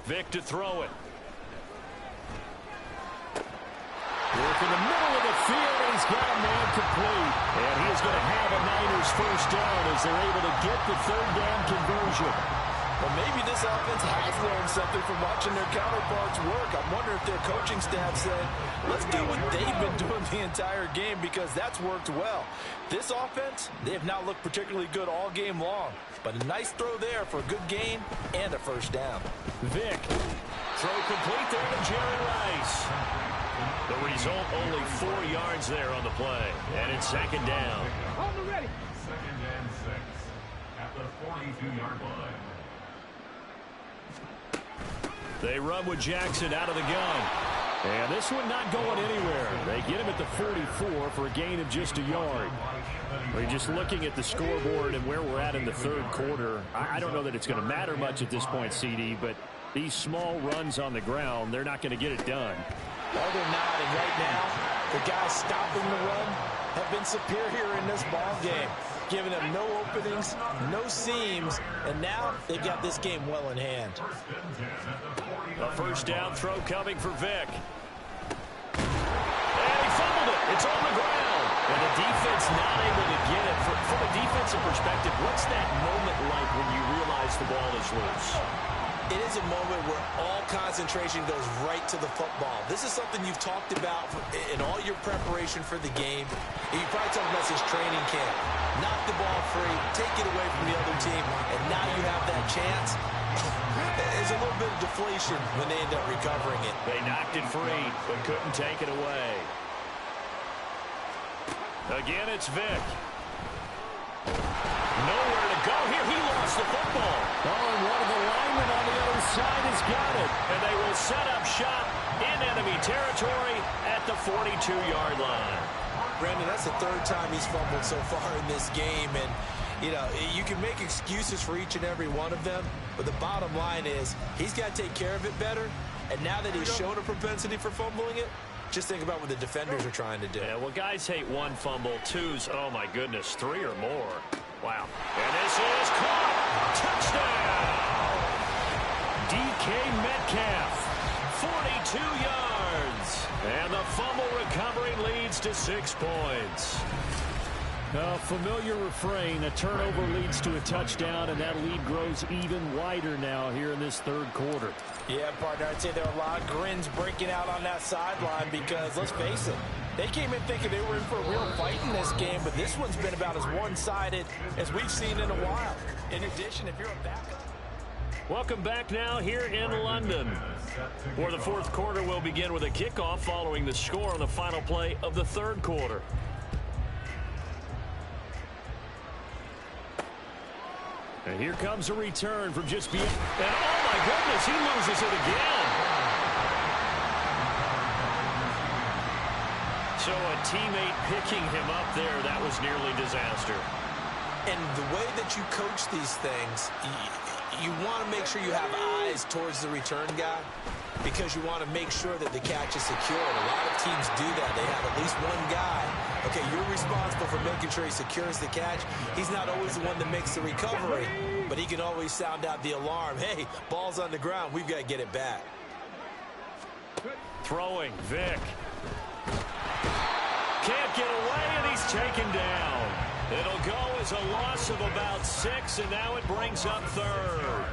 Vic to throw it. Work in the middle of the field, and he's got a man complete. And he is going to have a Niners first down as they're able to get the 3rd down conversion. Well, maybe this offense has learned something from watching their counterparts work. I'm wondering if their coaching staff said, let's do what they've been doing the entire game because that's worked well. This offense, they have not looked particularly good all game long. But a nice throw there for a good gain and a first down. Vic. Throw complete there to Jerry Rice. The result, only 4 yards there on the play. And it's second down. On the ready. Second and 6 at the 42-yard line. They run with Jackson out of the gun. And this one not going anywhere. They get him at the 44 for a gain of just a yard. We're just looking at the scoreboard and where we're at in the third quarter. I don't know that it's going to matter much at this point, CD, but these small runs on the ground, they're not going to get it done. Well, they're not, and right now, the guys stopping the run have been superior in this ball game, giving them no openings, no seams, and now they've got this game well in hand. A first down throw coming for Vic. And he fumbled it. It's on the ground. And the defense not able to get it. From a defensive perspective, what's that moment like when you realize the ball is loose? It is a moment where all concentration goes right to the football. This is something you've talked about in all your preparation for the game. You probably talked about this training camp. Knock the ball free, take it away from the other team, and now you have that chance. There's a little bit of deflation when they end up recovering it. They knocked it free, but couldn't take it away. Again, it's Vic. Nowhere to go here. He lost the football. Oh, and one of the linemen on the other side has got it. And they will set up shop in enemy territory at the 42-yard line. Brandon, that's the third time he's fumbled so far in this game. And, you know, you can make excuses for each and every one of them. But the bottom line is he's got to take care of it better. And now that he's shown a propensity for fumbling it, just think about what the defenders are trying to do. Yeah, well, guys hate one fumble, twos, oh my goodness, 3 or more. Wow. And this is caught. Touchdown. DK Metcalf, 42 yards. And the fumble recovery leads to 6 points. A familiar refrain, a turnover leads to a touchdown, and that lead grows even wider now here in this third quarter. Yeah, partner, I'd say there are a lot of grins breaking out on that sideline because, let's face it, they came in thinking they were in for a real fight in this game, but this one's been about as one-sided as we've seen in a while. In addition, if you're a backup. Welcome back now here in London. For the fourth quarter, we'll begin with a kickoff following the score on the final play of the third quarter. And here comes a return from just beyond. And oh my goodness, he loses it again. So a teammate picking him up there, that was nearly disaster. And the way that you coach these things, you want to make sure you have eyes towards the return guy because you want to make sure that the catch is secured. A lot of teams do that. They have at least one guy. Okay, you're responsible for making sure he secures the catch. He's not always the one that makes the recovery, but he can always sound out the alarm. Hey, ball's on the ground. We've got to get it back. Throwing, Vic. Can't get away, and he's taken down. It'll go as a loss of about 6, and now it brings up third.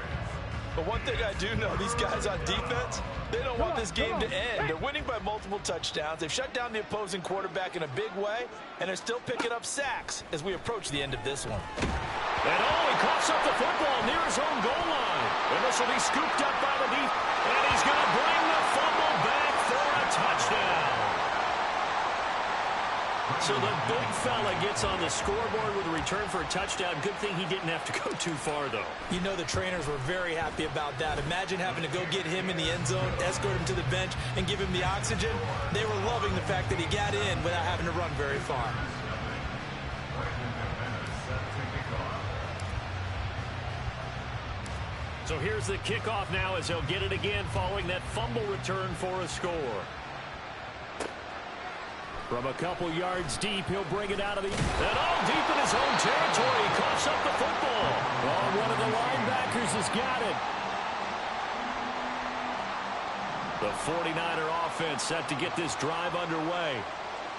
But one thing I do know, these guys on defense, they don't want this game to end. They're winning by multiple touchdowns. They've shut down the opposing quarterback in a big way, and they're still picking up sacks as we approach the end of this one. And oh, he coughs up the football near his own goal line. And this will be scooped up by the deep. And he's going to bring the fumble back for a touchdown. So the big fella gets on the scoreboard with a return for a touchdown. Good thing he didn't have to go too far, though. You know the trainers were very happy about that. Imagine having to go get him in the end zone, escort him to the bench, and give him the oxygen. They were loving the fact that he got in without having to run very far. So here's the kickoff now as he'll get it again following that fumble return for a score. From a couple yards deep, he'll bring it out of the... And all deep in his own territory. He coughs up the football. Oh, one of the linebackers has got it. The 49er offense set to get this drive underway.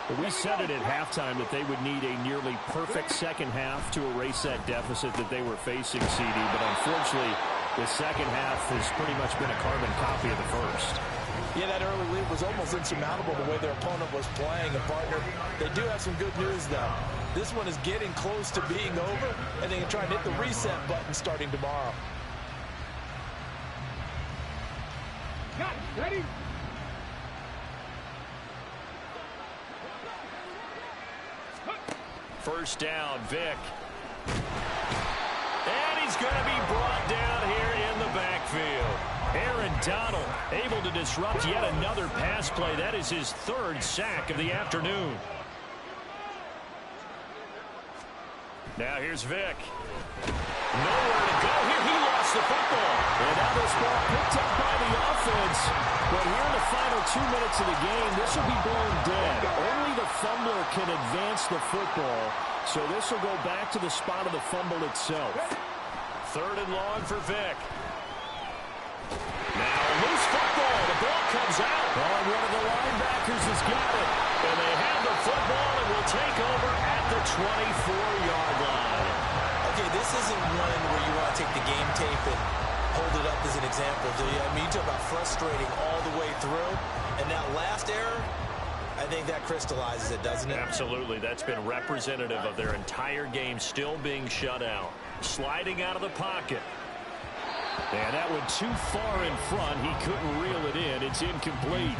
But we said it at halftime that they would need a nearly perfect second half to erase that deficit that they were facing, CD. But unfortunately, The second half has pretty much been a carbon copy of the first. Yeah, that early lead was almost insurmountable the way their opponent was playing. And, partner, they do have some good news, though. This one is getting close to being over, and they can try and hit the reset button starting tomorrow. Ready? First down, Vic. And he's going to be brought down here in the backfield. Aaron Donald able to disrupt yet another pass play. That is his third sack of the afternoon. Now here's Vic. Nowhere to go here. He lost the football. And now this ball picked up by the offense. But here in the final 2 minutes of the game, this will be blown dead. Only the fumbler can advance the football. So this will go back to the spot of the fumble itself. Third and long for Vic. Now loose football. The ball comes out. Oh, one of the linebackers has got it. And they have the football and will take over at the 24-yard line. Okay, this isn't one where you want to take the game tape and hold it up as an example, do you? I mean, you talk about frustrating all the way through. And that last error, I think that crystallizes it, doesn't it? Absolutely. That's been representative of their entire game still being shut out. Sliding out of the pocket. And that went too far in front. He couldn't reel it in. It's incomplete.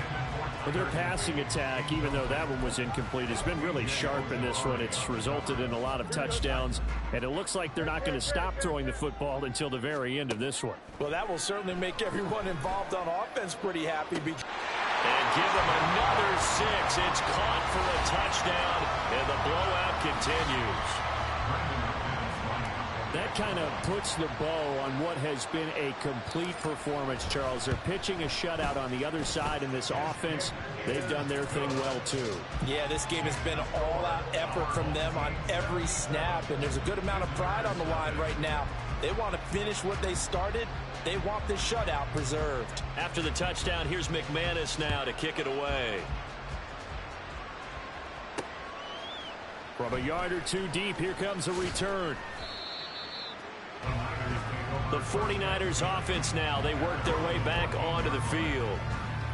But their passing attack, even though that one was incomplete, has been really sharp in this one. It's resulted in a lot of touchdowns. And it looks like they're not going to stop throwing the football until the very end of this one. Well, that will certainly make everyone involved on offense pretty happy. And give them another 6. It's caught for a touchdown, and the blowout continues. That kind of puts the bow on what has been a complete performance, Charles. They're pitching a shutout on the other side in this offense. They've done their thing well, too. Yeah, this game has been all-out effort from them on every snap, and there's a good amount of pride on the line right now. They want to finish what they started. They want this shutout preserved. After the touchdown, here's McManus now to kick it away. From a yard or two deep, here comes a return. The 49ers offense now. They work their way back onto the field.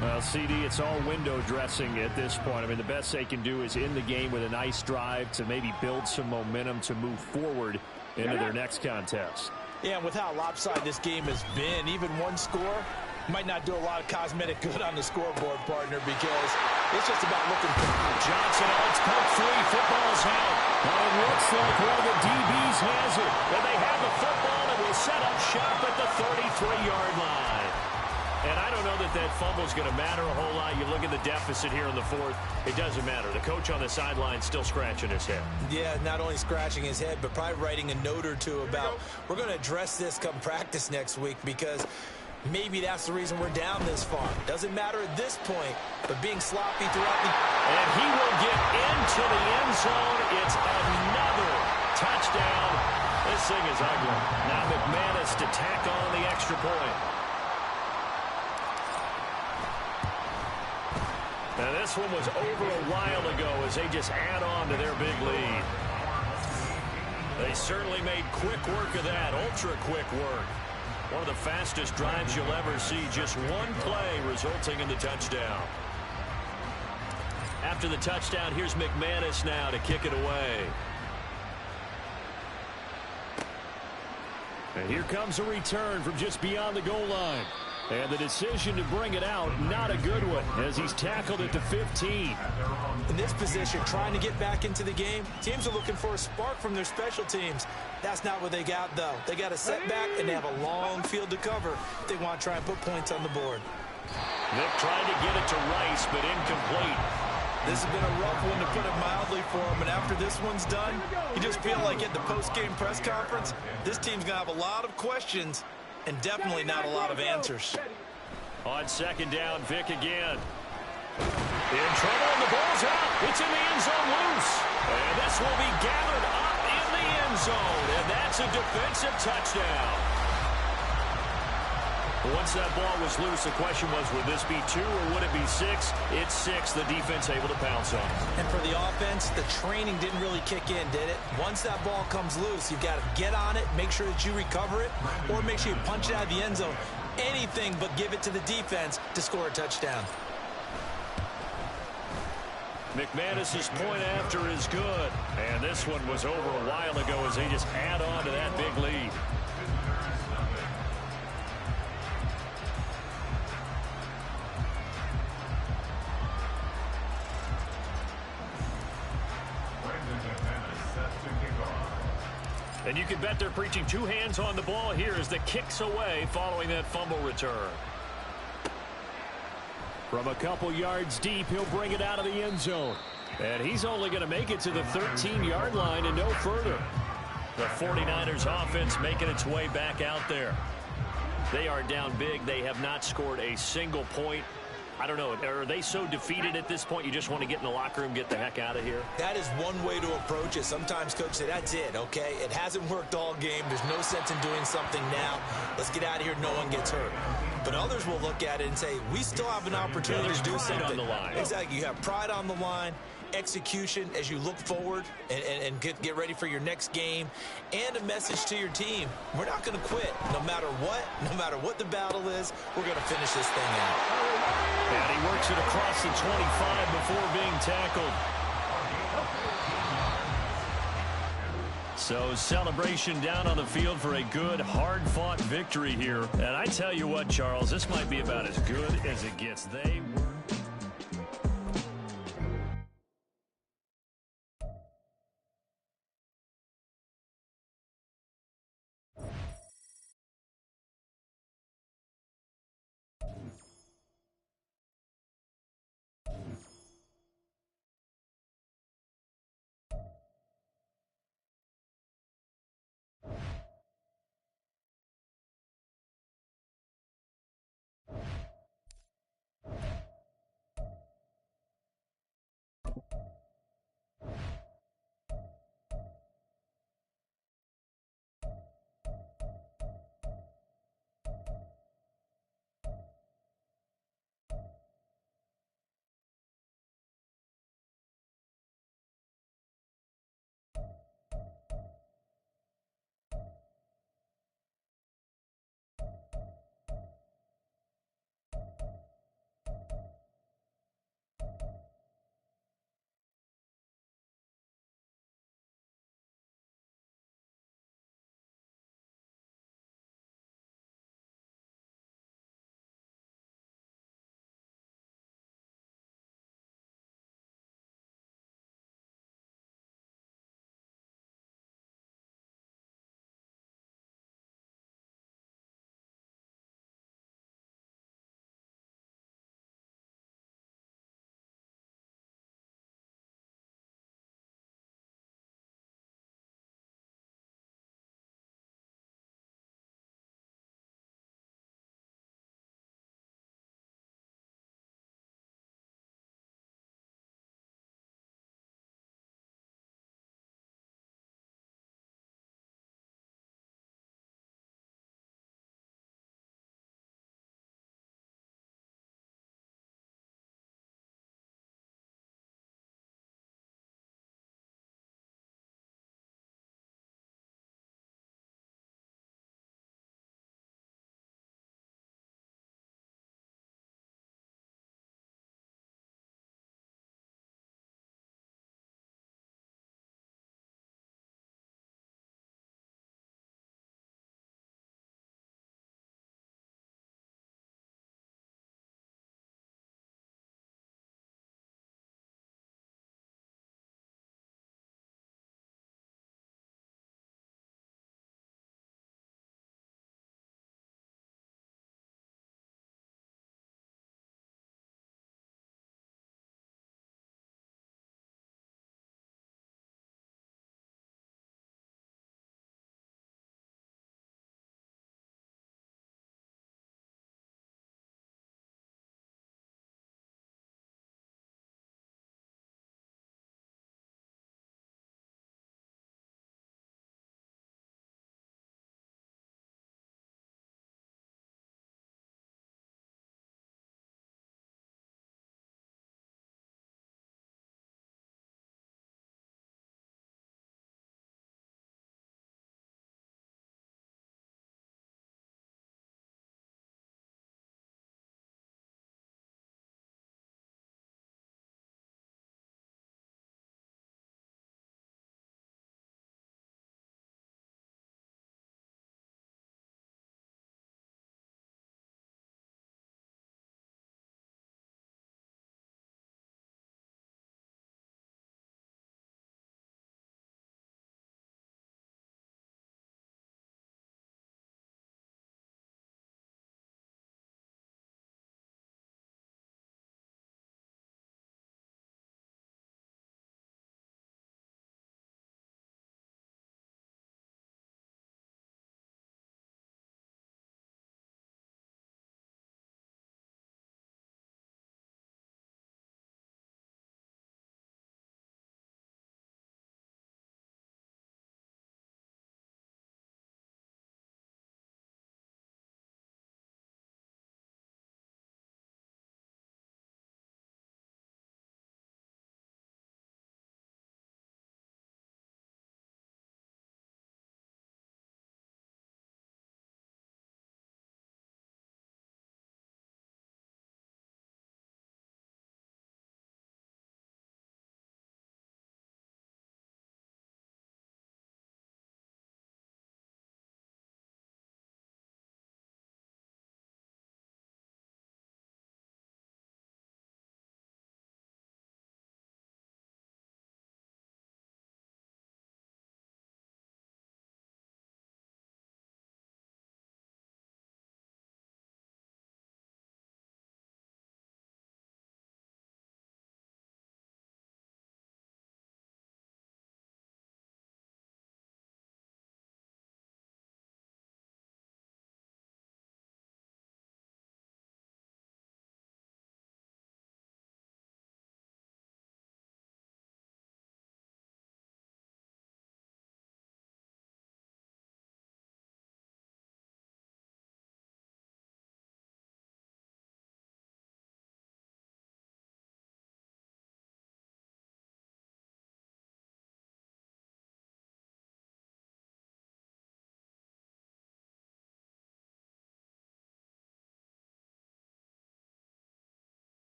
Well, CD, it's all window dressing at this point. I mean, the best they can do is end the game with a nice drive to maybe build some momentum to move forward into their next contest. Yeah, and with how lopsided this game has been, even one score might not do a lot of cosmetic good on the scoreboard, partner, because it's just about looking for Johnson out, cut free, football's out. Now it looks like one of the DBs has it. And they have the football and will set up shop at the 33-yard line. And I don't know that that fumble is going to matter a whole lot. You look at the deficit here in the fourth, it doesn't matter. The coach on the sideline still scratching his head. Yeah, not only scratching his head, but probably writing a note or two about, we're going to address this come practice next week, because maybe that's the reason we're down this far. Doesn't matter at this point, but being sloppy throughout the... And he will get into the end zone. It's another touchdown. This thing is ugly. Now McManus to tack on the extra point. And this one was over a while ago as they just add on to their big lead. They certainly made quick work of that, ultra-quick work. One of the fastest drives you'll ever see, just one play resulting in the touchdown. After the touchdown, here's McManus now to kick it away. And here comes a return from just beyond the goal line. And the decision to bring it out, not a good one, as he's tackled at the 15. In this position, trying to get back into the game, teams are looking for a spark from their special teams. That's not what they got, though. They got a setback, and they have a long field to cover if they want to try and put points on the board. Vic trying to get it to Rice, but incomplete. This has been a rough one, to put it mildly, for him. And after this one's done, you just feel like at the post-game press conference, this team's going to have a lot of questions and definitely not a lot of answers. On second down, Vic again. In trouble, and the ball's out. It's in the end zone loose. And this will be gathered up in the end zone. And that's a defensive touchdown. Once that ball was loose, the question was, would this be 2 or would it be 6? It's 6. The defense able to pounce on it. And for the offense, the training didn't really kick in, did it? Once that ball comes loose, you've got to get on it, make sure that you recover it, or make sure you punch it out of the end zone. Anything but give it to the defense to score a touchdown. McManus's point after is good. And this one was over a while ago as they just add on to that big lead. And you can bet they're preaching 2 hands on the ball here as the kick's away following that fumble return. From a couple yards deep, he'll bring it out of the end zone. And he's only going to make it to the 13-yard line and no further. The 49ers offense making its way back out there. They are down big. They have not scored a single point. I don't know. Are they so defeated at this point you just want to get in the locker room, get the heck out of here? That is one way to approach it. Sometimes coach say, that's it, okay? It hasn't worked all game. There's no sense in doing something now. Let's get out of here. No one gets hurt. But others will look at it and say, we still have an opportunity to do something. On the line. Exactly. You have pride on the line, execution as you look forward and get ready for your next game, and a message to your team. We're not going to quit. No matter what the battle is, we're going to finish this thing out. And he works it across the 25 before being tackled. So celebration down on the field for a good, hard-fought victory here. And I tell you what, Charles, this might be about as good as it gets. They were